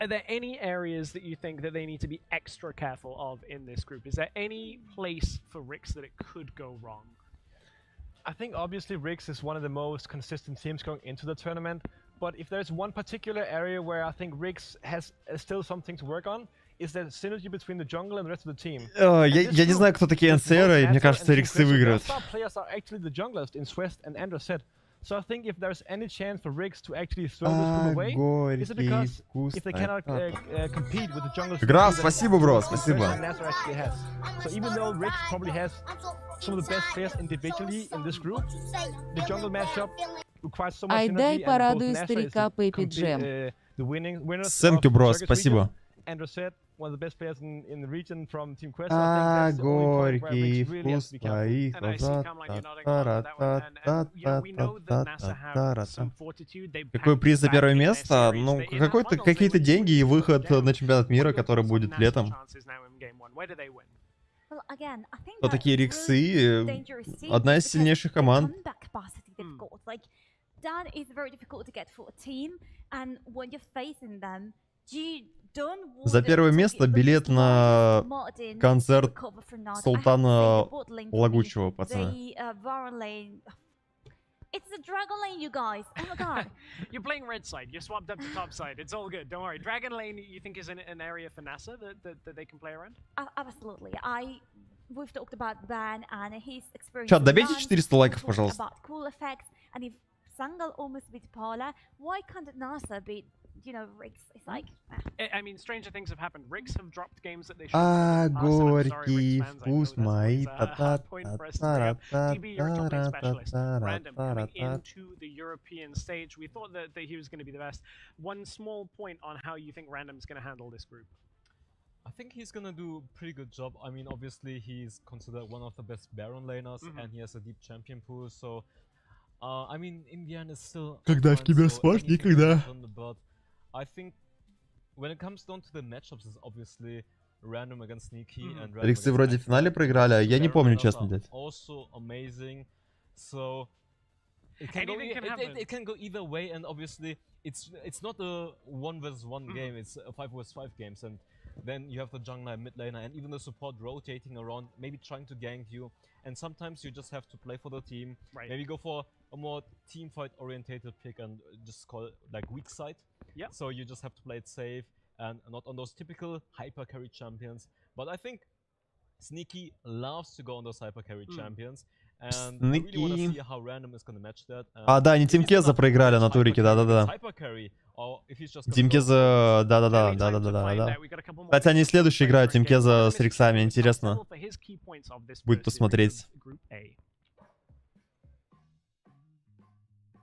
are there any areas that you think that they need to be extra careful of in this group? Is there any place for RIX that it could go wrong? I think obviously RIX is one of the most consistent teams going into the tournament, but if there's one particular area where I think RIX has still something to work on, is the synergy between the jungle and the rest of the team. Я не знаю, кто такие NASR, и мне кажется, RIX выиграют. Our players are actually the junglers in Swest and Androset. So I think if there's any chance for RIX to actually throw this group away, is it because if they cannot compete with the junglers? Игра, спасибо, бро, спасибо. NASR actually has. So even though RIX probably has some of the best players individually in this group, the jungle matchup requires so much synergy. Айдай порадуй старика Пеппи Джем. Thank you, bro, спасибо. Androset, one of the best players in the region from Team Quest. А, горький вкус твоих глаза. Какой приз за первое место? Ну, какие-то деньги и выход на чемпионат мира, который будет летом. Кто такие риксы? Одна из сильнейших команд. За первое место билет на концерт Султана Лагучего, пацаны. It's the Dragon Lane, you guys. Oh my god. You're playing red side. You're swapped up to top side. It's all good. Don't worry. Dragon Lane, you think is an area for NASR that they can play around? Absolutely. We've talked about Ban and his experience. Чат, добейте 400 лайков, пожалуйста. About cool effects, and if Sangal almost beat Pala, why can't NASR beat you know, RIX. It's like. I mean, stranger things have happened. RIX have dropped games that they should have in the past, and I'm sorry, Горький RIX fans, I know вкус that's мои. always a hard point for us to bring up. DB, you're a top lane specialist. Random coming into the European stage. We thought that he was going to be the best. One small point on how you think Random's going to handle this group. I think he's gonna do a pretty good job. I mean, obviously he's considered one of the best Baron laners, and he has a deep champion pool. So, I mean, in the end, it's still. Когда в киберспорт, никогда. But I think when it comes down to the matchups, it's obviously Random against Sneaky and Random RIX вроде в финале проиграли, а я не помню, честно, блядь. Also amazing. So it can go either way, and obviously it's not a 1 vs 1 game. It's a 5 vs 5 games, and then you have the jungler, mid laner, and even the support rotating around, maybe trying to gank you. And sometimes you just have to play for the team. Right. Maybe go for a more team fight orientated pick and just call it like weak side. Yeah. So you just have to play it safe and not on those typical hyper carry champions. But I think Sneaky loves to go on those hyper carry champions. And I really want to see how Random is going to match that. А, да, они Тимкеза проиграли на турике, да-да-да. Тимкеза, да-да-да. Хотя они следующие играют, Тимкеза с Риксами, интересно. Будет посмотреть.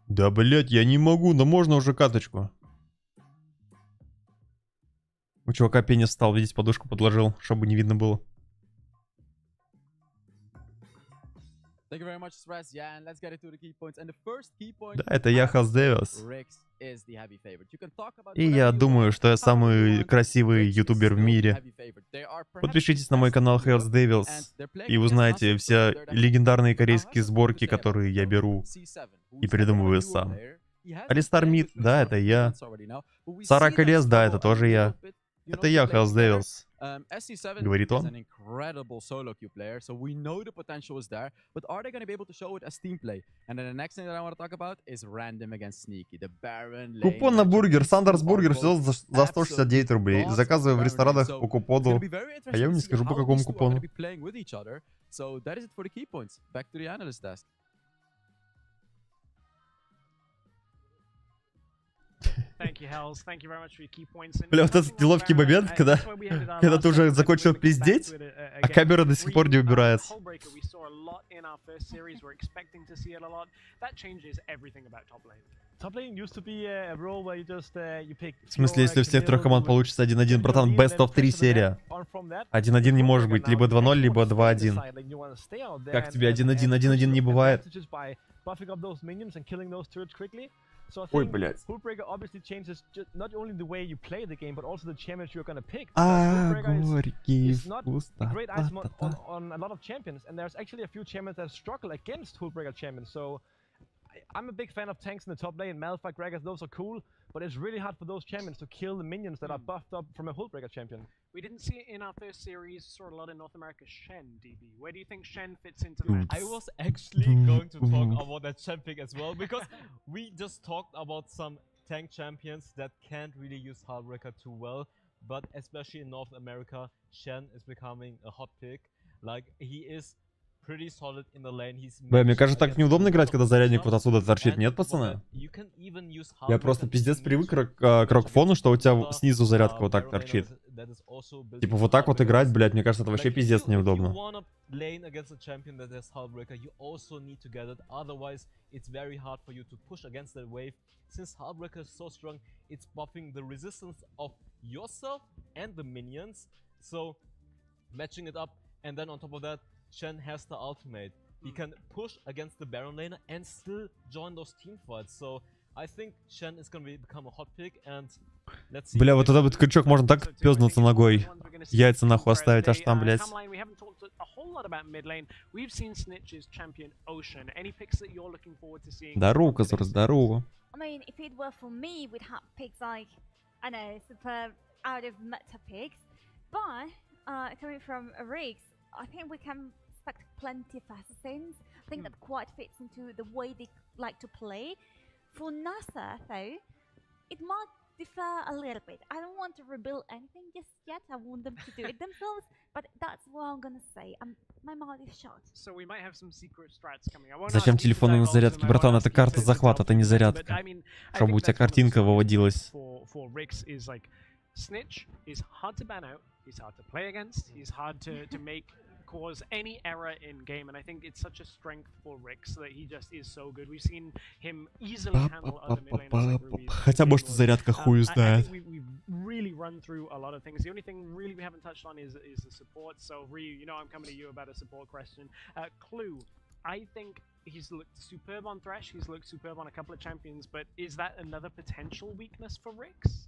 Да, блять, я не могу, да можно уже каточку. У чувака пенис встал, видите, подушку подложил, чтобы не видно было. Thank you very much, Stress. Yeah, and let's get into the key points. And the first key point. Да, это я Хаздевилс. И я думаю, что я самый красивый ютубер в мире. Подпишитесь на мой канал Хаздевилс и узнаете все легендарные корейские сборки, которые я беру и придумываю сам. Алистар Мид, да, это я. Сарака Лес, да, это тоже я. Это я, Хаздевилс. Говорит он. Купон на бургер, Сандерс Бургер, все за 169 рублей. Заказываю в ресторанах по купону. А я вам не скажу, по какому купону. Бля, вот этот неловкий момент, когда ты уже закончил пиздеть, а камера до сих пор не убирается. В смысле, если у всех трех команд получится 1-1, братан, best of 3 серия. 1-1 не может быть, либо 2-0, либо 2-1. Как тебе 1-1? 1-1 не бывает. Ой, блядь. Горький вкус. I'm a big fan of tanks in the top lane. Malphite, Gragas, those are cool, but it's really hard for those champions to kill the minions that are buffed up from a Hullbreaker champion. We didn't see it in our first series, saw a lot in North America. Shen, DB. Where do you think Shen fits into the match? I was actually going to talk about that Shen pick as well, because we just talked about some tank champions that can't really use Hullbreaker too well, but especially in North America, Shen is becoming a hot pick. Like, he is pretty solid in the lane. Бля, мне кажется, так неудобно играть, когда зарядник вот отсюда торчит, нет, пацаны? Я просто пиздец привык к Rog Phone, что у тебя снизу зарядка вот так торчит. Типа вот так вот играть, блядь, мне кажется, это вообще пиздец неудобно. Since Hullbreaker is so strong, it's buffing the resistance of yourself and the minions. So, matching it up, and then on top of that, Shen has the ultimate. He can push against the Baron laner and still join those team fights. So I think Shen is gonna become a hot pick, and let's see. Бля, вот этот вот крючок можно так пёзнуться ногой. Яйца нахуй оставить, аж там, блядь. Здорово, Козор, здорово. I mean, if it were for me, we'd have picks like, I know, super out of meta picks. But coming from RIX, I think we can expect plenty of assassins. I think that quite fits into the way they like to play. For NASR, though, it might defer a little bit. I don't want to rebuild anything just yet. I want them to do it themselves, but that's what I'm gonna say. My mouth is shut. So we might have some secret strats coming. I won't Зачем ask you to телефону на divulge зарядке, them, I братан? won't Это ask you карта to захвата, это не tell me, зарядка. but I mean, I Чтобы think у тебя that's one of the картинка strengths выводилась. For RIX is like Snitch is hard to ban out. He's hard to play against. He's hard to make cause any error in game, and I think it's such a strength for RIX that he just is so good. We've seen him easily handle other mid laners like Ruby. Хотя, может, зарядка хуй I знает. think we've really run through a lot of things. The only thing really we haven't touched on is the support. So Ryu, you know I'm coming to you about a support question. Clue, I think he's looked superb on Thresh. He's looked superb on a couple of champions, but is that another potential weakness for RIX?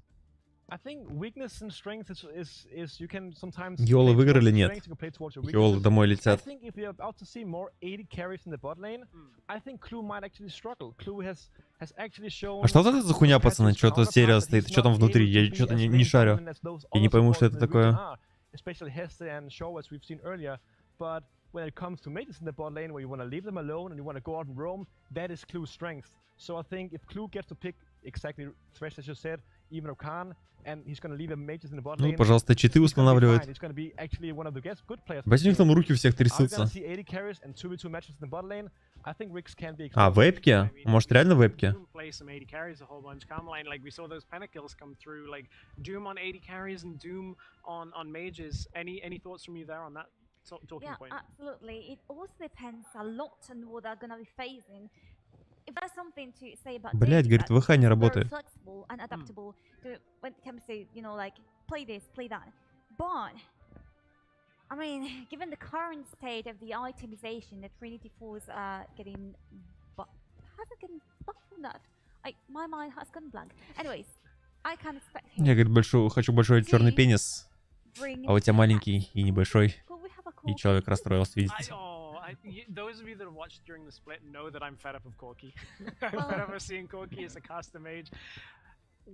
I think weakness and strength is you can sometimes. Геолы выиграли, нет? Геолы домой I летят. think if we're about to see more 80 carries in the bot lane, I think Clue might actually struggle. Clue has actually shown. А что это за хуйня, пацаны? Что-то серия стоит. Что там внутри? Я что-то не шарю. Я не пойму, что это такое. Especially Hesse and Shaw, as we've seen earlier. But when it comes to mages in the bot lane, where you want to leave them alone and you want to go out and roam, that is Clue's strength. So I think if Clue gets to pick exactly Thresh, as you said, even Okan, and he's going to leave the mages in the bot lane. Ну, пожалуйста, читы устанавливает. He's going to be actually one of the good players. Возьми, у них там руки у всех трясутся. А, вебки? Может, реально вебки? Play some 80 carries a whole bunch. Like we saw those pentakills come through, like Doom on 80 carries and Doom on mages. Any thoughts from you there on that talking point? Yeah, absolutely. It also depends a lot on what they're gonna be facing. If there's something to say about Блять, говорит, ВХ не работает. Flexible and adaptable to when it comes to, you know, like play this, play that. But I mean, given the current state of the itemization that Trinity Force are getting, but has it getting buffed from that? My mind has gone blank. Anyways, I can't expect him. Я, говорит, хочу большой черный пенис, а у тебя маленький и небольшой. И человек расстроился, видите? Those of you that have watched during the split know that I'm fed up of Corki. I'm fed up of seeing Corki as a caster mage.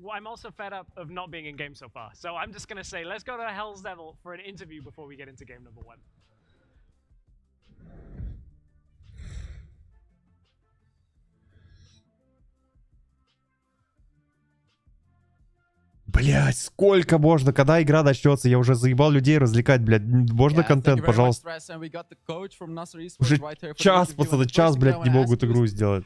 I'm also fed up of not being in game so far. So I'm just going to say, let's go to Hell's Devil for an interview before we get into game number 1. Блять, сколько можно? Когда игра начнется? Я уже заебал людей развлекать, блядь. Можно контент, пожалуйста? Уже час, пацаны, час, блядь, не могут игру сделать.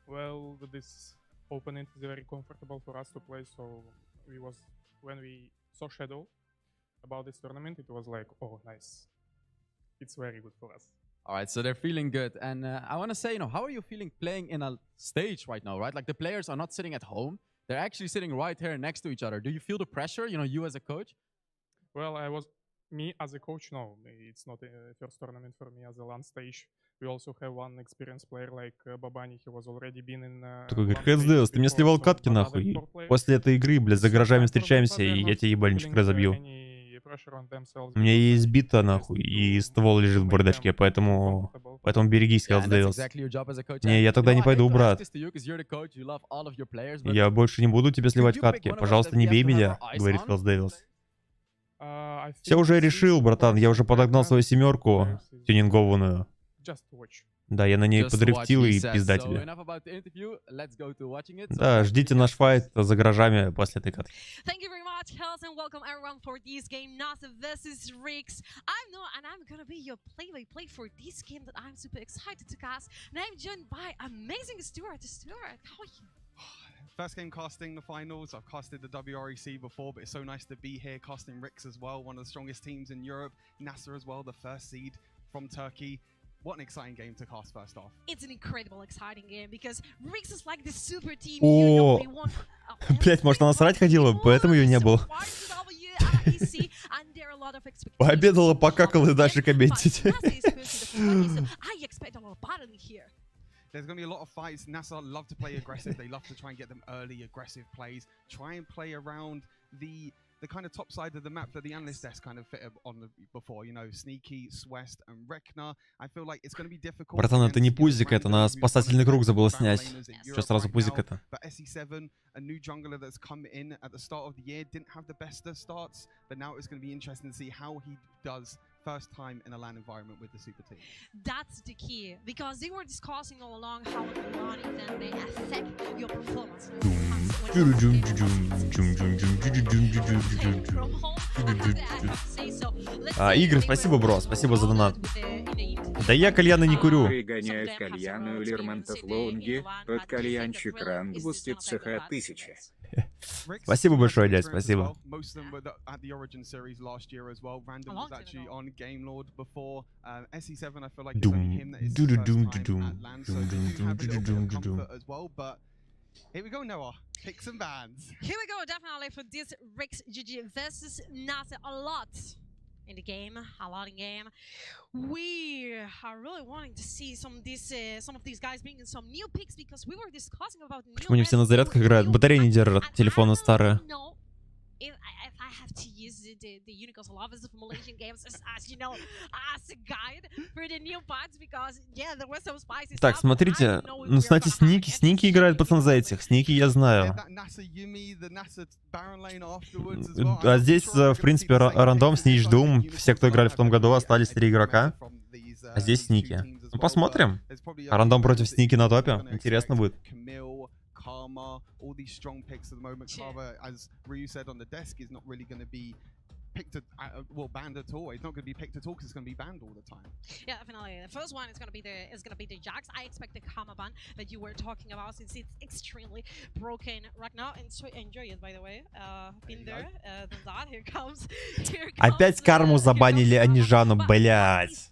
Well, this opponent is very comfortable for us to play, so when we saw Shadow about this tournament, it was like, oh, nice. It's very good for us. All right, so they're feeling good. And I want to say, how are you feeling playing in a stage right now, right? Like the players are not sitting at home. They're actually sitting right here next to each other. Do you feel the pressure, you as a coach? Well, me as a coach, no. It's not a first tournament for me as a LAN stage. We also have one experienced player like Babani. He was already been in... Такой, говорит, ХСДС, ты мне сливал катки, нахуй. После этой игры, блядь, за гаражами встречаемся, и я тебе ебальничек разобью. У меня есть бита, нахуй, и ствол лежит в бардачке, поэтому берегись, сказал Дэвилс. Не, я тогда не пойду, брат. Я больше не буду тебе сливать катки. Пожалуйста, не бей меня, говорит Филс Дэвилс. Все уже решил, братан, я уже подогнал свою семерку тюнингованную. Да, я на ней подрифтил и пизда тебе. Да, ждите наш файт за гаражами после этой катки. Hells and welcome everyone for this game, NASR versus RIX. I'm gonna be your play-by-play for this game that I'm super excited to cast. And I'm joined by amazing Stuart. Stuart, how are you? First game casting the finals. I've casted the WREC before, but it's so nice to be here casting RIX as well, one of the strongest teams in Europe. NASR as well, the first seed from Turkey. What an exciting game to cast first off. It's an incredible exciting game because RIX is like the super team. О, блять, может, она насрать ходила, поэтому ее не было. Пообедала, покакала и дальше комментить. There's going to be a lot of fights. NASR love to play aggressive. They love to try and get them early aggressive plays. Try and play around the kind of top side of the map that the analyst desk kind of fit on before, Sneaky, Swest, and Rekna. I feel like it's going to be difficult. Братан, это не пузик, это на спасательный круг забыл снять. Сейчас сразу пузик это. But SE7, a new jungler that's come in at the start of the year, didn't have the best of starts, but now it's going to be interesting to see how he does first time in a LAN environment with the super team. That's the key, because they were discussing all along how the LAN event may affect your performance. Игорь, спасибо, бро, спасибо за донат. Да я кальяны не курю. Пригоняют кальяны у Лермонтов лонги, под кальянчик ранг бустит ЦХ 1000. Спасибо большое, дядь, спасибо. Most of them were at the Origin series last year as well. Random was actually on Game Lord before. SE7, I feel like it's only him that is the first time at LAN, so they do have a little bit of comfort as well. But here we go, Noah. Picks and bans. Here we go, definitely for this RIX GG versus NASR. A lot in the game, a lot in game. We are really wanting to see some of these guys bringing some new picks, because we were discussing about new. Почему не все на зарядках играют? Батареи не держат, телефоны старые. If I have to use the Unicorns Lovers of Malaysian games as you know, as a guide for the new parts, because yeah, there was some spicy Так, stuff. смотрите, ну, знаете, Сники играет, пацан, за этих. Сники я знаю. А здесь, в принципе, рандом, Снич, Дум. Все, кто играли в том году, остались 3 игрока. А здесь Сники. Ну, посмотрим. Рандом против Сники на топе. Интересно будет. Karma, all these strong picks at the moment. Klava, as Ryu said on the desk, is not really going to be picked banned at all. It's not going to be picked at all because it's going to be banned all the time. Yeah, definitely. The first one is going to be the Jax. I expect the Karma ban that you were talking about, since it's extremely broken right now. And so enjoy it, by the way. Been there, done that. Here comes. Опять Карму забанили, а не Жанну, блядь.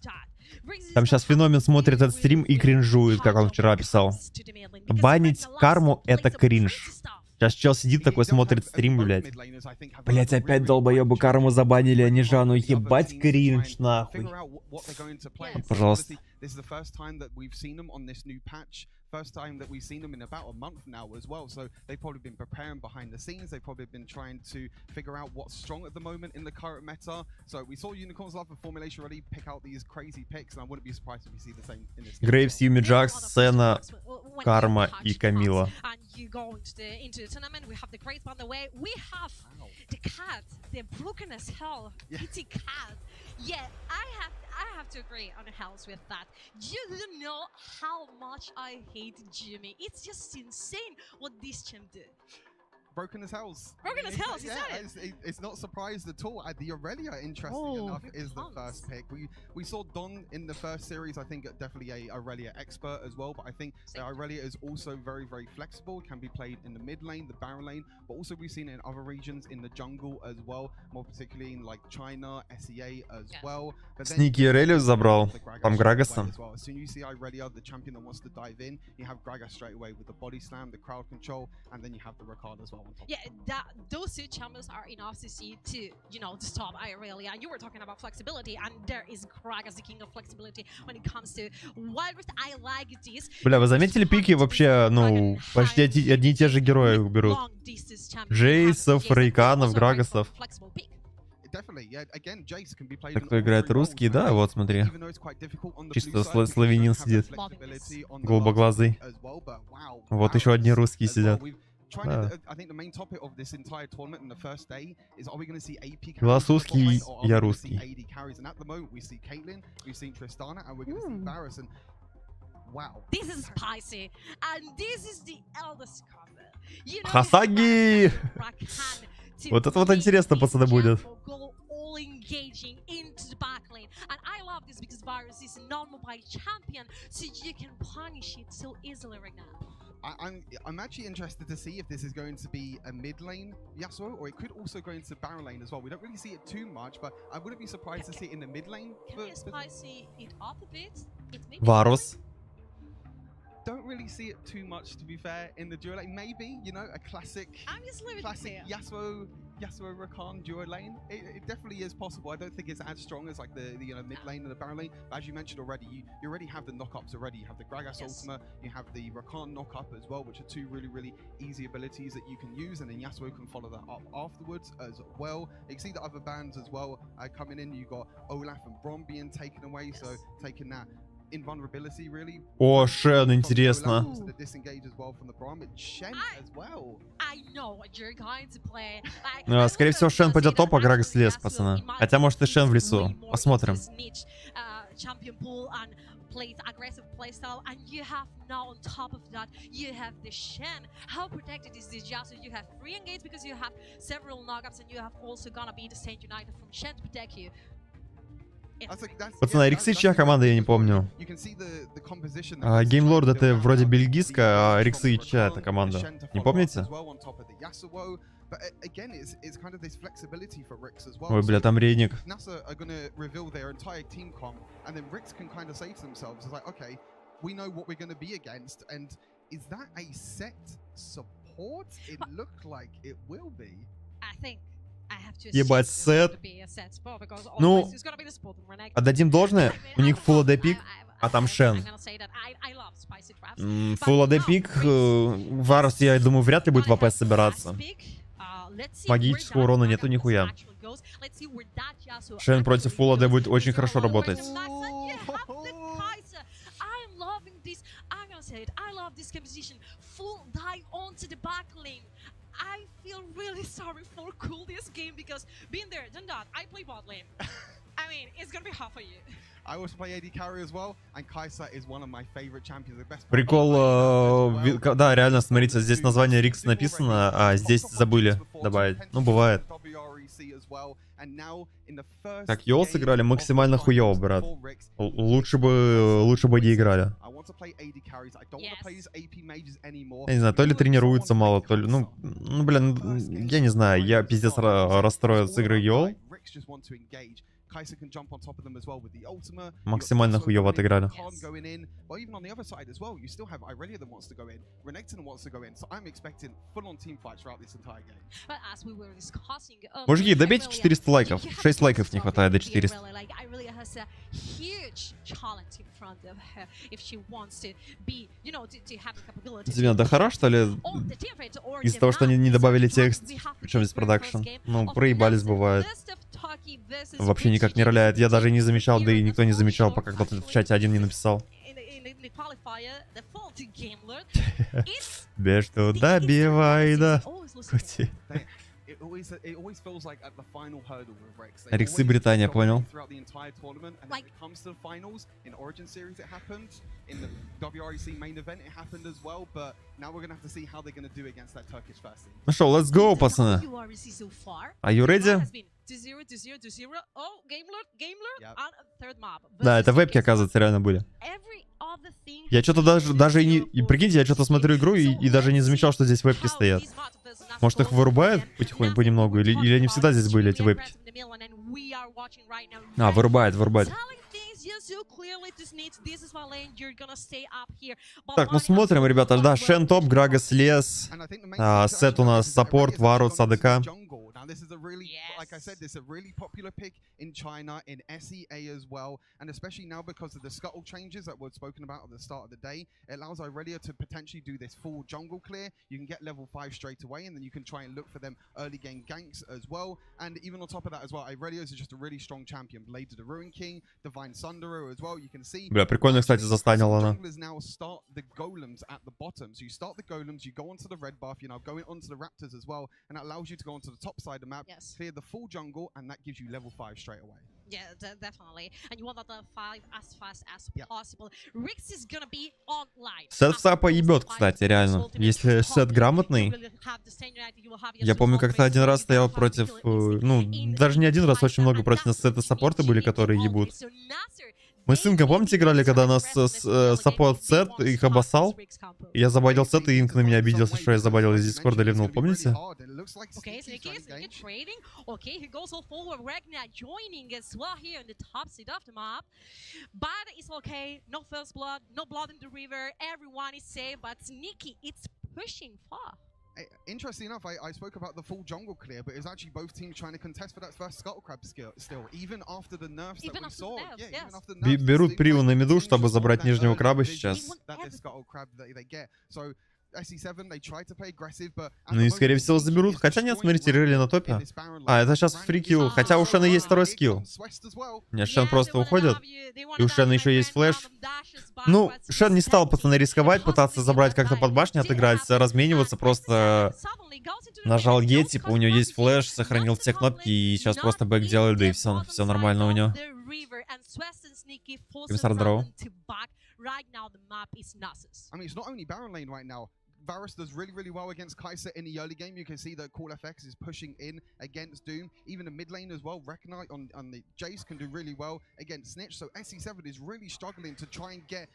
Там сейчас Феномен смотрит этот стрим и кринжует, как он вчера писал. Банить Карму — это кринж. Сейчас чел сидит такой, смотрит стрим, блядь. Блядь, опять долбоёбы Карму забанили, а не Жанну. Ебать кринж, нахуй. Пожалуйста. First time that we've seen them in about a month now as well, so they've probably been preparing behind the scenes. They've probably been trying to figure out what's strong at the moment in the current meta. So we saw Unicorns Love and Formulation already pick out these crazy picks, and I wouldn't be surprised if we see the same in this game. Graves, Юми, Джакс, Сена, Карма и Камила. And you go into the tournament. We have the Graves on the way. We have the cat, the broken as hell, kitty cat. Yeah, I have to agree on the house with that. You don't know how much I hate Jimmy. It's just insane what this champ did. Broken as hells. Broken as hells, he said it. It's not surprised at all. The Aurelia, interesting enough, is the first pick. We saw Don in the first series. I think definitely a Aurelia expert as well, but I think that Aurelia is also very, very flexible. Can be played in the mid lane, the Baron lane, but also we've seen it in other regions in the jungle as well, more particularly in like China, SEA as well. Сники Aurelia забрал. Там Грагаса. As soon as you see Aurelia, the champion that wants to dive in, you have Gragas straight away with the body slam, the crowd control, and then you have the Rakan as well. Yeah, those two champions are enough to see to stop Aurelia. You were talking about flexibility, and there is Gragas, the king of flexibility when it comes to Wild Rift. I like this. Бля, вы заметили пики вообще, ну, почти одни и те же герои берут. Джейсов, Рейканов, Грагасов. Так кто играет русский, да, вот смотри. Чисто славянин сидит. Голубоглазый. Вот еще одни русские сидят. Глаз узкий, я русский. This is spicy, and this is the eldest cover. Хасаги! Вот это вот интересно, пацаны, будет. Engaging into the backlane, and I love this because Virus is a non-mobile champion, so you can punish it so easily right now. I'm actually interested to see if this is going to be a mid lane Yasuo, or it could also go into Baron lane as well. We don't really see it too much, but I wouldn't be surprised to see it in the mid lane. Can we spicy it up a bit? Varus. Don't really see it too much, to be fair, in the duo lane. Maybe, a classic Yasuo Rakan duo lane. It definitely is possible. I don't think it's as strong as like the mid lane and the Baron lane. But as you mentioned already, you already have the knockups already. You have the Gragas Ultima, you have the Rakan knockup as well, which are two really, really easy abilities that you can use, and then Yasuo can follow that up afterwards as well. You can see the other bans as well coming in. You got Olaf and Braum being taken away, so taking that invulnerability really. О, Шен, интересно. To the disengage as well from the Braum, and Shen as well. I know what you're going to play. Like, Скорее всего, Шен пойдет топ, а Грагас лес, пацаны. Хотя, может, и Шен в лесу. Посмотрим. Champion pool and plays aggressive playstyle, and you have now on top of that you have the Shen. How protected is this Yasuo? You have 3 engages because you have several knockouts, and you have also gonna be the Saint United from Shen to protect you. Пацаны, RIX чья команда, я не помню. Геймлорд это вроде бельгийская, а RIX чья это команда? Не помните? But again, it's kind of this flexibility for RIX as well. Ой, бля, там рейник. NASR are going to reveal their entire team comp, and then RIX can kind of say to themselves, it's like, okay, we know what we're going to be against, and is that a set support? It looked like it will be. I think I have to Ебать, сет. Ну, отдадим должное, у них Full AD пик, а там Шен. Full AD пик, Варус, я думаю, вряд ли будет в АП собираться. Магического урона нету нихуя. Шен против Full AD будет очень хорошо работать. I feel really sorry for cool this game because being there, done that, I play bot lane. I mean, it's gonna be hard for you. I also play AD carry as well, and Kaisa is one of my favorite champions, the best. Прикол, да, реально, смотрите, здесь название RIX написано, а здесь забыли добавить. Ну, бывает. Так, Йол сыграли максимально хуёво, брат. Лучше бы не играли. Я не знаю, то ли тренируются мало, то ли... Ну, блин, я не знаю, я пиздец расстроен с игры Йол. Максимально хуёво отыграли. Мужики, добейте 400 лайков. 6 лайков не хватает до 400. Тебе надо хара, что ли? Из-за того, что они не добавили текст. Причем здесь продакшн. Ну, проебались бывает. Вообще никак не роляет. Я даже не замечал, да и никто не замечал, пока кто-то в чате один не написал. Бежь туда, добивай, да. Крути. RIX Британия, понял. Ну что, let's go, пацаны. Are you ready? Да, это вебки, оказывается, реально были. Я что-то даже и не... И прикиньте, я что-то смотрю игру и даже не замечал, что здесь вебки стоят. Может, их вырубают потихоньку, понемногу? Или они всегда здесь были, эти вебки? А, вырубает. Так, ну смотрим, ребята. Да, Шен топ, Грагас лес. Сет у нас саппорт, Варус, АДК. Now this is a really, like I said, this is a really popular pick in China, in SEA as well, and especially now because of the scuttle changes that we've spoken about at the start of the day, it allows Irelia to potentially do this full jungle clear. You can get level 5 straight away, and then you can try and look for them early game ganks as well. And even on top of that as well, Irelia is just a really strong champion. Blade of the Ruin King, Divine Sunderer as well. You can see. Бля, прикольно, кстати, застанила она. Junglers now start the golems at the bottom. So you start the golems, you go onto the red buff, you now go onto the raptors as well, and that allows you to go onto the top side of the map, clear the full jungle, and that gives you level 5 straight away. Yeah, definitely. And you want that 5 as fast as possible. RIX is gonna be online. Сет в сапа ебет, кстати, реально. Если сет грамотный. Я помню, как-то один раз стоял против... Ну, даже не один раз, очень много против нас сета саппорта были, которые ебут. Мы с Инком, помните, играли, когда нас саппорт сет их обоссал? Я забанил сет, и Инк на меня обиделся, что я забанил из Дискорда ливнул, помните? Okay, so Nikki trading. Okay, he goes all forward. Ragnar joining as well here in the top side of the map. But it's okay. No first blood, no blood in the river. Everyone is safe. But Nikki, it's pushing far. Interesting enough, I spoke about the full jungle clear, but it's actually both teams trying to contest for that first scuttle crab skill still, even after the nerfs that we saw. Yeah, even after the nerfs. Берут Приву на миду, чтобы забрать нижнего краба сейчас. That is scuttle crab that they get. So Ну и скорее всего заберут. Хотя нет, смотрите, рыли на топе. А, это сейчас фрикил. Хотя у Шена есть второй скилл. Нет, Шен просто уходит. И у Шена еще есть флеш. Ну, Шен не стал, пацаны, рисковать, пытаться забрать как-то под башню, отыграть, размениваться. Просто нажал Е, типа у него есть флеш, сохранил все кнопки и сейчас просто бэк делает, да и все нормально у него. Комиссар, здорово. Varus does really well against Kai'Sa in the early game. You can see that Call FX is pushing in against Doom. Even the mid lane as well, Reckonite on the Jace can do really well against Snitch. So SC7 is really struggling to try and get.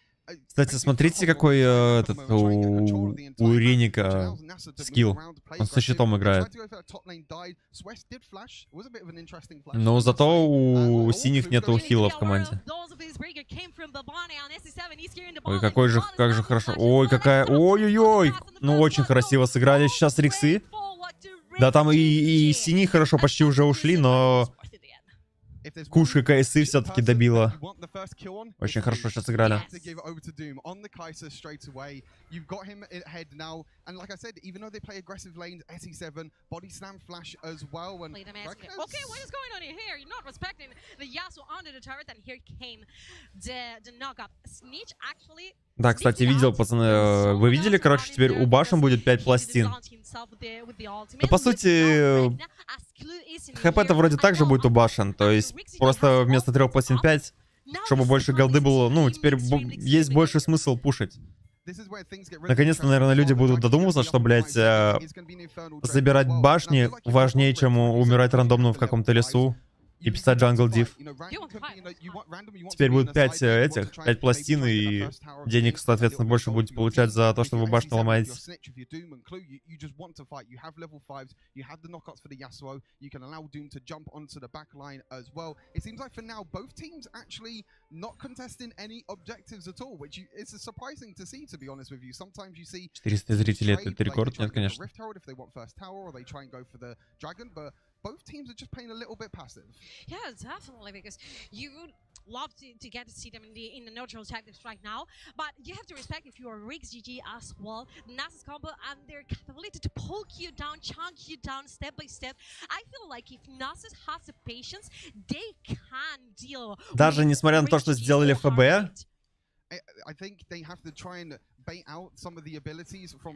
Кстати, смотрите, какой этот у Реника скилл. Он со щитом играет. Но зато у синих нету хила в команде. Ой, какой же, как же хорошо. Ой, какая... Ой-ой-ой. Ну, очень красиво сыграли сейчас риксы. Да, там и синие хорошо почти уже ушли, но... Кушка КСы все-таки добила. Очень хорошо сейчас играли. Да, кстати, видел, пацаны. Вы видели, короче, теперь у башен будет 5 пластин. Но по сути, ХП-то вроде так же будет у башен. То есть просто вместо 3 пластин 5, чтобы больше голды было. Ну, теперь есть больше смысл пушить. Наконец-то, наверное, люди будут додумываться, что, блядь, забирать башни важнее, чем умирать рандомно в каком-то лесу. И писать джангл див. Теперь будет 5 этих, 5 пластин, и денег, соответственно, больше будете получать за то, что вы башню ломаете. Not contesting any objectives at all, which is surprising to see, to be honest with you. Sometimes you see 400 зрителей, это рекорд? Нет, конечно. Both teams are just playing a little bit passive. Yeah, definitely, because you would love to get to see them in the neutral tactics right now, but you have to respect if you are RIX GG as well. NASR's combo and their capability to poke you down, chunk you down step by step. I feel like if NASR has the patience, they can deal. Даже несмотря на то, что сделали ФБ,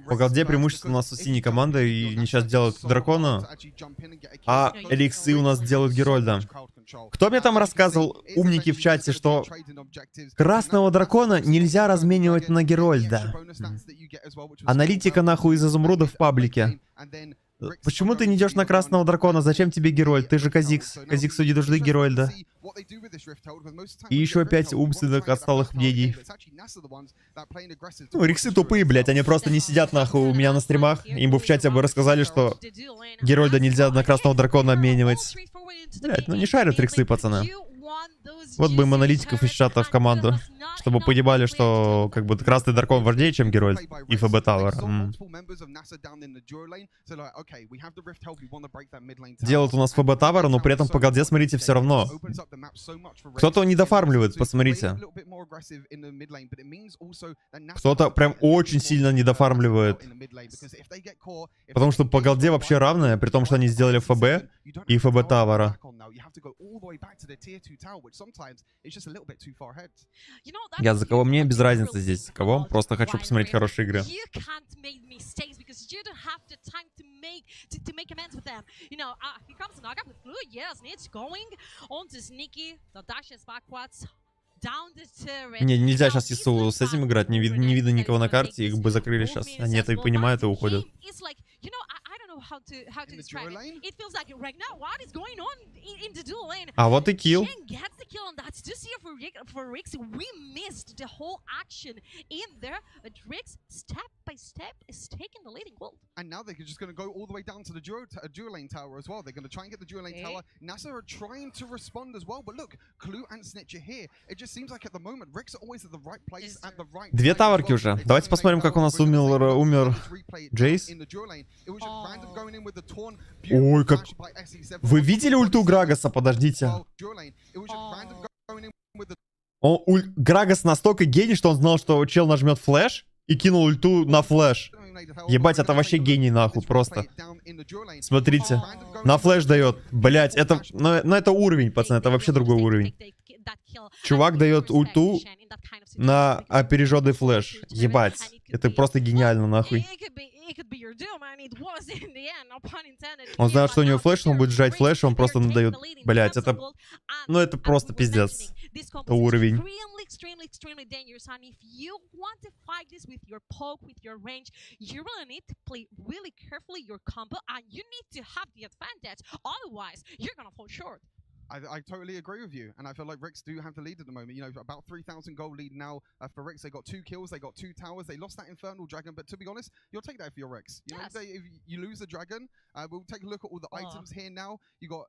по голде преимущество у нас у синей команды, и они сейчас делают дракона, а RIX у нас делают Герольда. Кто мне там рассказывал, умники в чате, что красного дракона нельзя разменивать на Герольда? Аналитика нахуй из изумрудов в паблике. Почему ты не идешь на красного дракона? Зачем тебе Герольд? Ты же Казикс. Казиксу не нужны Герольда. И еще опять умственных отсталых мнений. Ну, риксы тупые, блядь. Они просто не сидят нахуй у меня на стримах. Им бы в чате бы рассказали, что Герольда нельзя на красного дракона обменивать. Блядь, ну не шарят риксы, пацаны. Вот бы им аналитиков из чата в команду, чтобы понимали, что как бы красный дракон важнее, чем Герольд и ФБ Тауэр. Делают у нас ФБ Тауэр, но при этом по голде, смотрите, все равно. Кто-то не дофармливает, посмотрите. Кто-то прям очень сильно не дофармливает. Потому что по голде вообще равное, при том, что они сделали ФБ и ФБ Тауэра. Я за кого мне без разницы здесь, за кого. Просто хочу посмотреть хорошие игры. Не, нельзя сейчас ИСУ с этим играть, не видно никого на карте, их бы закрыли сейчас. Они это и понимают и уходят. А вот и килл. And now they're just going to go all the way down to the dual lane tower as well. They're going to try and get the dual lane tower. NASR are trying to respond as well, but look, Clue and Snitch are here. It just seems like at the moment, RIX are always at the right place at the right time. Две таверки уже. Давайте посмотрим, как у нас умер Джейс. Ой, как... Вы видели ульту Грагаса? Подождите. Грагас настолько гений, что он знал, что чел нажмет флэш и кинул ульту на флэш. Ебать, это вообще гений нахуй, просто. Смотрите, на флеш дает. Блять, это... Ну это уровень, пацаны, это вообще другой уровень. Чувак дает ульту на опереженный флеш. Ебать, это просто гениально нахуй. Он знает, что у него флеш, он будет сжать флеш, он просто надает. Блять, это... Ну это просто пиздец. Это уровень. Extremely dangerous, and if you want to fight this with your poke, with your range, you really need to play really carefully your combo, and you need to have the advantage. Otherwise, you're gonna fall short. I totally agree with you, and I feel like RIX do have the lead at the moment. You know, about 3,000 gold lead now for RIX. They got 2 kills, they got 2 towers. They lost that Infernal Dragon, but to be honest, you'll take that for your RIX. You know, if you lose the Dragon, we'll take a look at all the items here now. You got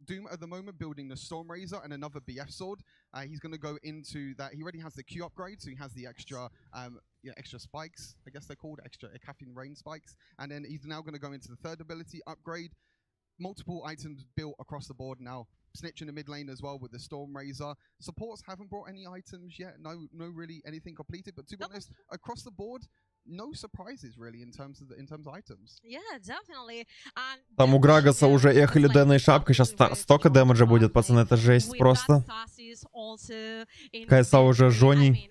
Doom at the moment building the Storm Razor and another BF sword. He's going to go into that. He already has the Q upgrade, so he has the extra extra spikes, I guess they're called, extra caffeine rain spikes. And then he's now going to go into the third ability upgrade. Multiple items built across the board now. Snitch in the mid lane as well with the Storm Razor. Supports haven't brought any items yet. No really anything completed. But to be honest, across the board, no surprises really in terms of items. Yeah, definitely. Там у Грагаса уже ехали Дэна и Шапка. Сейчас столько дэмэджа будет, пацаны. Это жесть просто. КСА уже жоней.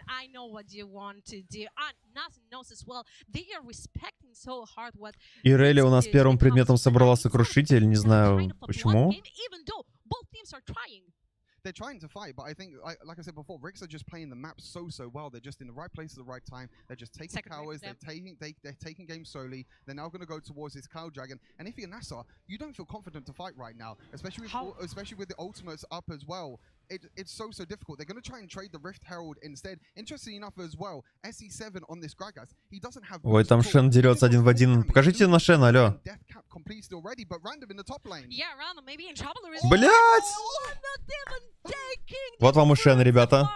И Релли у нас первым предметом собрала сокрушитель. Не знаю почему. They're trying to fight, but I think, like I said before, RIX are just playing the map so well. They're just in the right place at the right time. They're just taking towers. They're taking games slowly. They're now going to go towards this Cloud Dragon. And if you're NASR, you don't feel confident to fight right now, especially with the ultimates up as well. It's so difficult. They're going to try and trade the Rift Herald instead. Interesting enough as well, SE7 on this Gragas, he doesn't have... Ой, там Шен дерется один в один. Покажите на Шена, алло. Блять! Вот вам и Шен, ребята.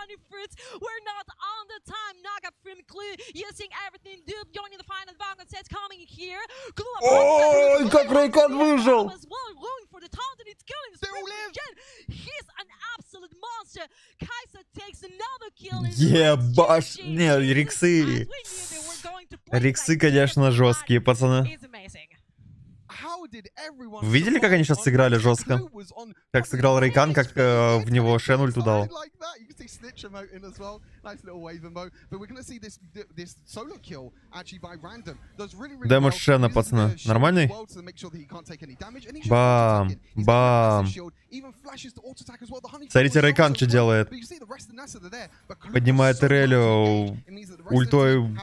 Ой, как Рейкан выжил! Ебаш! Не, риксы. Риксы, конечно, жесткие, пацаны. Вы видели, как они сейчас сыграли жестко? Как сыграл Рейкан, как в него Шен ульту дал. Дэмэдж Шена, пацаны. Нормальный? Бам. Бам. Смотрите, Рейкан что делает. Поднимает Ирелю ультой.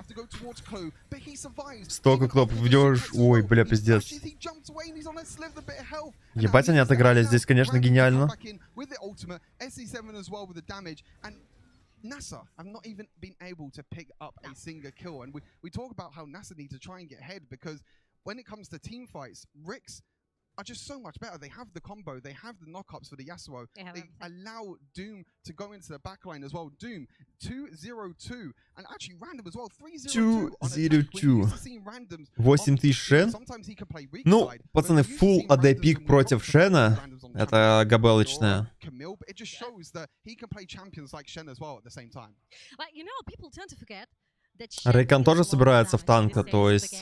Столько кнопок введешь. Ой, бля, пиздец. Ебать, они отыграли здесь, конечно, гениально. NASR have not even been able to pick up a single kill, and we talk about how NASR need to try and get ahead, because when it comes to team fights, RIX are just so much better. They have the combo, they have the knockups for the Yasuo. They allow Doom to go into the backline as well. Doom 2-0-2, and actually random as well 3-0-2. 2-0-2. 8000 Шен. Ну, пацаны, full AD пик против Шена. Это габелочная. Рейкан тоже собирается в танка, то есть...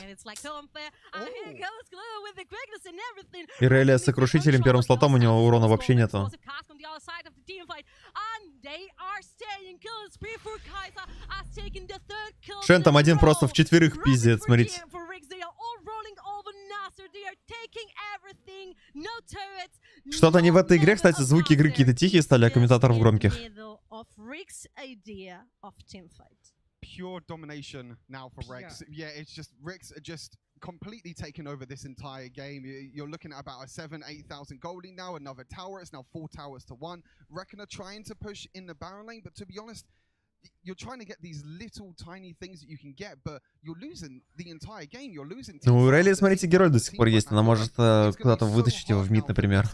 Ирелия с сокрушителем первым слотом, у него урона вообще нету. Шен там один просто в четверых пиздец, смотрите. Что-то они в этой игре, кстати, звуки игры какие-то тихие стали, а комментаторов громких. Pure domination now for RIX. Yeah, it's just RIX are just completely taken over this entire game. You're looking at about a 7,000-8,000 gold lead now. Another tower. It's now 4 towers to 1. Reckon are trying to push in the Baron lane, but to be honest, you're trying to get these little tiny things that you can get, but you're losing the entire game. You're losing. Ну, у Релли, смотрите, герой до сих пор есть. Она может куда-то вытащить его в мид, например.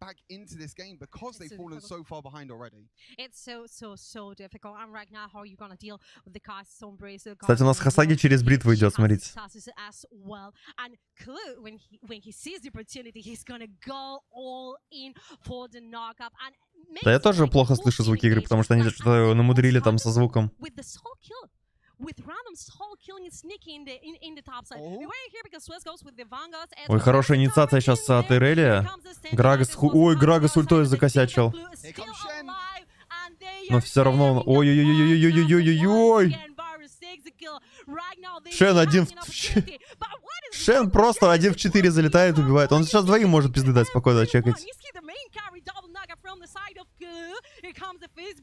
Back into this game because they've fallen so far behind already. It's so difficult. And right now, how are you gonna deal with the cast Sombrezo? Кстати, у нас Хасаги через бритву идет, смотрите. And Clue, when he sees the opportunity, he's gonna go all in for the knockup. And да я тоже плохо слышу звуки игры, потому что они что-то намудрили там со звуком. with random solo killing and sneaking in the top side. We wait here because Swiss goes with the Vanguards. Ой, хорошая инициация сейчас от Ирелия. Грагас... Ой, Грагас ультой закосячил. Но все равно он... Ой-ой-ой-ой-ой-ой-ой-ой-ой! Шен один... Шен просто 1 в 4 залетает, убивает. Он сейчас двоим может пизды дать, спокойно чекать.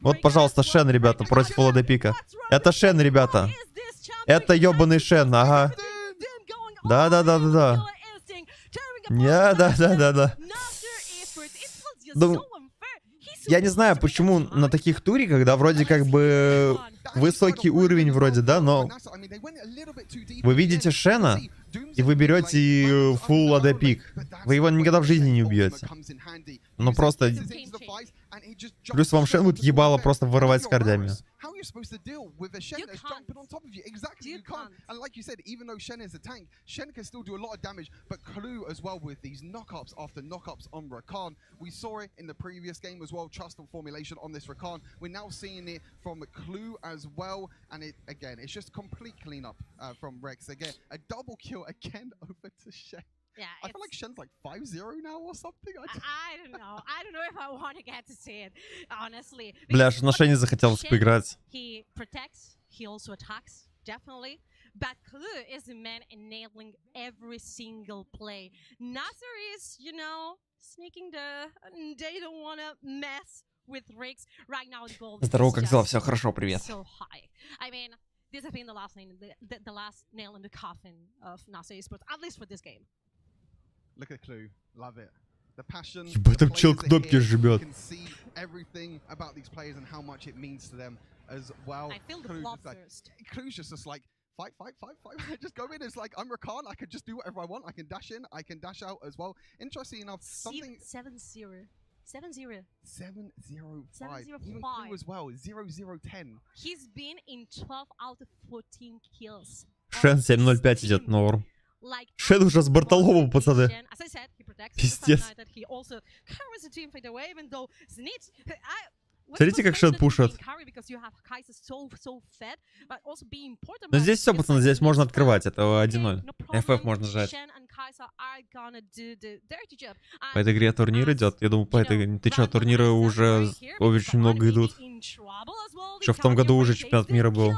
Вот, пожалуйста, Шен, ребята, против Лода Пика. Это Шен, ребята. Это ёбаный Шен, ага. Да-да-да-да-да. Да-да-да-да-да. Ну, я не знаю, почему на таких туриках, да, вроде как бы высокий уровень вроде, да, но вы видите Шена, и вы берете full AD пик. Вы его никогда в жизни не убьете. Ну просто... Плюс вам Шен будет ебало просто вырывать с кардями. How are you supposed to deal with a Shen that's jumping on top of you? Exactly, you can't. And like you said, even though Shen is a tank, Shen can still do a lot of damage, but Clue as well with these knockups after knockups on Rakan. We saw it in the previous game as well, trust and formulation on this Rakan. We're now seeing it from Clue as well, and it again, it's just complete cleanup from RIX. Again, a double kill again over to Shen. Yeah, I feel like Shen's like 5-0 now or something. I don't know. I don't know if I want to get to see it, honestly. Бля, аж на Шене захотелось поиграть. He protects, he also attacks, definitely. But Clue is the man enabling every single play. NASR is, you know, sneaking they don't want to mess with RIX. Right now the goal is Здорово, как дела? Все хорошо, привет. so high. I mean, this has been the last nail in the coffin of NASR esports, at least for this game. Look at Clue, love it. The passion. Ебать, там чел кнопки жмет. You can see everything about these players and how much it means to them as well. I feel the bloodthirst. Clue's just like fight. Just go in. It's like I'm Rakan. I can just do whatever I want. I can dash in. I can dash out as well. Interesting enough, something. 7-0. 7-0. 7-0-5. Even Clue as well. 0-0-10. He's been in 12 out of 14 kills. Шен 7-0-5 идет, норм. Шен уже с Бартоломом, пацаны. Пиздец. Смотрите, как Шен пушит. Но здесь все, пацаны, здесь можно открывать. Это 1-0. FF можно жать. По этой игре турнир идет. Я думаю, по этой игре... Ты что, турниры уже очень много идут. Что в том году уже чемпионат мира был.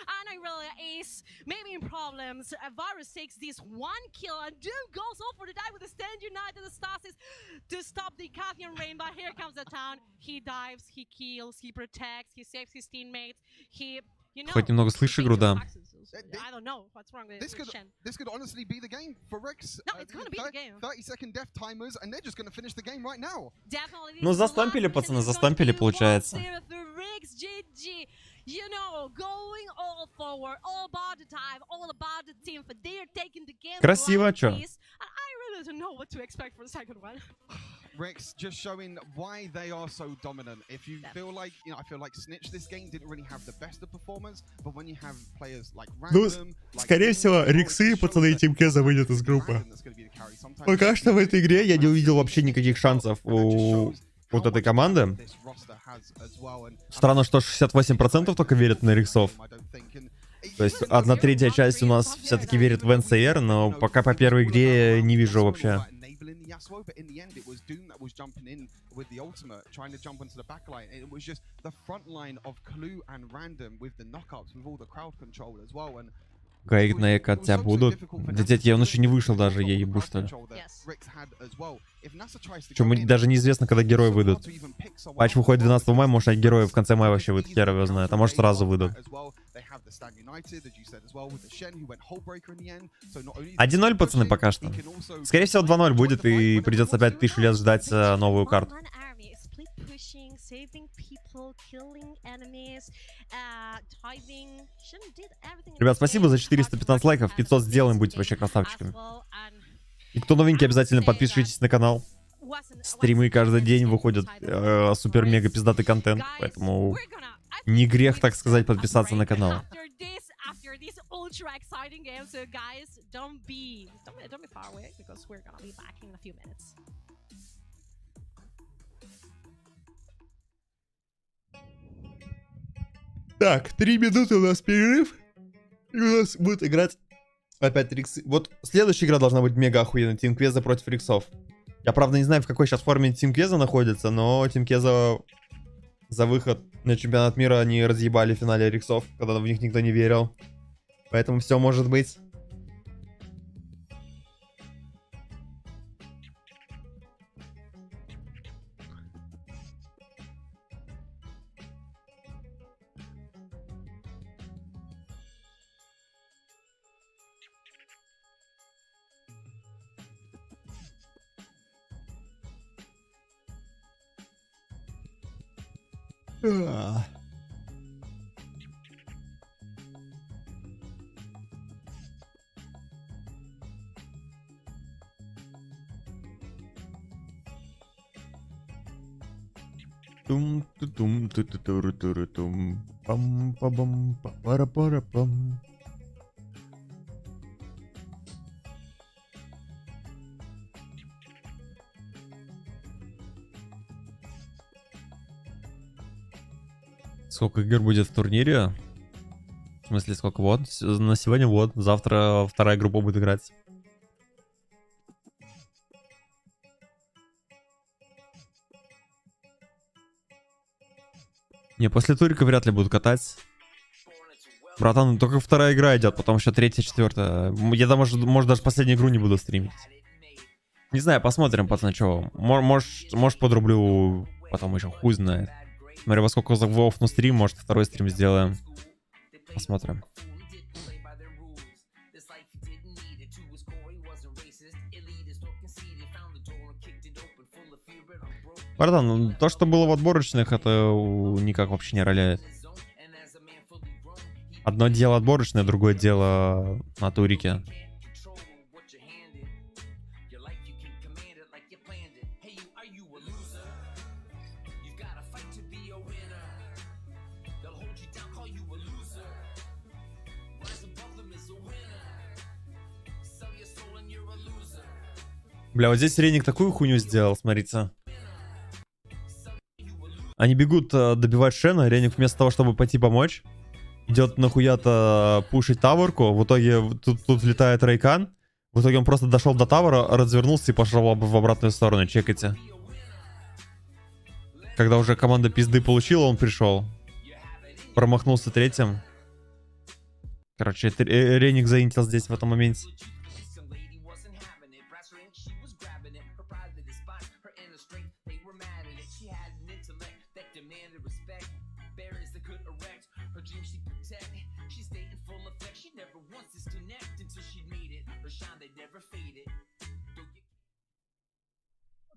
And I really ace, maybe in problems. Varus takes this one kill and Doom goes off for the die with the Stand United Stasis to stop the Kathian rain. But here comes the town. He dives, he kills, he protects, he saves his teammates. He, you know, хоть немного слышишь игру, да. I don't know what's wrong with Shen. This could honestly be the game for RIX. No, it's gonna be the game. 30-second death timers, and they're just gonna finish the game right now. Ну, застампили, пацаны, застампили, получается. You know, going all forward, all about the time, all about the team, but they're taking the game. Красиво, чё? I really don't know what to expect for the second one. RIX just showing why they are so dominant. If you feel like, you know, I feel like Snitch this game didn't really have the best of performance, but when you have players like Random, скорее всего, Риксы, пацаны, и Тим Кеза выйдет из группы. Пока что в этой игре я не увидел вообще никаких шансов у вот этой команды. Странно, что 68% только верят на Риксов. То есть 1/3 часть у нас все-таки верит в НСР, но пока по первой игре не вижу вообще. But in the end, it was Doom that was jumping in with the ultimate, trying to jump onto the backline. It was just the front line of Clue and Random with the knockups, with all the crowd control as well. And Гайк на эко от тебя будут. Да, дядь, он еще не вышел даже, я ебу, что ли. Причем даже неизвестно, когда герои выйдут. Патч выходит 12 мая, может, герои в конце мая вообще выйдут, хер его знает. А может, сразу выйдут. 1-0, пацаны, пока что. Скорее всего, 2-0 будет, и придется опять 1000 лет ждать новую карту. Ребят, спасибо за 415 лайков. 500 сделаем, будьте вообще красавчиками. И кто новенький, обязательно подписывайтесь на канал. Стримы каждый день выходят супер-мега пиздатый контент, поэтому не грех, так сказать, подписаться на канал. Ultra exciting game, so guys, don't be far away because we're gonna be back in a few minutes. Так, 3 минуты у нас перерыв. И у нас будет играть опять риксы. Вот следующая игра должна быть мега охуенная. Тим Квеза против риксов. Я, правда, не знаю, в какой сейчас форме Тим Квеза находится, но Тим Квеза за выход на чемпионат мира они разъебали в финале риксов, когда в них никто не верил. Поэтому все может быть. Тум-тум-тум-тум-тум-тум-тум. Пам-па-бам-па-пара-пара-пам. Сколько игр будет в турнире? В смысле, сколько? Вот, на сегодня вот. Завтра вторая группа будет играть. Не, после турика вряд ли будут катать. Братан, только вторая игра идет, потом еще третья, четвертая. Я там, может даже последнюю игру не буду стримить. Не знаю, посмотрим, пацаны, что. Может подрублю потом еще, хуй знает. Смотри, во сколько на стрим, может второй стрим сделаем. Посмотрим. Братан, ну, то, что было в отборочных, это никак вообще не роляет. Одно дело отборочное, другое дело на турике. Бля, вот здесь Реник такую хуйню сделал, смотрите. Они бегут добивать Шена, Реник вместо того, чтобы пойти помочь, идет нахуя-то пушить таверку, в итоге тут влетает Рейкан, в итоге он просто дошел до тавера, развернулся и пошел в обратную сторону, чекайте. Когда уже команда пизды получила, он пришел. Промахнулся третьим. Короче, Реник заинтил здесь в этом моменте.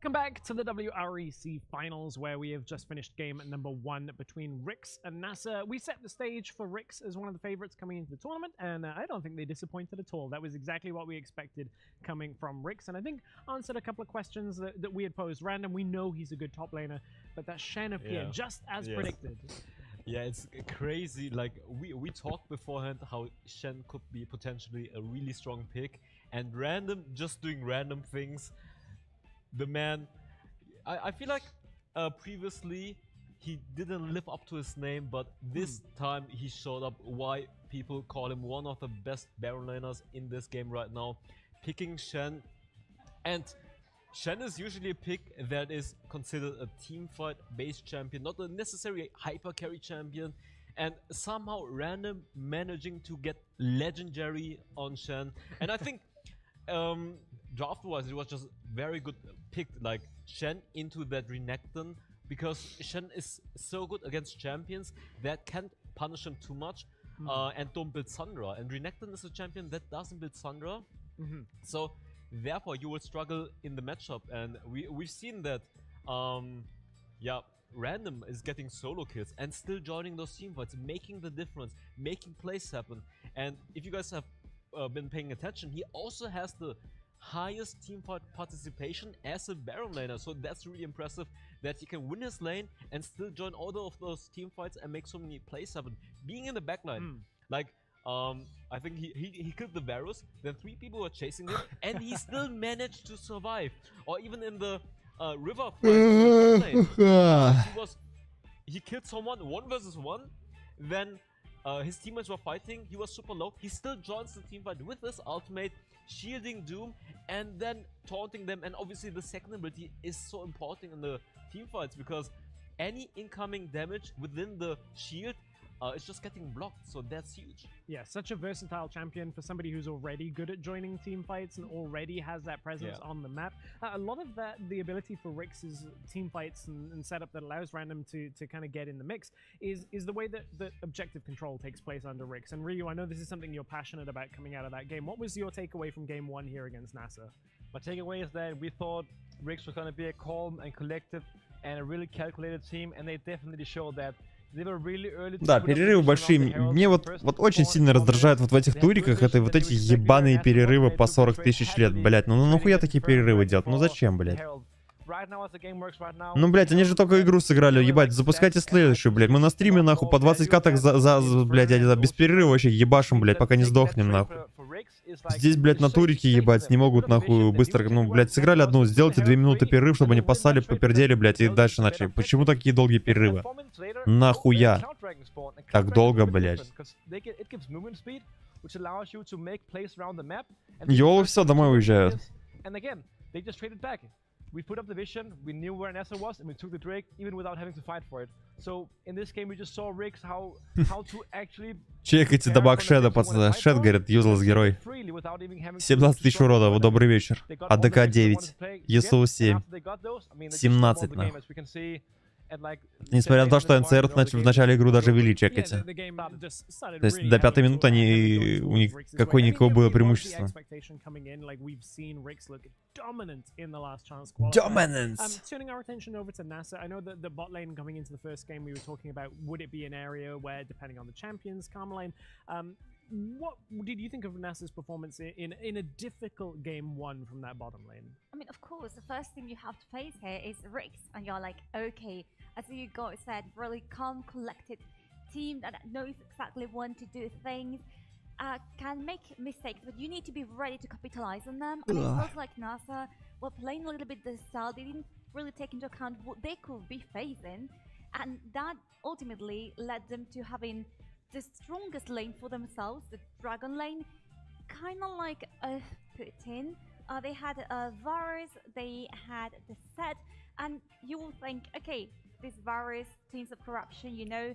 Welcome back to the WREC finals, where we have just finished game number 1 between RIX and NASR. We set the stage for RIX as one of the favorites coming into the tournament, and I don't think they disappointed at all. That was exactly what we expected coming from RIX, and I think answered a couple of questions that we had posed. Random, we know he's a good top laner, but that Shen appeared just as predicted. Yeah, it's crazy. Like, we talked beforehand how Shen could be potentially a really strong pick, and Random just doing random things. The man, I feel like previously he didn't live up to his name, but this time he showed up why people call him one of the best Baron laners in this game right now. Picking Shen, and Shen is usually a pick that is considered a teamfight based champion, not a necessarily hyper carry champion, and somehow Random managing to get legendary on Shen. And I think draft-wise, it was just very good picked, like Shen into that Renekton, because Shen is so good against champions that can't punish him too much and don't build Sandra. And Renekton is a champion that doesn't build Sandra, so therefore you will struggle in the matchup. And we've seen that, yeah, Random is getting solo kills and still joining those teamfights, making the difference, making plays happen. And if you guys have been paying attention, he also has the highest teamfight participation as a Baron laner, so that's really impressive that he can win his lane and still join all of those teamfights and make so many plays happen. Being in the backline, like I think he killed the Varus, then 3 people were chasing him, and he still managed to survive. Or even in the river fight, he killed someone 1 versus 1. Then his teammates were fighting, he was super low, he still joins the team fight with his ultimate, shielding Doom, and then taunting them. And obviously the second ability is so important in the team fights, because any incoming damage within the shield is just getting blocked, so that's huge. Yeah, such a versatile champion for somebody who's already good at joining team fights and already has that presence on the map. A lot of that, the ability for RIX's team fights and setup that allows Random to kind of get in the mix is the way that objective control takes place under RIX. And Ryu, I know this is something you're passionate about coming out of that game. What was your takeaway from game 1 here against NASR? My takeaway is that we thought RIX was going to be a calm and collected and a really calculated team, and they definitely showed that. Да, перерывы большие. Мне вот очень сильно раздражает вот в этих туриках это вот эти ебаные перерывы по 40 тысяч лет, блять. Ну нахуя такие перерывы делать? Ну зачем, блять? Ну, блять, они же только игру сыграли, ебать, запускайте следующую, блять. Мы на стриме, нахуй, по 20 каток блять, без перерыва вообще ебашим, блять, пока не сдохнем, нахуй. Здесь, блять, на турике, ебать, не могут, нахуй, быстро, ну, блять, сыграли одну, сделайте 2 минуты перерыв, чтобы они поссали, попердели, блять, и дальше начали. Почему такие долгие перерывы? Нахуя? Так долго, блять. Йолы все, домой уезжают. We put up the vision, we knew where NASR was, and we took the Drake even without having to fight for it. So in this game we just saw RIX how to actually... Чекайте добавок Шеда, пацаны. Шед, говорит, юзлес герой. 17 тысяч урона, вот добрый вечер. АДК 9, ЕСУ 7, 17 на. Несмотря на то, что НСР в начале игры даже вели, чекайте. То есть до 5-й минуты они, у них какое-никакое было преимущество. Dominance! Turning our attention over to NASR, I know that the bot lane coming into the first game we were talking about, would it be an area where, depending on the champions, Karma lane, what did you think of NASR's performance in a difficult game 1 from that bottom lane? I mean, of course, the first thing you have to face here is RIX, and you're like, okay, as you guys said, really calm, collected team that knows exactly when to do things, can make mistakes, but you need to be ready to capitalize on them. And it feels like NASR were playing a little bit this style. They didn't really take into account what they could be facing, and that ultimately led them to having the strongest lane for themselves, the Dragon lane, kind of like a Putin. They had Varus, they had the set, and you will think, okay, this Varus, Teams of Corruption, you know,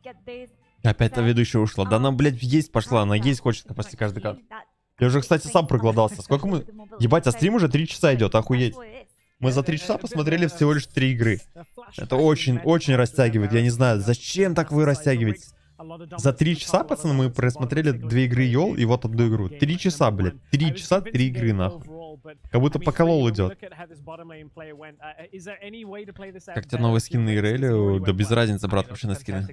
get this. Опять-то ведущая ушла. Да она, блядь, есть пошла, она есть хочет почти каждый кат. Я уже, кстати, сам проголодался. Сколько мы... Ебать, а стрим уже 3 часа идет, охуеть. Мы за 3 часа посмотрели всего лишь 3 игры. Это очень растягивает. Я не знаю, зачем так вы растягиваете? За 3 часа, пацаны, мы просмотрели 2 игры Йол и вот одну игру. 3 часа, блядь. 3 часа, 3 игры, нахуй. Как будто по колол идет. Как тебе новые скины Ирелио? Да без разницы, брат, вообще на скины.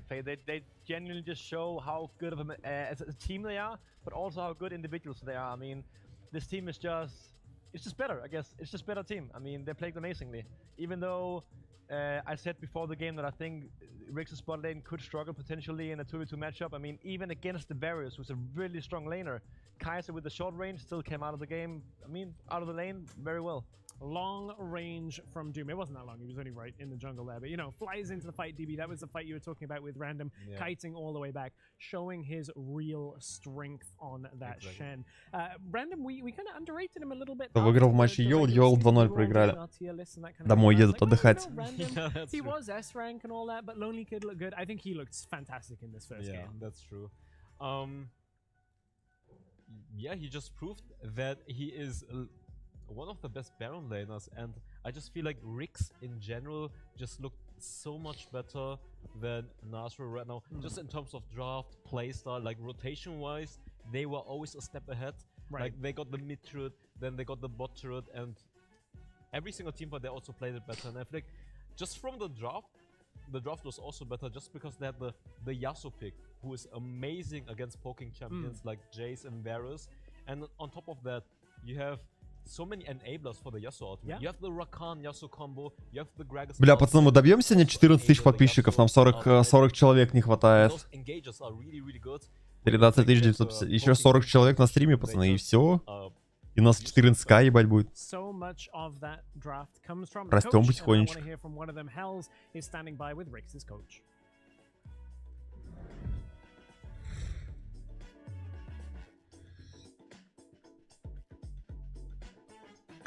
It's just better, I guess. It's just better team. I mean, they played amazingly. Even though I said before the game that I think RIX's bot lane could struggle potentially in a 2v2 matchup. I mean, even against the Varus, who's a really strong laner, Kaiser with the short range still came out of the game. I mean, out of the lane very well. Long range from Doom. It wasn't that long. He was only right in the jungle there. But, you know, flies into the fight, DB. That was the fight you were talking about with Random, kiting all the way back, showing his real strength on that Shen. Random, we kind of underrated him a little bit. Кто выиграл в матче Йол, Йол 2-0 проиграли. Домой едут отдыхать. He was S-rank and all that, but Lonely Kid looked good. I think he looked fantastic in this first game. Yeah, that's true. Yeah, he just proved that he is one of the best Baron laners, and I just feel like RIX in general just looked so much better than NASR right now. Just in terms of draft, playstyle, like rotation-wise, they were always a step ahead. Like they got the mid turret, then they got the bot turret, and every single team, but they also played it better. And I feel like just from the draft was also better just because they had the Yasuo pick, who is amazing against poking champions like Jace and Varus. And on top of that, you have so many enablers for the Yasuo ultimate. You have the Rakan Yasuo combo, you have the Gragas. Бля, пацаны, мы добьемся не 14 тысяч подписчиков, нам 40 человек не хватает. 13 950. Еще 40 человек на стриме, пацаны, и все. И у нас 14к, ебать, будет. Растем потихонечку.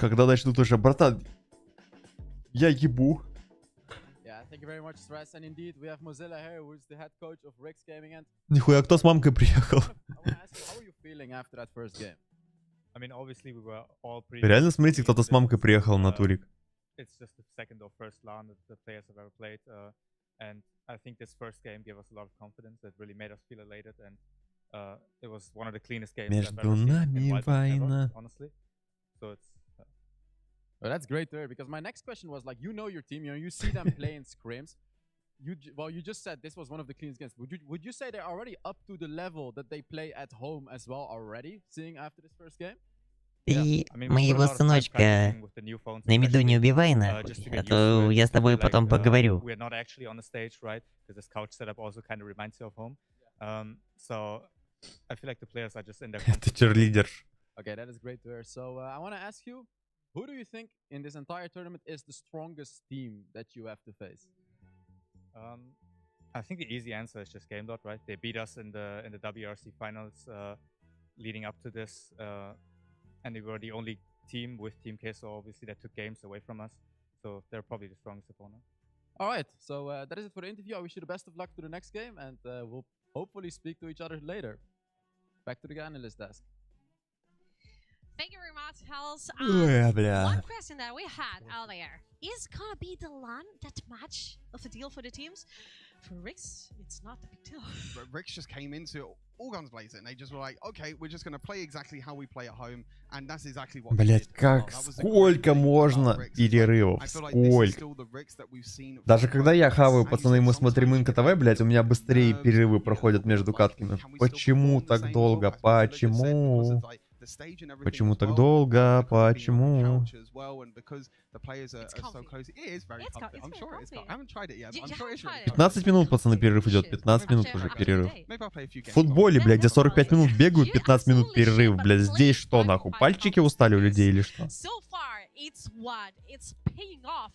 Когда начнут уже, братан, я ебу. Нихуя, кто с мамкой приехал? Реально, смотрите, кто-то с мамкой приехал на турик. Между нами война. Well, that's great to hear, because my next question was like, you know your team, you know, you see them play in scrims. Well, you just said this was one of the cleanest games. Would you say they're already up to the level that they play at home as well already, seeing after this first game? Ты моего сыночка на меду не убивай нахуй, а то я с тобой потом поговорю. Ты черлидер. Okay, that is great to hear. So I want to ask you, who do you think in this entire tournament is the strongest team that you have to face? I think the easy answer is just GameDot, right? They beat us in the WRC finals leading up to this, and they were the only team with Team Queso, obviously, that took games away from us. So they're probably the strongest opponent. All right, so that is it for the interview. I wish you the best of luck to the next game, and we'll hopefully speak to each other later. Back to the analyst desk. Thank you very much, Hels. Бля. One question that we had earlier is gonna be the LAN that match of a deal for the teams. For RIX, it's not a big deal. RIX just came into it all guns blazing. They just were like, okay, we're just gonna play exactly how we play at home, and that's exactly what. Блять, как сколько можно перерывов? Сколько? Даже когда я хаваю, пацаны, мы смотрим Инка ТВ, блять, у меня быстрее перерывы проходят между катками. Почему так долго? Почему? Почему так долго? Почему? 15 минут, пацаны, перерыв идет. 15 минут уже перерыв. В футболе, блядь, где 45 минут бегают, 15 минут перерыв, блядь. Здесь что, нахуй? Пальчики устали у людей или что? It's what it's paying off.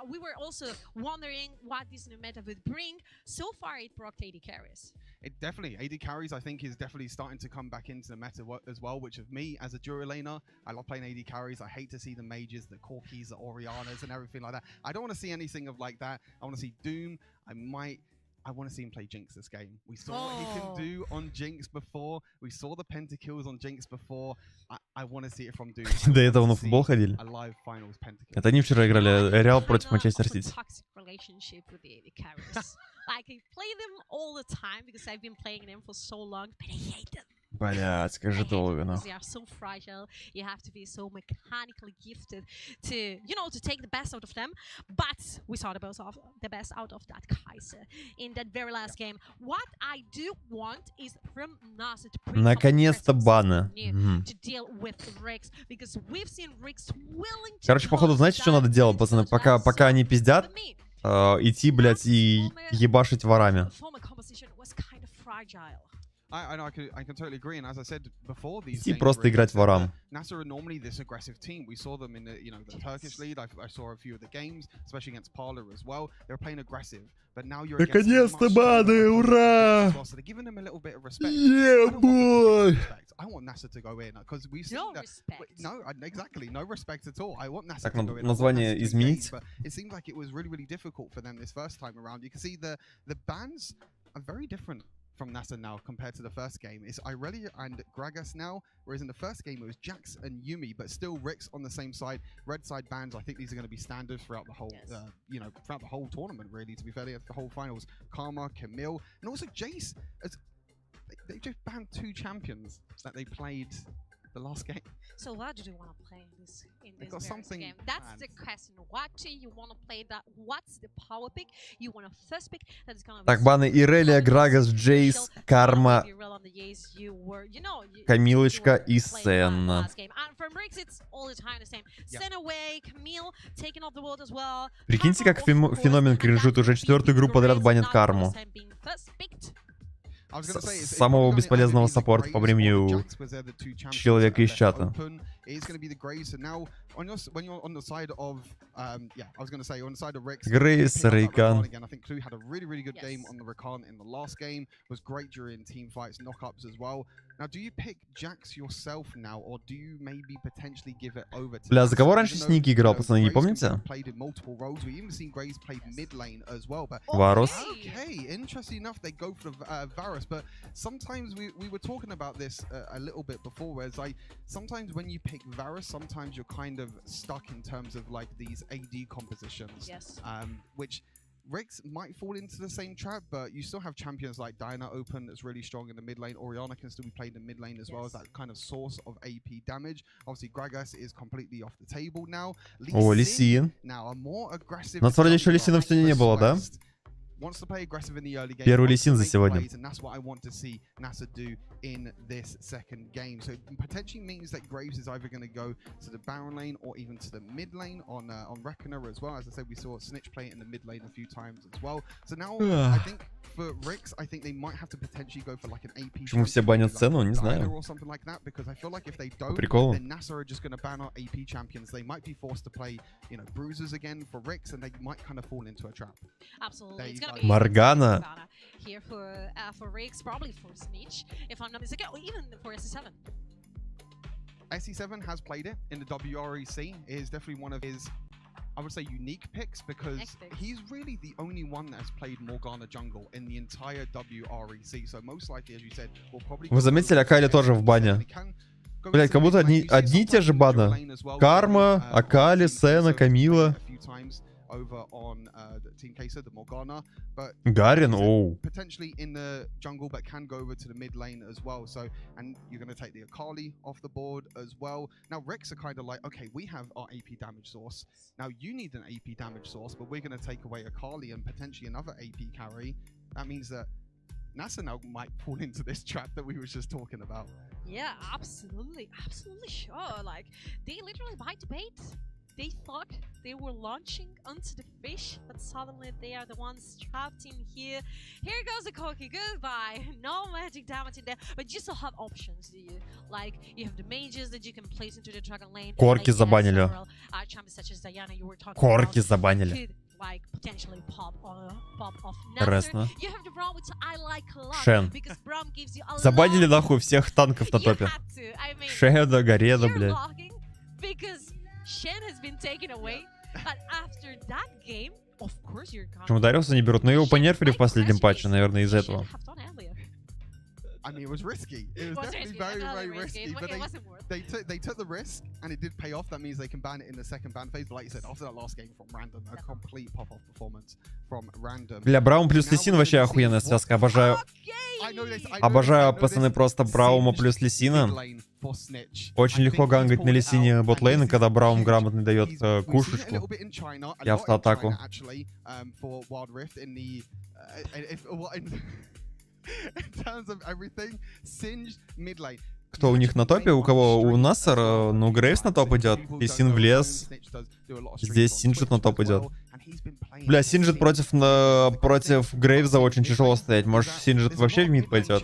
We were also wondering what this new meta would bring. So far, it brought 80 carries. It definitely, AD carries, I think, is definitely starting to come back into the meta as well, which of me, as a Dura laner, I love playing AD carries. I hate to see the mages, the Corkis, the Orianas, and everything like that. I don't want to see anything of like that. I want to see Doom. I want to see him play Jinx this game. We saw what he can do on Jinx before. We saw the pentakills on Jinx before. I want to see it from Doom. До этого на футбол ходили. Это они вчера играли Реал против Манчестер Сити. Like, I play them all the time because I've been playing them for so long, but I hate them. Блядь, скажи долго, ну. They are so fragile. You have to be so mechanically gifted to, you know, to take the best out of them. But we saw the best out of that Kaiser in that very last game. What I do want is from NASR to bring наконец-то баны. to deal with RIX, because we've seen RIX willing to. Короче, походу, знаете, что надо делать, пацаны? Пока они пиздят, идти, блядь, и ебашить ворами. I can totally agree, and as I said before, these Идти просто играть ворам. NASR are normally this aggressive team. We saw them in the, the Turkish league. I saw a few of the games, especially against Parler as well. They were playing aggressive, but now you're наконец-то баны, ура! So they're giving them a little bit of respect. Yeah, boy! I want NASR to go in because we've seen that. No, exactly, no respect at all. I want NASR Так, to go in. название изменить. But it seemed like it was really, really difficult for them this first time around. You can see the bans are very different from NASR now compared to the first game. It's Irelia and Gragas now, whereas in the first game it was Jax and Yumi, but still RIX on the same side. Red side bans, I think these are going to be standard throughout the whole, throughout the whole tournament, really, to be fair. The whole finals, Karma, Camille, and also Jace. They just banned 2 champions that they played the last game. So what do you want to play in this game? That's the question. What do you want to play? What's the power pick you want to first pick? That's gonna be. Так, баны Ирелия, Грагас, Джейс, Карма, Камилочка и Сенна. Прикиньте, как Феномен кринжит, уже 4-ю игру подряд банит Карму. Самого бесполезного саппорта по времени человека из чата. Грейс, Рейкан. I think Clue had a really, really good game on the Rakan in the last game. Was great during team fights, knockups as well. Now, do you pick Jax yourself now, or do you maybe potentially give it over to? Бля, за кого раньше с Ники играл, пацаны, не помните? Played in multiple roles. We even seen Graves played mid lane as well. But Varus. Okay, interesting enough, they go for Varus. But sometimes we were talking about this a little bit before, whereas sometimes when you pick Varus, sometimes you're kind of stuck in terms of like these AD compositions. Yes. Which RIX might fall into the same trap, but you still have champions like Diana Open that's really strong in the mid lane. Orianna can still be played in the mid lane as well as that kind of source of AP damage. Obviously, Gragas is completely off the table now. О, Лисин. Now, a more aggressive. У нас вроде еще Лисина в стене не было, да? Wants to play aggressive in the early game. Первый Лисин за сегодня. And that's what I want to see NASR do in this second game. So it potentially means that Graves is either going to go to the Baron lane or even to the mid lane on Reckoner as well. As I said, we saw Snitch play in the mid lane a few times as well. So now I think for RIX, I think they might have to potentially go for like an AP. Почему все банят цену, не знаю. Or something like that, because I feel like if they don't, Прикол. then NASR are just going to ban out AP champions. They might be forced to play, you know, bruisers again for RIX, and they might kind of fall into a trap. Absolutely. It's gonna be Morgana. Here for RIX, probably for Snitch, if I'm not mistaken, or even for SE7. SE7 has played it in the WREC. It is definitely one of his, I would say, unique picks, because he's really the only one that has played Morgana jungle in the entire WREC. So most likely, as you said, will probably. Вы заметили, Акали тоже в бане? Блять, как будто одни и те же баны. Карма, Акали, Сена, Камила. Over on Team Kaiser, the Morgana, but Garen, oh, potentially in the jungle, but can go over to the mid lane as well. So, and you're going to take the Akali off the board as well. Now, RIX are kind of like, okay, we have our AP damage source. Now, you need an AP damage source, but we're going to take away Akali and potentially another AP carry. That means that NASR now might fall into this trap that we were just talking about. Yeah, absolutely, absolutely sure. Like, they literally might debate. They thought they were launching onto the fish, but suddenly they are the ones trapped in here. Here goes the Corki, goodbye. No magic damage in there, but you still have options, do you? Like, you have the mages that you can place into the dragon lane. Корки забанили. Champions such as Diana, you were talking Корки about, забанили. could, like, potentially pop off Интересно. You have the Braum, which I like a lot, Шен. because Braum gives you a Забанили lot. нахуй всех танков на топе. I mean, Шеда, Гареда, блядь. because Shen has been taken away, but after that game, of course you're gonna. Почему Дариуса не берут? Ну его понерфили в последнем патче, наверное, из этого. I mean, it was risky. It was definitely very risky. But they took the risk, and it did pay off. That means they can ban it in the second ban phase. But like you said, after that last game from Random, a complete pop-off performance from Random. Бля, Браум плюс Лисин вообще охуенная связка. Обожаю. Обожаю, пацаны, просто Браума плюс Лисина. Очень легко гангать на Лисине ботлейна, когда Браум грамотно дает кушечку и автоатаку. Кто у них на топе? У кого? У NASR? Ну, Грейвс на топ идет. И Син в лес. Здесь Синджит на топ идет. Бля, Синджит против Грейвза очень тяжело стоять. Может, Синджит вообще в мид пойдет?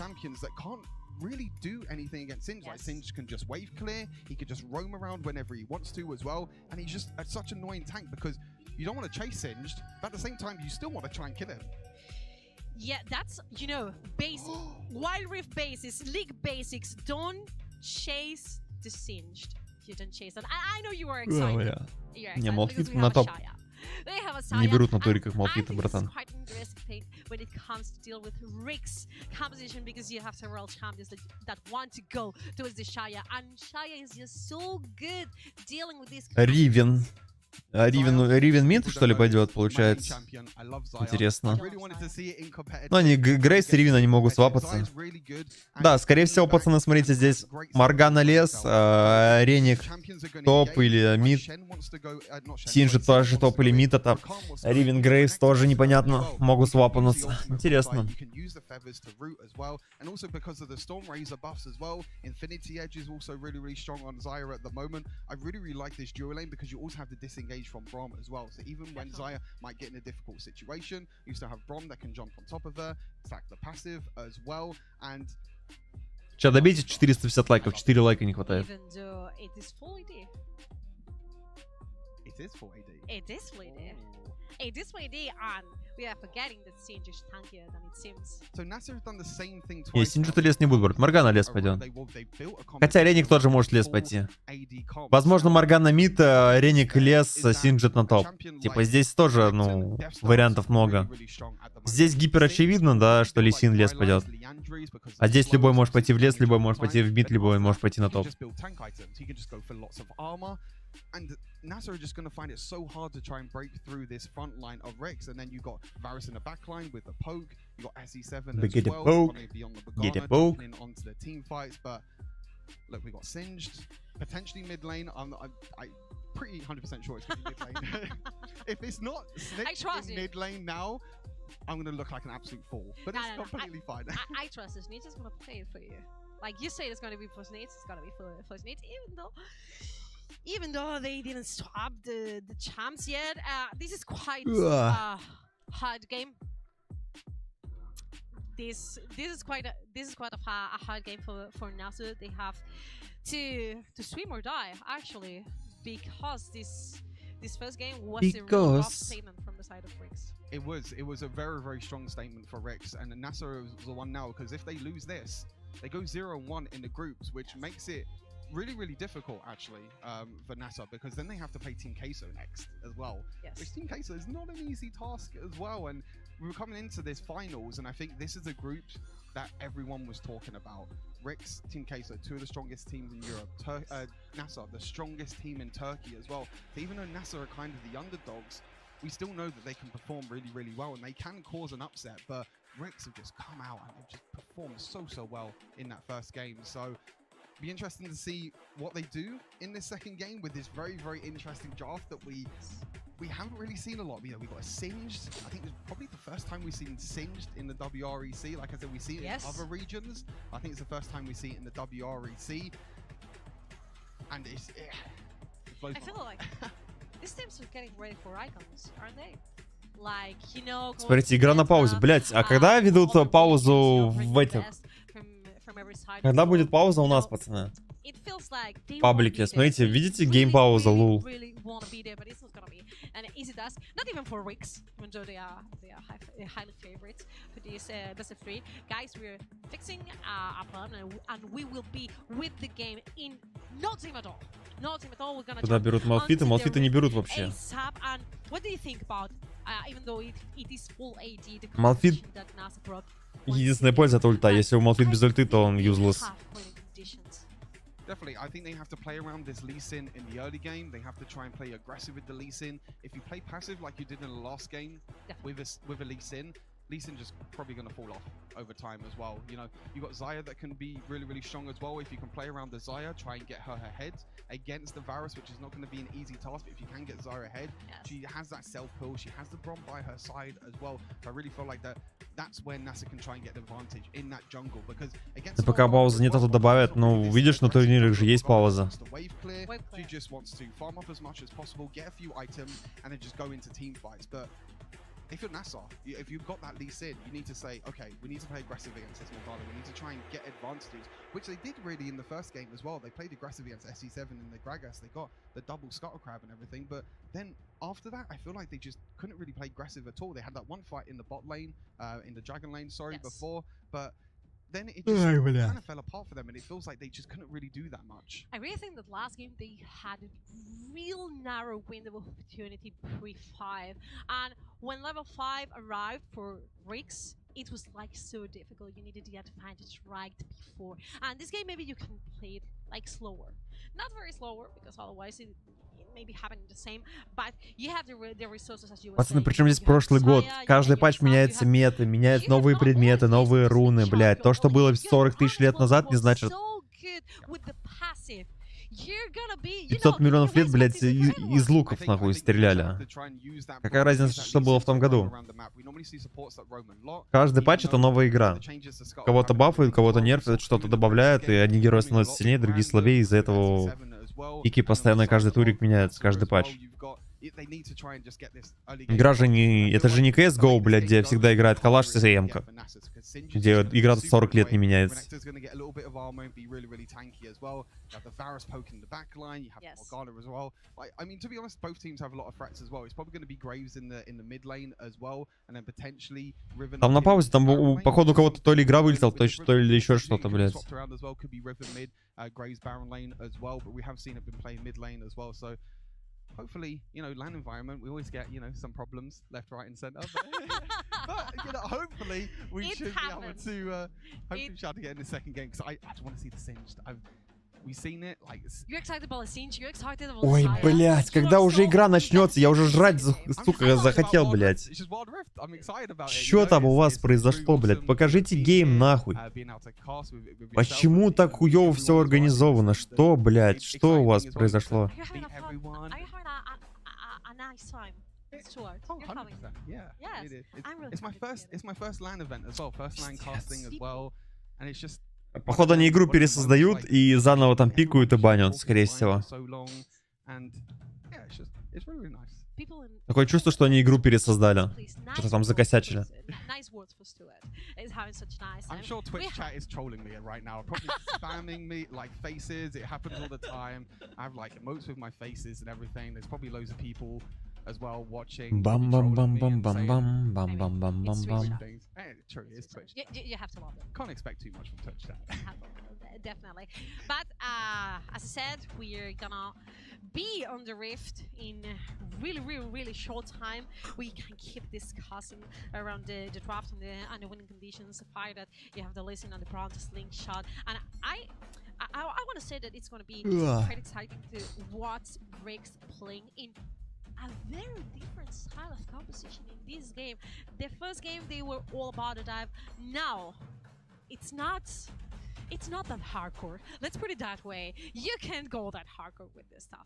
Really do anything against Singe. Like Singe can just wave clear, he can just roam around whenever he wants to as well, and he's just such an annoying tank because you don't want to chase Singe, but at the same time you still want to try and kill him. Yeah, that's, you know, base Wild Rift basis, league basics. Don't chase the Singed. You don't chase that. I know you are excited. Не, Молкит на топ. Не берут на туре как Молкита, братан. When it comes to deal with RIX composition, because you have several champions that want to go towards the Shaya, and Shaya is just so good dealing with this. Ривен. Ривен мид, что ли, пойдет, получается? Интересно. Ну, они Грейс и Ривен, они могут свапаться. Да, скорее всего, пацаны, смотрите, здесь Моргана лес, Реник топ или мид. Синджи тоже топ или мид, это Ривен Грейс тоже непонятно. Могут свапануться. Интересно. Engage from Braum as well. So even when Xayah might get in a difficult situation, you still have Braum that can jump on top of her, stack the passive as well, and... Сейчас добейте 450 лайков, 4 лайка не хватает. It is full AD. It is full AD. It is full AD, and we are forgetting that Singe is tankier than it seems. So NASR have done the same thing Не, twice. Синджу-то лес не будет брать. Моргана лес пойдет. Хотя Реник тоже может лес пойти. Возможно, Моргана мид, Реник лес, Синджет на топ. Типа здесь тоже, ну, вариантов много. Здесь гипер очевидно, да, что Лисин лес пойдет. А здесь любой может пойти в лес, любой может пойти в мид, любой может пойти на топ. And NASR are just going to find it so hard to try and break through this front line of RIX. And then you got Varus in the back line with the poke. You got SE7 as Get a well. poke. Get a poke. Jumping in onto the team fights. But look, we got Singed. Potentially mid lane. I'm pretty 100% sure it's going to be mid lane. If it's not Singed in mid lane now, I'm going to look like an absolute fool. But it's completely fine. I trust this. Nietzsche's going to play it for you. Like you say, it's going to be for Nietzsche. It's going to be for Nietzsche, even though they didn't swap the champs yet. This is quite hard game. This is quite a hard game for NASR. They have to swim or die actually, because this first game was a really rough statement from the side of RIX. It was a very, very strong statement for RIX, and NASR is the one now, because if they lose this, they go 0-1 in the groups, which makes it really, really difficult actually for NASR, because then they have to play Team Queso next as well. Yes. Which Team Queso is not an easy task as well, and we were coming into this finals, and I think this is a group that everyone was talking about. RIX, Team Queso, two of the strongest teams in Europe. NASR, the strongest team in Turkey as well. So even though NASR are kind of the underdogs, we still know that they can perform really, really well, and they can cause an upset, but RIX have just come out and they've just performed so well in that first game. So be interesting to see what they do in this second game with this very, very interesting draft that we haven't really seen a lot. You know, we got a Singed. I think it's probably the first time we've seen Singed in the WREC. Like I said, we see it in other regions. I think it's the first time we see it in the WREC. And it blows I feel like these teams are getting ready for icons, aren't they? Like, you know, смотрите, игра на паузе. Блять, а когда ведут паузу в этих? Когда будет пауза у нас, пацаны? В паблике. Смотрите, видите гейм-пауза, лул. And easy task, not even for RIX, even though they are highly favorites for this best of 3. Guys, we're fixing our problem, and we will be with the game in no time at all. No time at all. We're gonna Когда берут Малфиты, Малфиты не берут вообще. And what do you think about, even though it is full AD, the Малфит that NASR brought? единственная польза от ульта. Если у Малфит без ульты, то он useless. Definitely, I think they have to play around this Lee Sin in the early game. They have to try and play aggressive with the Lee Sin. If you play passive like you did in the last game with a Lee Sin just probably going to fall off over time as well. You know, you got Xayah that can be really, really strong as well. If you can play around the Xayah, try and get her ahead against the Varus, which is not going to be an easy task. But if you can get Xayah ahead, she has that self-pull. She has the Brom by her side as well. So I really feel like that's where NASR can try and get the advantage in that jungle, because against пока пауза нет, а то добавят. Ну, видишь, на турнирах же есть пауза. She just wants to farm up as much as possible, get a few items, and then just go into team fights. But if you're NASR, if you've got that Lee Sin, you need to say, okay, we need to play aggressive against this Morgana. We need to try and get advantages, which they did really in the first game as well. They played aggressive against SE7 and the Gragas. They got the double Scuttle Crab and everything. But then after that, I feel like they just couldn't really play aggressive at all. They had that one fight in the bot lane, in the Dragon lane, before. But then it just kind of fell apart for them, and it feels like they just couldn't really do that much. I really think that last game they had a real narrow window of opportunity pre-5, and when level 5 arrived for RIX, it was like so difficult. You needed the advantage right before, and this game maybe you can play it like slower, not very slower, because otherwise it may be happening the same, but you have the resources, as you were Пацаны, saying. причем здесь прошлый год? Каждый патч меняется меты, меняет новые предметы, новые руны, блядь. То, что было 40 тысяч лет назад, не значит... 500 миллионов лет, блядь, из луков, нахуй, стреляли. Какая разница, что было в том году? Каждый патч — это новая игра. Кого-то бафают, кого-то нерфят, что-то добавляют, и одни герои становятся сильнее, другие слабее, из-за этого пики постоянно, каждый турик меняется, каждый патч. Игра же не... Это же не CSGO, блядь, где всегда играет калаш с СМ-ка. Где игра 40 лет не меняется. Там на паузе, там походу у кого-то то ли игра вылетела, то ли еще что-то, блядь. Hopefully, you know, LAN environment, we always get, you know, some problems left, right, and center. But you know, hopefully, we should be able to, hopefully, try to get in the second game because I just want to see the Singed. We've seen it, like. You're excited about the Singed? You're excited about Ой, блядь, когда уже игра начнется, я уже жрать, сука, захотел, блядь. Что там у вас произошло, блядь? Покажите гейм, нахуй. Почему так хуёво все организовано? Что, блядь, что у вас произошло? Yeah, it's my first LAN event as well, first LAN casting as well, and it's just. Походу они игру пересоздают и заново там пикают и банят, скорее всего. Такое чувство, что они игру пересоздали. Что-то там закосячили. I'm sure Twitch chat is trolling me right now, probably spamming me like faces. It happens all the time. I have like emotes with my faces and everything. There's probably loads of people as well watching. Bam bam bam bam bam bam bam bam bam bam bam. True, it's Twitch. You have to love it. Can't expect too much from Twitch chat. Definitely. But as I said, we're gonna be on the Rift in really short time. We can keep discussing around the draft and the winning conditions. The fact that you have the listen on the bronze slingshot, and I want to say that it's going to be quite exciting to watch RIX playing in a very different style of composition in this game. The first game they were all about the dive. Now it's not that hardcore. Let's put it that way. You can't go that hardcore with this stuff.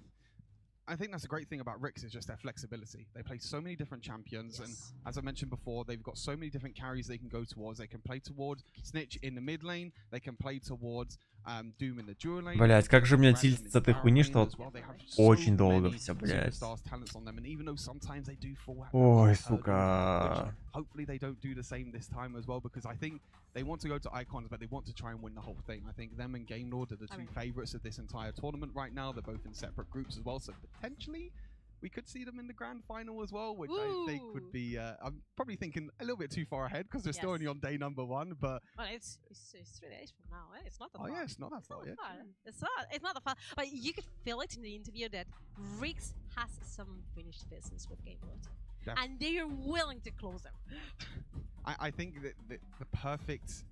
I think that's a great thing about RIX is just their flexibility. They play so many different champions, and as I mentioned before, they've got so many different carries they can go towards. They can play towards Snitch in the mid lane. They can play towards Doom in the dual lane. Блять, как же меня тильтит с этой хуйни, что очень долго все, блять. Ой, сука. Hopefully they don't do the same this time as well, because I think they want to go to Icons, but they want to try and win the whole thing. I think them and Game Lord are the two favorites of this entire tournament right now. They're both in separate groups as well, so potentially we could see them in the grand final as well, which I think would be. I'm probably thinking a little bit too far ahead because they're still only on day number 1. But well, it's 3 days from now. Eh? It's not that far. Oh yeah, it's not that far. Yeah, it's not that far. But you could feel it in the interview that RIX has some finished business with Game Lord. And they are willing to close them. I think that the perfect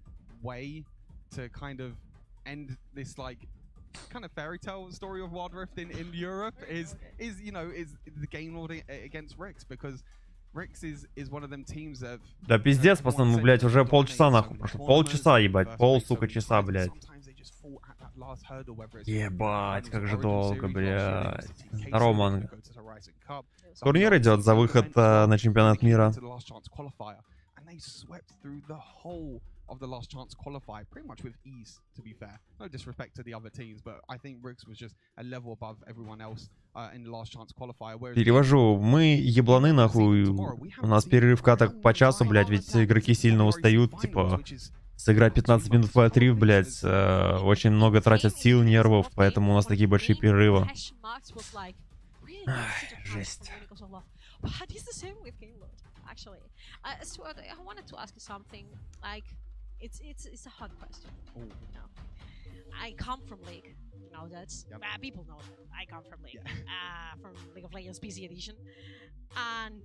way to kind of end this like kind of fairy tale story of Wild Rift in Europe is the Game Lord against RIX, because RIX is one of them teams that. Да пиздец, пацаны, ну, блядь, уже полчаса нахуй прошло. Полчаса, ебать, сука, часа, блядь. Ебать, как же долго, блядь. Здорово, Манго. Турнир идет за выход на чемпионат мира. Of the last chance qualifier pretty much with ease, to be fair. No disrespect to the other teams, but I think RIX was just a level above everyone else in the last chance qualifier. Перевожу. Мы ебланы, нахуй. У нас перерыв каток по часу, блядь, ведь игроки сильно устают, типа сыграть 15 минут по 3, блядь, очень много тратят сил, нервов, поэтому у нас такие большие перерывы. Жесть. Actually, Stuart, I wanted to ask you something. Like, it's a hard question. You know, I come from League. You know that. People know that. I come from League. From League of Legends PC Edition, and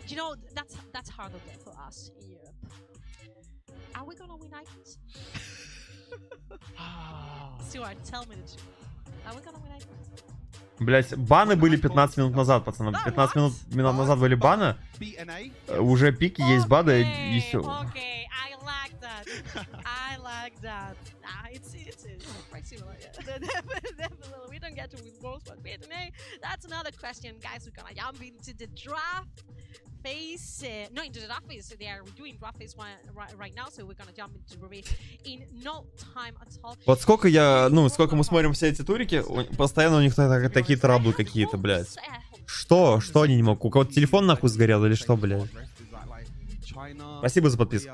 you know that's hard to get for us in Europe. Are we gonna win Icons? Stuart, tell me the truth. Are we gonna win Icons? Блять, баны были 15 минут назад, пацаны. 15 минут назад были баны. Уже пики, есть баны и все. Okay, I like that. I like that. It's quite similar. Definitely. We don't get to win both, but BNA, that's another question, guys. We're gonna jump into the draft phase. No, into the draft phase. They are doing draft phase right now, so we're gonna jump into the race in no time at all. Вот сколько мы смотрим все эти турики, постоянно у них такие траблы какие-то, блядь. Что? Что они не могут? У кого-то телефон нахуй сгорел или что, блядь? Спасибо за подписку.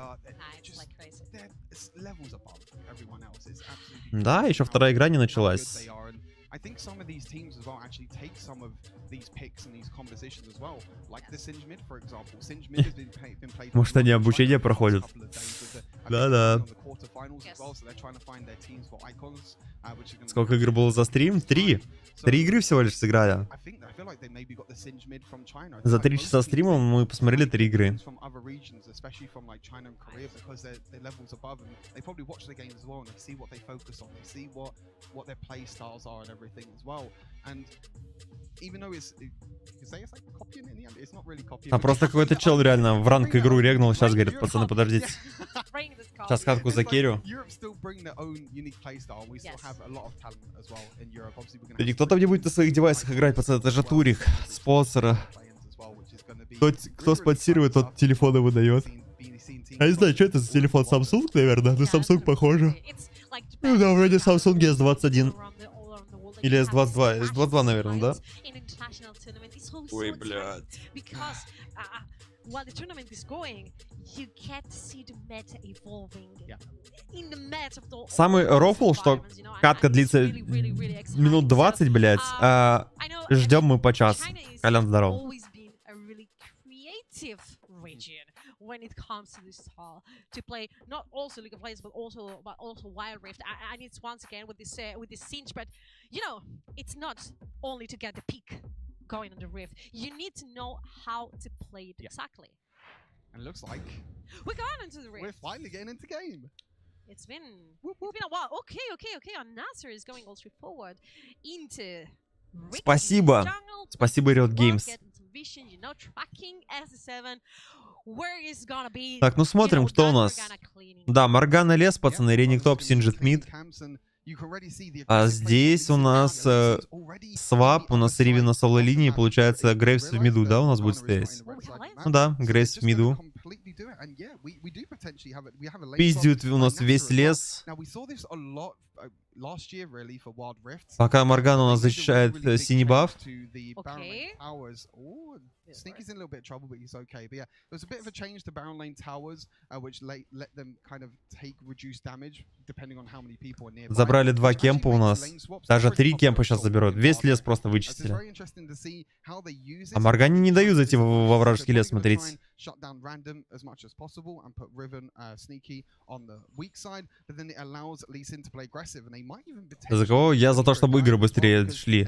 Да, еще вторая игра не началась. I think some of these teams as well actually take some of these picks and these compositions as well, like the Singe mid, for example. Singe mid has been played. Может, они обучение проходят? Да-да. Сколько игр было за стрим? 3. 3 игры всего лишь сыграли. За 3 часа стрима мы посмотрели 3 игры. А просто какой-то чел реально в ранг игру регнул. Сейчас говорит, пацаны, подождите. Сейчас катку закерю. И кто-то не будет на своих девайсах играть, пацаны, это же турик, спонсора. Кто спонсирует, тот телефоны выдает. Я не знаю, что это за телефон, Samsung, наверное, на Samsung похоже. Ну да, вроде Samsung S21. Или S22, S22, наверное, да? Ой, блядь. While the tournament is going, you get to see the meta evolving. In the meta of the Самый рофл, что катка длится минут 20, блядь, а ждем мы по часу. Колян, здоров. When it comes to this style to play not also League of Legends but also Wild Rift, and it's once again with this Singe, but you know it's not only to get the peak going on the Rift. You need to know how to play it exactly. And it looks like we're going into the Rift. We're finally getting into game. It's been a while. Okay. And NASR is going also forward into RIX. Спасибо. Спасибо, Riot Games. Так, ну смотрим, кто у нас. Да, Моргана лес, пацаны, Рениктоп, Синжит мид. А здесь у нас свап, у нас Риви на соло линии, получается Грейвс в миду, да, у нас будет стоять? Ну да, Грейвс в миду. Пиздят у нас весь лес. Пока Моргана у нас защищает синий баф. Sneaky's in a little bit of trouble, but he's okay. But yeah, there's a bit of a change to Baron Lane towers, which let them kind of take reduced damage depending on how many people are nearby. Забрали 2 кемпа у нас. Даже 3 кемпа сейчас заберут. Весь лес просто вычистили. А Моргане не дают зайти во вражеский лес, смотрите. За кого? Я за то, чтобы игры быстрее шли.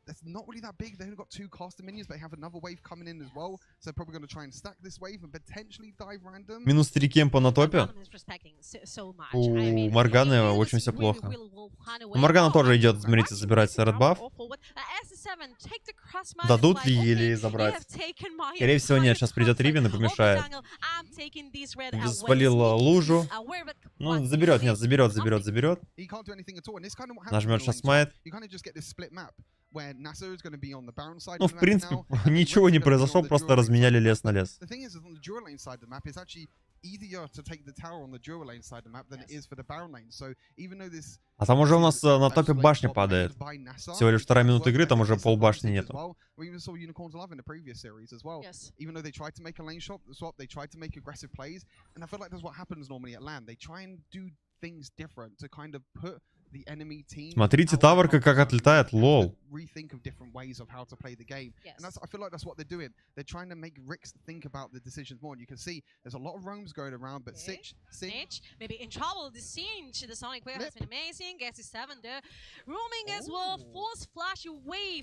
That's not really that big. They only got 2 caster minions, but they have another wave coming in as well. So they're probably going to try and stack this wave and potentially dive random. Минус 3 кемпа на топе. У Морганы очень все плохо. Моргана тоже идет, смотрите, забирать red buff. Дадут ли или забрать? Скорее всего нет, сейчас придет Ривен и помешает. Спалил лужу. Ну, заберет, нет, заберет. Нажмет сейчас смайт. Ну, в принципе, ничего не произошло, просто разменяли лес на лес. А там уже у нас на топе башня падает. Всего лишь 2 минуты игры, там уже пол башни нету. Смотрите, таверка как отлетает, лол.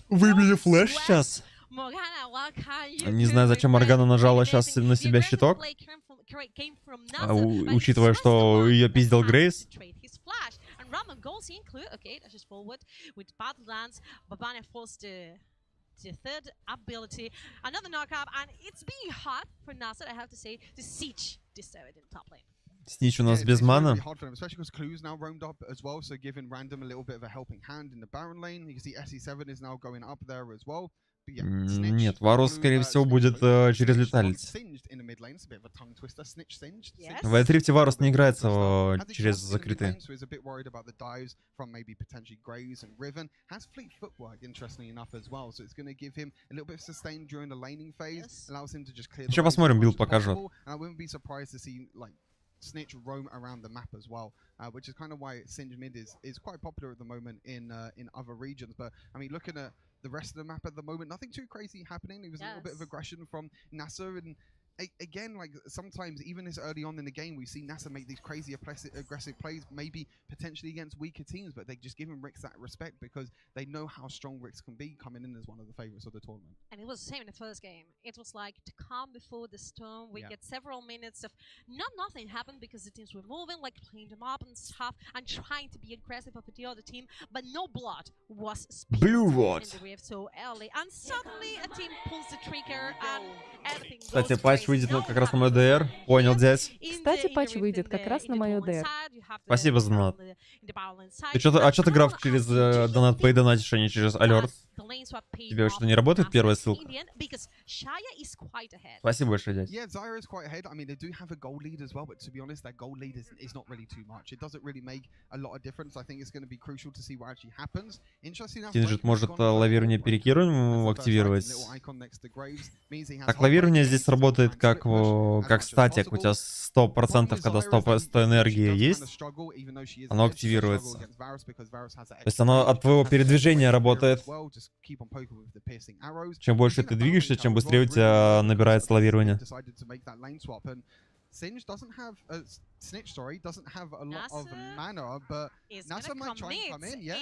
Выбили флэш сейчас. Не знаю, зачем Моргана нажала сейчас на себя щиток. Учитывая, что ее пиздил Грейс. Random goals include, okay, that's just forward with Battlelands. Babane forced the third ability. Another knockup, and it's being hard for NASR, I have to say, to siege this in top lane. Снич у нас без мана. Especially because Clue's now roamed up as well, so giving Random a little bit of a helping hand in the Baron lane. You can see SE7 is now going up there as well. Нет, Варус, скорее всего, будет через леталец. В Этрифте Варус не играется через закрытые. Еще посмотрим, билд покажет. Snitch roam around the map as well, which is kind of why Singed mid is quite popular at the moment in other regions. But I mean, looking at the rest of the map at the moment, nothing too crazy happening. There was a little bit of aggression from NASR, and again, like sometimes even this early on in the game, we see NASR make these crazy aggressive plays, maybe potentially against weaker teams, but they just give him RIX that respect because they know how strong RIX can be, coming in as one of the favorites of the tournament. And it was the same in the first game. It was like to calm before the storm. We get several minutes of nothing happened because the teams were moving, like playing them up and stuff, and trying to be aggressive of the other team, but no blood was spilled in the rift so early. And suddenly a team pulls the trigger and everything goes Кстати, патч выйдет как раз на мой ДР. Понял, дядь. Кстати, патч выйдет как раз на мою ДР. Спасибо за донат. Ты что ты граф через донат Pay донатишь, а не через алерт? Тебе что, не работает первая ссылка? Спасибо большое, дядь. Yeah, Zyra is quite ahead. I mean, they do have a goal lead as well, but to be honest, that goal lead is not really too much. It doesn't really make a lot of difference. I think it's going to be crucial to see what actually happens. Interesting enough, Синжит может лавирование перекидыванием активировать. Так, лавирование здесь работает как статик. У тебя 100%, когда 100 энергии есть, оно активируется. То есть оно от твоего передвижения работает. Чем больше ты двигаешься, чем быстрее у тебя набирается лавирование. Singe doesn't have Snitch, sorry, doesn't have a lot of mana, but NASR might try and come in, yeah.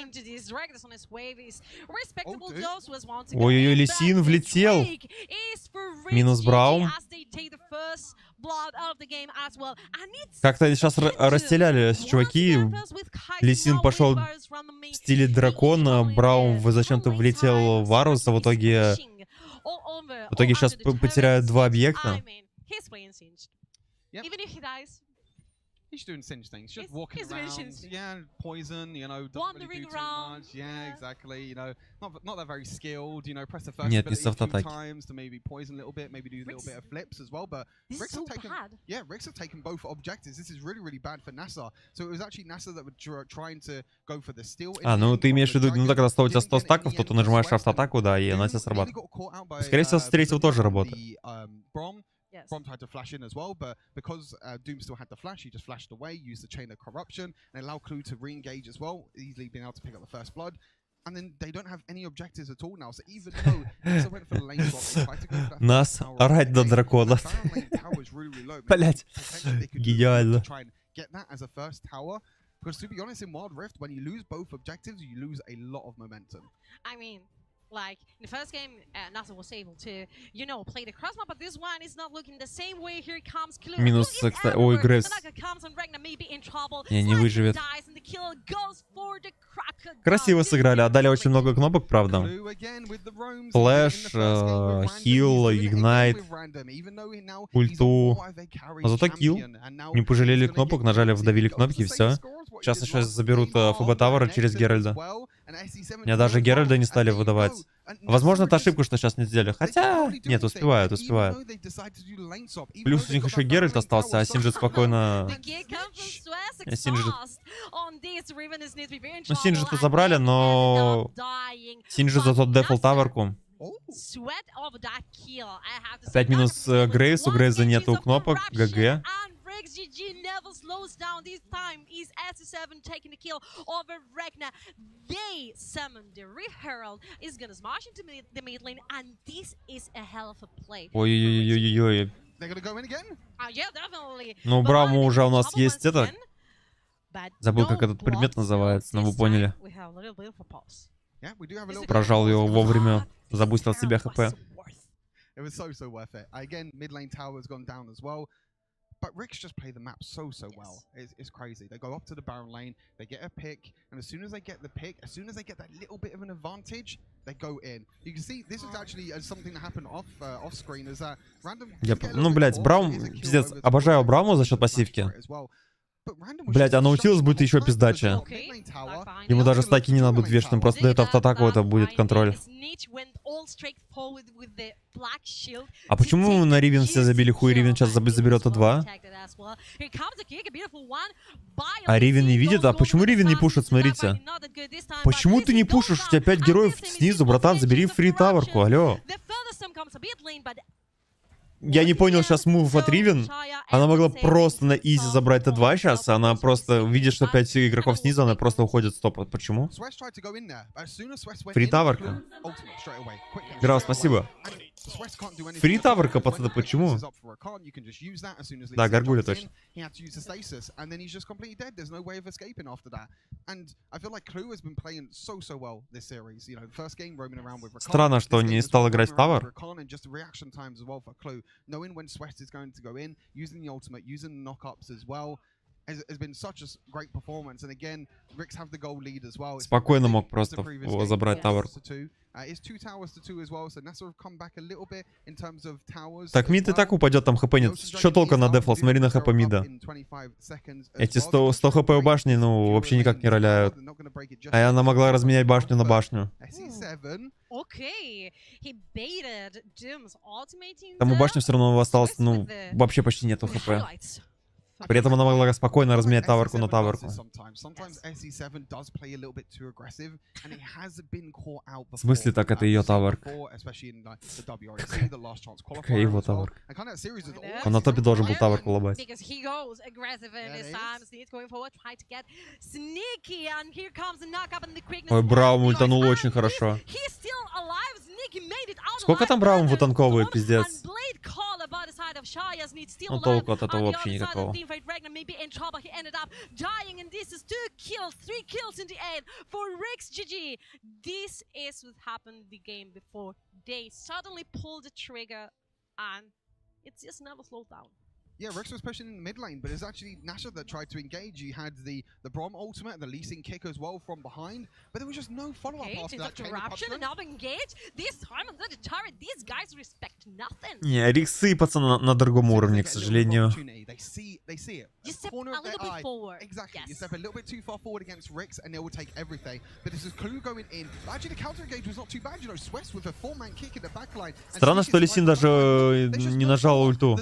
Ой-ой-ой, Лисин влетел. Минус Браум. Как-то они сейчас расстреляли чуваки. Лисин пошел в стиле дракона, Браум зачем-то влетел в Варус, а в итоге сейчас потеряют два объекта. Yep. Even if he dies, he's doing Singe things, just walking around, yeah, poison, you know, doesn't really do too much, yeah, exactly, you know, not that very skilled, you know, press the first ability a few times to maybe poison a little bit, maybe do a little bit of flips as well, but RIX have taken, RIX have taken both objectives. This is really bad for NASR. So it was actually NASR that were trying to go for the steal. Ну ты имеешь в виду, ну когда у тебя 100 стаков, то ты нажимаешь автоатаку, да, и она тебя срабатывает. Скорее всего, с третьего тоже работает. Brom tried to flash in as well, but because Doom still had the flash, he just flashed away, used the chain of corruption, and allowed Clue to re-engage as well, easily being able to pick up the first blood. And then they don't have any objectives at all now, so even though NASR went for the lane swap, they tried to go for that Нас орать до дракона. Блять, гениально. Try and get that as a first tower, because to be honest, in Wild Rift, when you lose both objectives, you lose a lot of momentum. I mean, like in the first game, NASR was able to, you know, play the cross map, but this one is not looking the same way. Here comes Clue. Минус, кстати, ой, Грейс. Не выживет. Красиво сыграли, отдали очень много кнопок, правда. Флэш, хил, игнайт, ульту. Но зато килл. Не пожалели кнопок, нажали, вдавили кнопки и все. Сейчас еще заберут ФБ Тавера через Геральда. Мне даже Геральда не стали выдавать. Возможно, это ошибка, что сейчас не сделали. Хотя, нет, успевают. Плюс у них еще Геральт остался, а Синжит спокойно... Ну, Синжита забрали, но... Синжит за тот дефол таверку. Опять минус Грейс, у Грейза нету кнопок, ГГ. GG never slows down. This time is SC7 taking the kill over Ragnar. They summon the Rift Herald. Is gonna smash into the mid lane, and this is a hell of a play. Ой-ой-ой-ой-ой. They're gonna go in again? Yeah, definitely. Ну, Браму уже у нас есть это. Забыл, как этот предмет называется, но вы поняли. Прожал его вовремя, забустил себе ХП. It was so worth it. Again, mid lane tower has gone down as well. But RIX just play the map so well. It's crazy. They go up to the Baron lane, they get a pick, and as soon as they get the pick, as soon as they get that little bit of an advantage, they go in. You can see this is actually something that happened off screen. Is that random? Ну, блять, Браум, пиздец, обожаю Брауму за счет пассивки. Блять, а Наутилус будет еще пиздача. Ему даже стаки не надо будет вешать, он просто дает автоатаку, это будет контроль. А почему на Ривен все забили хуй, Ривен сейчас заберет А2? А Ривен не видит? А почему Ривен не пушит, смотрите? Почему ты не пушишь? У тебя 5 героев снизу, братан, забери фри-таверку, алло. Я не понял сейчас мув от Ривен. Она могла просто на изи забрать Т2 сейчас. Она просто видит, что 5 игроков снизу, она просто уходит стоп. Почему? Фри-таверка. Грав, спасибо. Фри-таверка, пацаны, почему? Да, Гаргуля точно. Странно, что он не стал играть в тавер. Спокойно мог просто забрать тавер. Так, мид и так упадет, там хп нет. Что толку на дефол? Смотри на хп мида. Эти 100 хп у башни, ну, вообще никак не роляют. А она могла разменять башню на башню. Там у башни все равно осталось, ну, вообще почти нету хп. При этом она могла спокойно разменять таверку на таверку. В смысле так, это ее таверка? Какая его таверка? Он на топе должен был таверку лобать. Ой, Браум ультанул очень хорошо. Сколько там Браум вытанковывает, пиздец? Ну, толку от этого вообще никакого. Yeah, RIX was pushing in the mid lane, but it's actually NASR that tried to engage. You had the Brom ultimate and the Lee Sin kick as well from behind, but there was just no follow-up after that. Interruption, another engage. This time on the turret, these guys respect nothing. Не, риксы, пацаны, на другом уровне, к сожалению. They see it. You step a little bit forward. Exactly. You step a little bit too far forward against RIX and they will take everything. But this is Clue going in. Actually, the counter engage was not too bad. You know, Swiss with a 4-man kick in the backline. Странно, что Лисин даже не нажал ульту.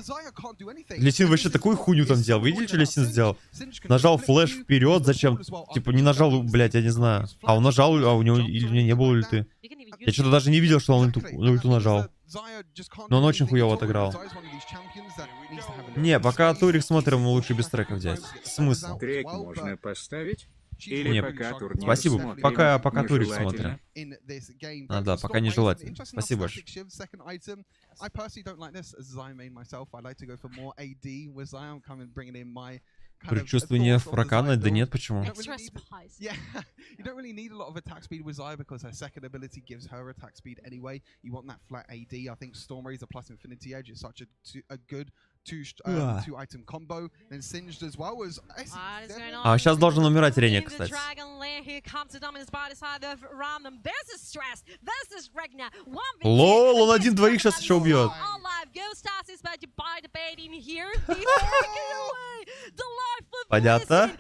Лисин вообще такую хуйню там сделал. Видели, что Лисин сделал? Нажал флеш вперед, зачем? Типа не нажал, блять, я не знаю. А он нажал, а у него или у него не было ульты. Я что-то даже не видел, что он ульту нажал. Но он очень хуёво отыграл. Не, пока турик смотрим, лучше без трека взять. Смысл? Трек можно поставить? Или не, пока турнир спасибо, смотрим, пока турик смотрим. А, да, пока нежелательно. Спасибо большое. I personally don't like this as Zion main myself. I like to go for more AD with Zion coming bringing in my Предчувствие фракана? Да нет, почему? Yeah, you don't really need a lot of attack speed with Zaya because her second ability gives her attack speed anyway. You want that flat AD. I think Storm Razor plus Infinity Edge is such a good two-item combo. And Singed as well was... А сейчас должен умирать Рене, кстати. Лол, он один двоих сейчас еще убьет. Понятно.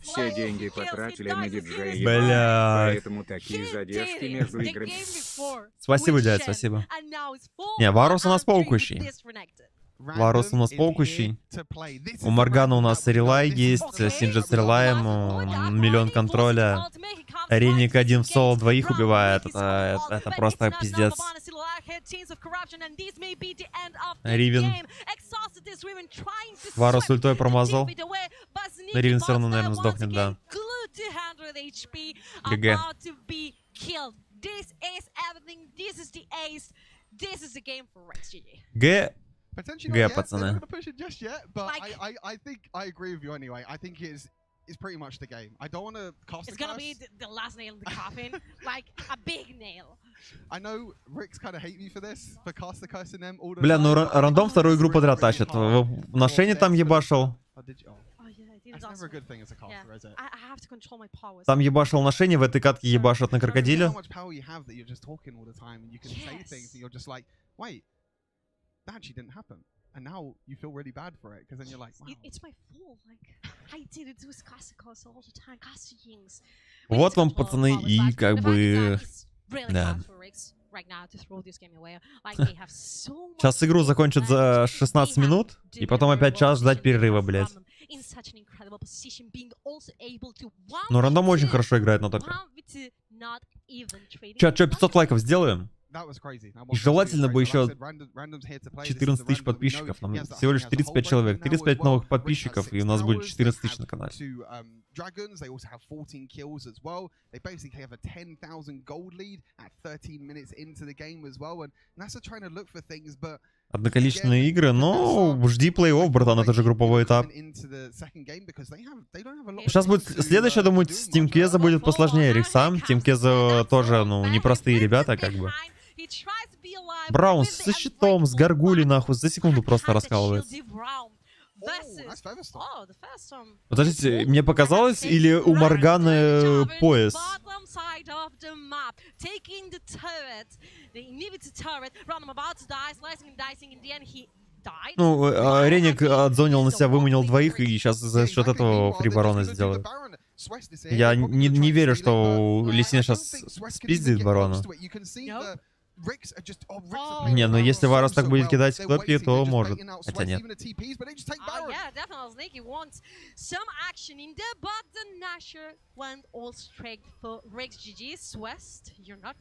Все деньги потратили на диджея, Бля. поэтому такие задержки между играми. Спасибо, дядь, спасибо. Не, Варус у нас паукущий. Варус у нас паукущий. У Моргана у нас релай есть, Синджет с релаем, миллион контроля. Реник один в соло двоих убивает. Это просто пиздец. Ривен. Варус ультой промазал. Ривен все равно, наверное, сдохнет, да. ГГ. Г. Г, пацаны. It's pretty much the game. I don't want to cast. It's gonna be the last nail in the coffin, like a big nail. I know RIX kind of hate me for this, for cast the curse in them all the Бля, ну рандом вторую игру подряд тащит. На Шене там ебашил. Там ебашил на Шене, в этой катке ебашат на крокодиле. that actually didn't happen. And now you feel really bad for it because then you're like, wow. It's my fault. Like I did it with Casicos all the time. Casicings. Вот вам, пацаны, и как бы... Да. Сейчас игру закончат за 16 минут, и потом опять час ждать перерыва, блядь. Но рандом очень хорошо играет на топе. Чё, 500 лайков сделаем? И желательно бы еще 14 тысяч подписчиков. Нам всего лишь 35 человек. 35 новых подписчиков, и у нас будет 14 тысяч на канале. Dragons, they also have 14 kills as well. They basically have a 10,000 gold lead at 13 minutes into the game as well. And NASR trying to look for things, but одноколичественные игры, но жди плей-офф, братан, это же групповой этап. Сейчас будет следующее, думаю, с Team Keza будет посложнее. RIX, Team Keza тоже, ну, непростые ребята, как бы. Браун со щитом, с горгулей, нахуй, за секунду просто раскалывается. Подождите, мне показалось, или у Морганы пояс? Ну, Реник отзонил на себя, выманил двоих, и сейчас за счет этого фри-барона сделает. Я не верю, что Лисина сейчас спиздит барона. Не, но если Варус так будет кидать кнопки, то может. Хотя нет.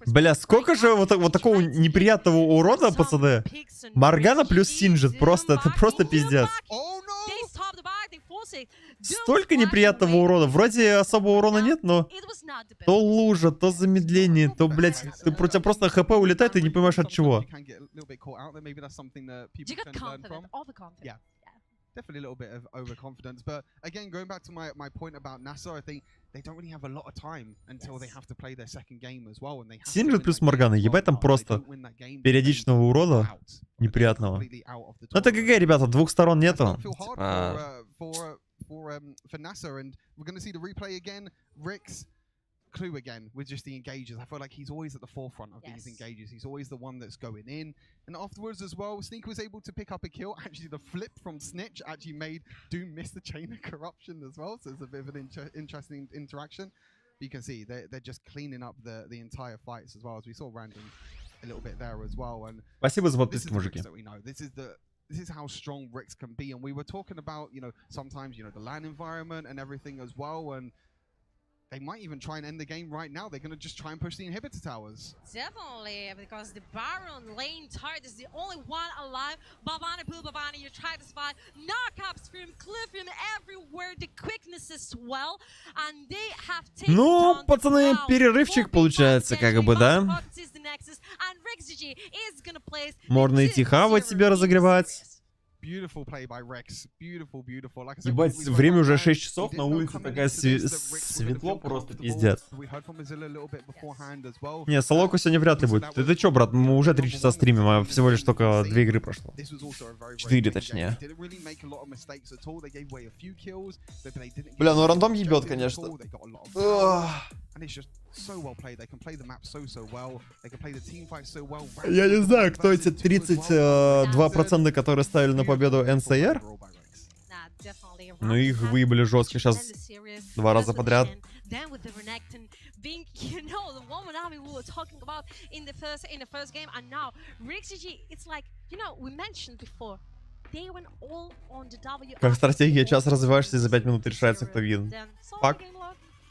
Бля, сколько же вот такого неприятного урода, пацаны? Моргана плюс Синджит, это просто пиздец. Столько неприятного урода. Вроде особого урона нет, но то лужа, то замедление, то, блядь, у тебя просто хп улетает, и не понимаешь от чего. Definitely a little bit of overconfidence, but again, going back to my point about NASR, I think they don't really have a lot of time until they have to play their second game as well. Синджит плюс Моргана, ебать, там просто периодичного урода неприятного. Ну это ГГ, ребята, двух сторон нету. For NASR, and we're going to see the replay again. RIX, Clue again with just the engages. I feel like he's always at the forefront of these engages. He's always the one that's going in. And afterwards as well, Sneak was able to pick up a kill. Actually, the flip from Snitch actually made Doom miss the chain of corruption as well. So it's a bit of an interesting interaction. But you can see they're just cleaning up the entire fights as well, as we saw Random a little bit there as well. And спасибо за подписки, мужики. This is how strong RIX can be, and we were talking about, sometimes, the LAN environment and everything as well, and they might even try and end the game right now. They're going to just try and push the inhibitor towers. Definitely, because the Baron lane turret is the only one alive. Bavani, Bavani, you try to spot. Knock up Scream, cliff him everywhere. The quickness as well. And they have taken ну, пацаны, перерывчик получается, как бы, да? Можно идти хавать себе, разогревать. Ебать, время уже 6 часов, на улице такая светло, просто пиздец. Не, Солоку сегодня вряд ли будет. Ты чё, брат, мы уже 3 часа стримим, а всего лишь только 2 игры прошло. 4, точнее. Бля, ну рандом ебет, конечно. Я не знаю, кто эти 32%, которые ставили на победу NASR. Ну их выебали жестко сейчас 2 раза подряд. Как стратегия, час развиваешься, и за 5 минут решается, кто вин. Фак.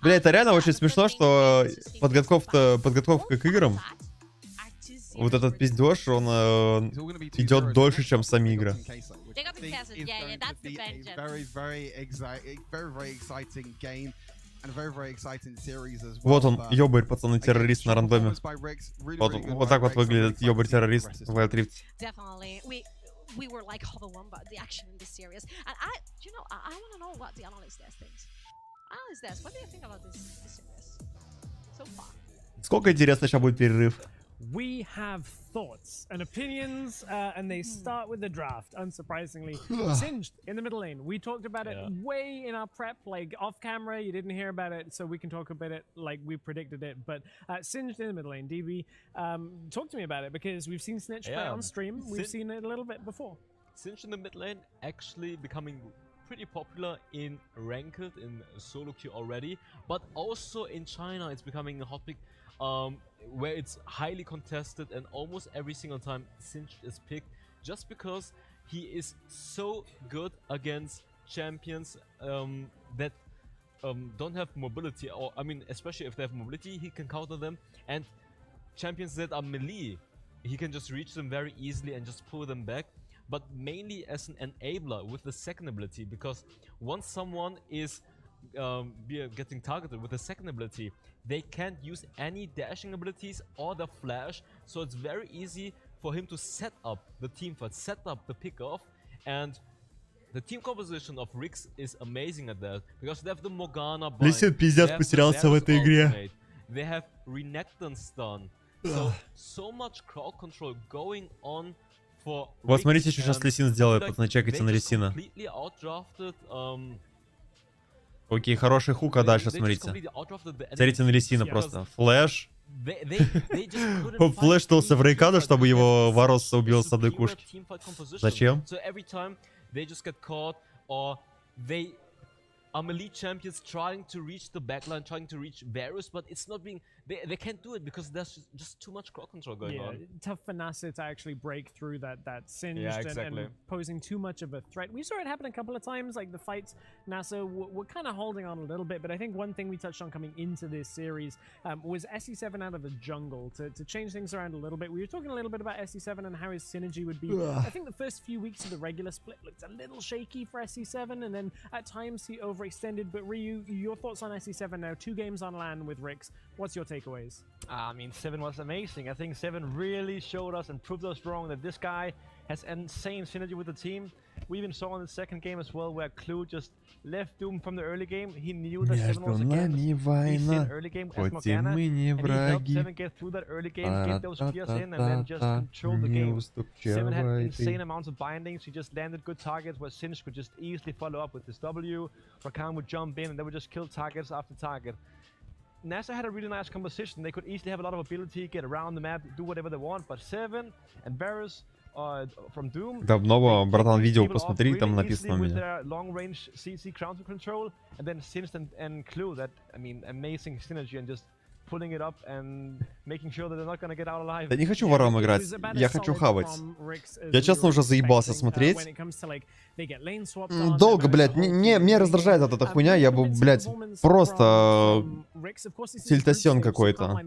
Бля, это реально очень смешно, что подготовка к играм, вот этот пиздеж, он идет дольше, чем сами игры. Вот он, ёбарь, пацаны, террорист на рандоме. Вот так вот выглядит ёбарь-террорист в Wild Rift. We were like overwhelmed by the action in this series, and I want to know what the analyst does thinks. Analyst, what do you think about this series so far? Сколько интересно сейчас будет перерыв? We have thoughts and opinions, and they start with the draft, unsurprisingly. Singed in the middle lane. We talked about it way in our prep, like off camera. You didn't hear about it, so we can talk about it like we predicted it. But Singed in the middle lane. DB, talk to me about it, because we've seen Snitch play on stream. We've seen it a little bit before. Singed in the mid lane actually becoming pretty popular in ranked, in solo queue already, but also in China it's becoming a hot pick. Where it's highly contested, and almost every single time Singed is picked, just because he is so good against champions that don't have mobility, or I mean, especially if they have mobility, he can counter them, and champions that are melee, he can just reach them very easily and just pull them back. But mainly as an enabler with the second ability, because once someone is getting targeted with the second ability, they can't use any dashing abilities or the flash, so it's very easy for him to set up the team fight, set up the pick-off, and the team composition of RIX is amazing at that, because they have the Morgana bind, Лисит пиздец потерялся в этой игре. they have Renekton stun, so much crowd control going on for Вот RIX, смотрите, что сейчас and Лисин сделает, like, пацаны, чекайте на they just Лисина. completely outdrafted, Окей, хороший хук, а дальше смотрите. Смотрите на Лисина просто. Флэш. Он флэшнулся в Рейкаду, чтобы его Варос убил с одной кушки. Зачем? Elite champions trying to reach the backline, trying to reach Varus, but it's not being. They can't do it because there's just too much crowd control going on. Tough for NASR to actually break through that Singed and posing too much of a threat. We saw it happen a couple of times, like the fights. NASR were kind of holding on a little bit, but I think one thing we touched on coming into this series was SE7 out of the jungle to change things around a little bit. We were talking a little bit about SE7 and how his synergy would be. I think the first few weeks of the regular split looked a little shaky for SE7, and then at times he overextended. But Ryu, your thoughts on SE7 now? 2 games on LAN with RIX. What's your takeaways? I mean, 7 was amazing. I think 7 really showed us and proved us wrong that this guy has insane synergy with the team. We even saw in the second game as well where Clue just left Doom from the early game. He knew that 7 was against. He's in early game as Morgana, and he helped 7 get through that early game, get those spears in, and then just control the game. 7 had insane amounts of bindings. He just landed good targets where Singed could just easily follow up with his W. Rakan would jump in and they would just kill targets after target. NASR had a really nice composition. They could easily have a lot of ability, get around the map, do whatever they want, but 7 and Varus from Doom, давно, братан, видео посмотри, там написано у меня. Long range CC counter control, and then Singed and Clue, that, I mean, amazing synergy and just pulling it up and making sure that they're not gonna get out alive. Да не хочу вором играть, я хочу хавать. Я честно уже заебался смотреть. Долго, блядь, мне раздражает эта хуйня, я бы, блядь, просто сильтасен какой-то.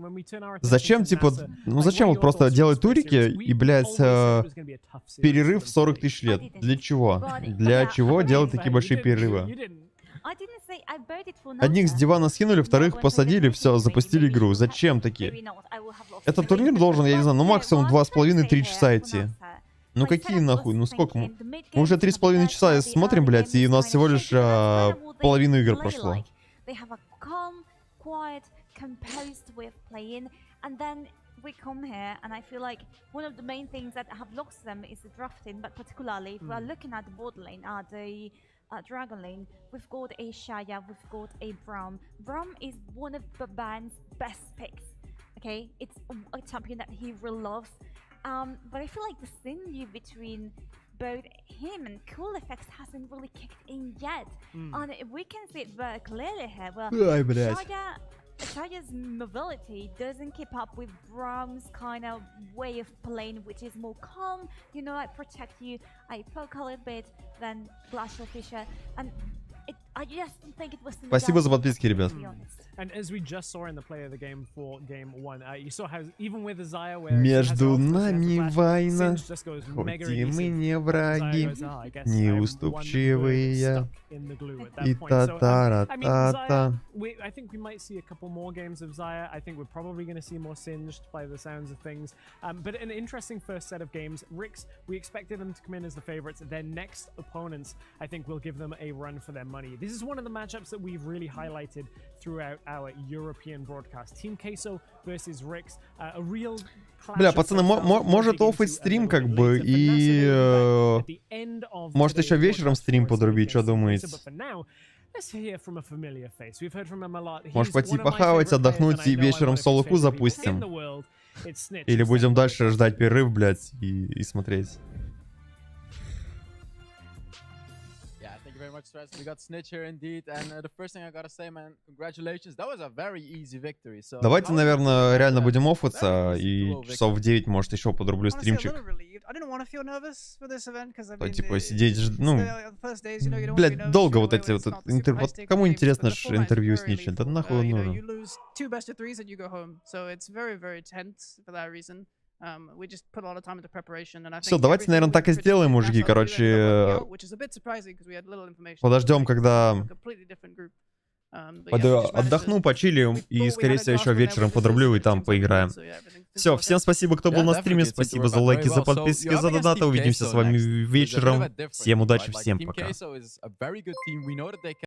Зачем, типа, ну зачем вот просто делать турики и, блядь, перерыв в 40 тысяч лет? Для чего? Для чего делать такие большие перерывы? Одних с дивана скинули, вторых посадили, все, запустили игру. Зачем такие? Этот турнир должен, я не знаю, ну максимум 2,5-3 часа идти. Ну какие нахуй, ну сколько мы? Мы уже 3,5 часа смотрим, блядь, и у нас всего лишь половину игр прошло. We come here, and I feel like one of the main things that have lost them is the drafting, but particularly if we are looking at the border lane, the Dragon lane, we've got a Shaya, we've got a Braum. Braum is one of the band's best picks, okay? It's a champion that he really loves, but I feel like the synergy between both him and Cool Effects hasn't really kicked in yet, and we can see it very clearly here, where Shaya's mobility doesn't keep up with Braum's kind of way of playing, which is more calm, you know, like protect you, I poke a little bit, then Glacial Fisher, and I just don't think it was. Спасибо за подписки, ребят. And as we just saw in the play of the game for game 1, you saw how even with Zaya, where между нами война, хоть и мы не враги, неуступчивые, и та-та-ра-та-та. I think we might see a couple more games of Xayah. I think we're probably going to see more Singed by the sounds of things. But an interesting first set of games. RIX, we expected them to come in as the favorites. Their next opponents, I think, will give them a run for their money. This is one of the matchups that we've really highlighted throughout our European broadcast. Team Queso versus RIX. A real... Бля, пацаны, может оффить стрим как бы и... может еще вечером стрим подрубить, что думаете? Может пойти похавать, отдохнуть и вечером соло-ку запустим? Или будем дальше ждать перерыв, блядь, и смотреть? Very much, Stress. We got Snitch here indeed, and the first thing I gotta say, man, congratulations. That was a very easy victory. So давайте, наверное, реально будем оффаться, и часов в 9, может, еще подрублю стримчик. То, типа, сидеть, ну, блядь, долго вот эти вот интервью. Вот кому интересно интервью с Ничем? Да нахуй он нужен. Все, давайте, наверное, так и сделаем, мужики. Короче, подождем, когда отдохну, почилим, и, скорее всего, еще вечером подрублю и там поиграем. Все, всем спасибо, кто был на стриме, спасибо за лайки, за подписки, за донаты. Увидимся с вами вечером. Всем удачи, всем пока.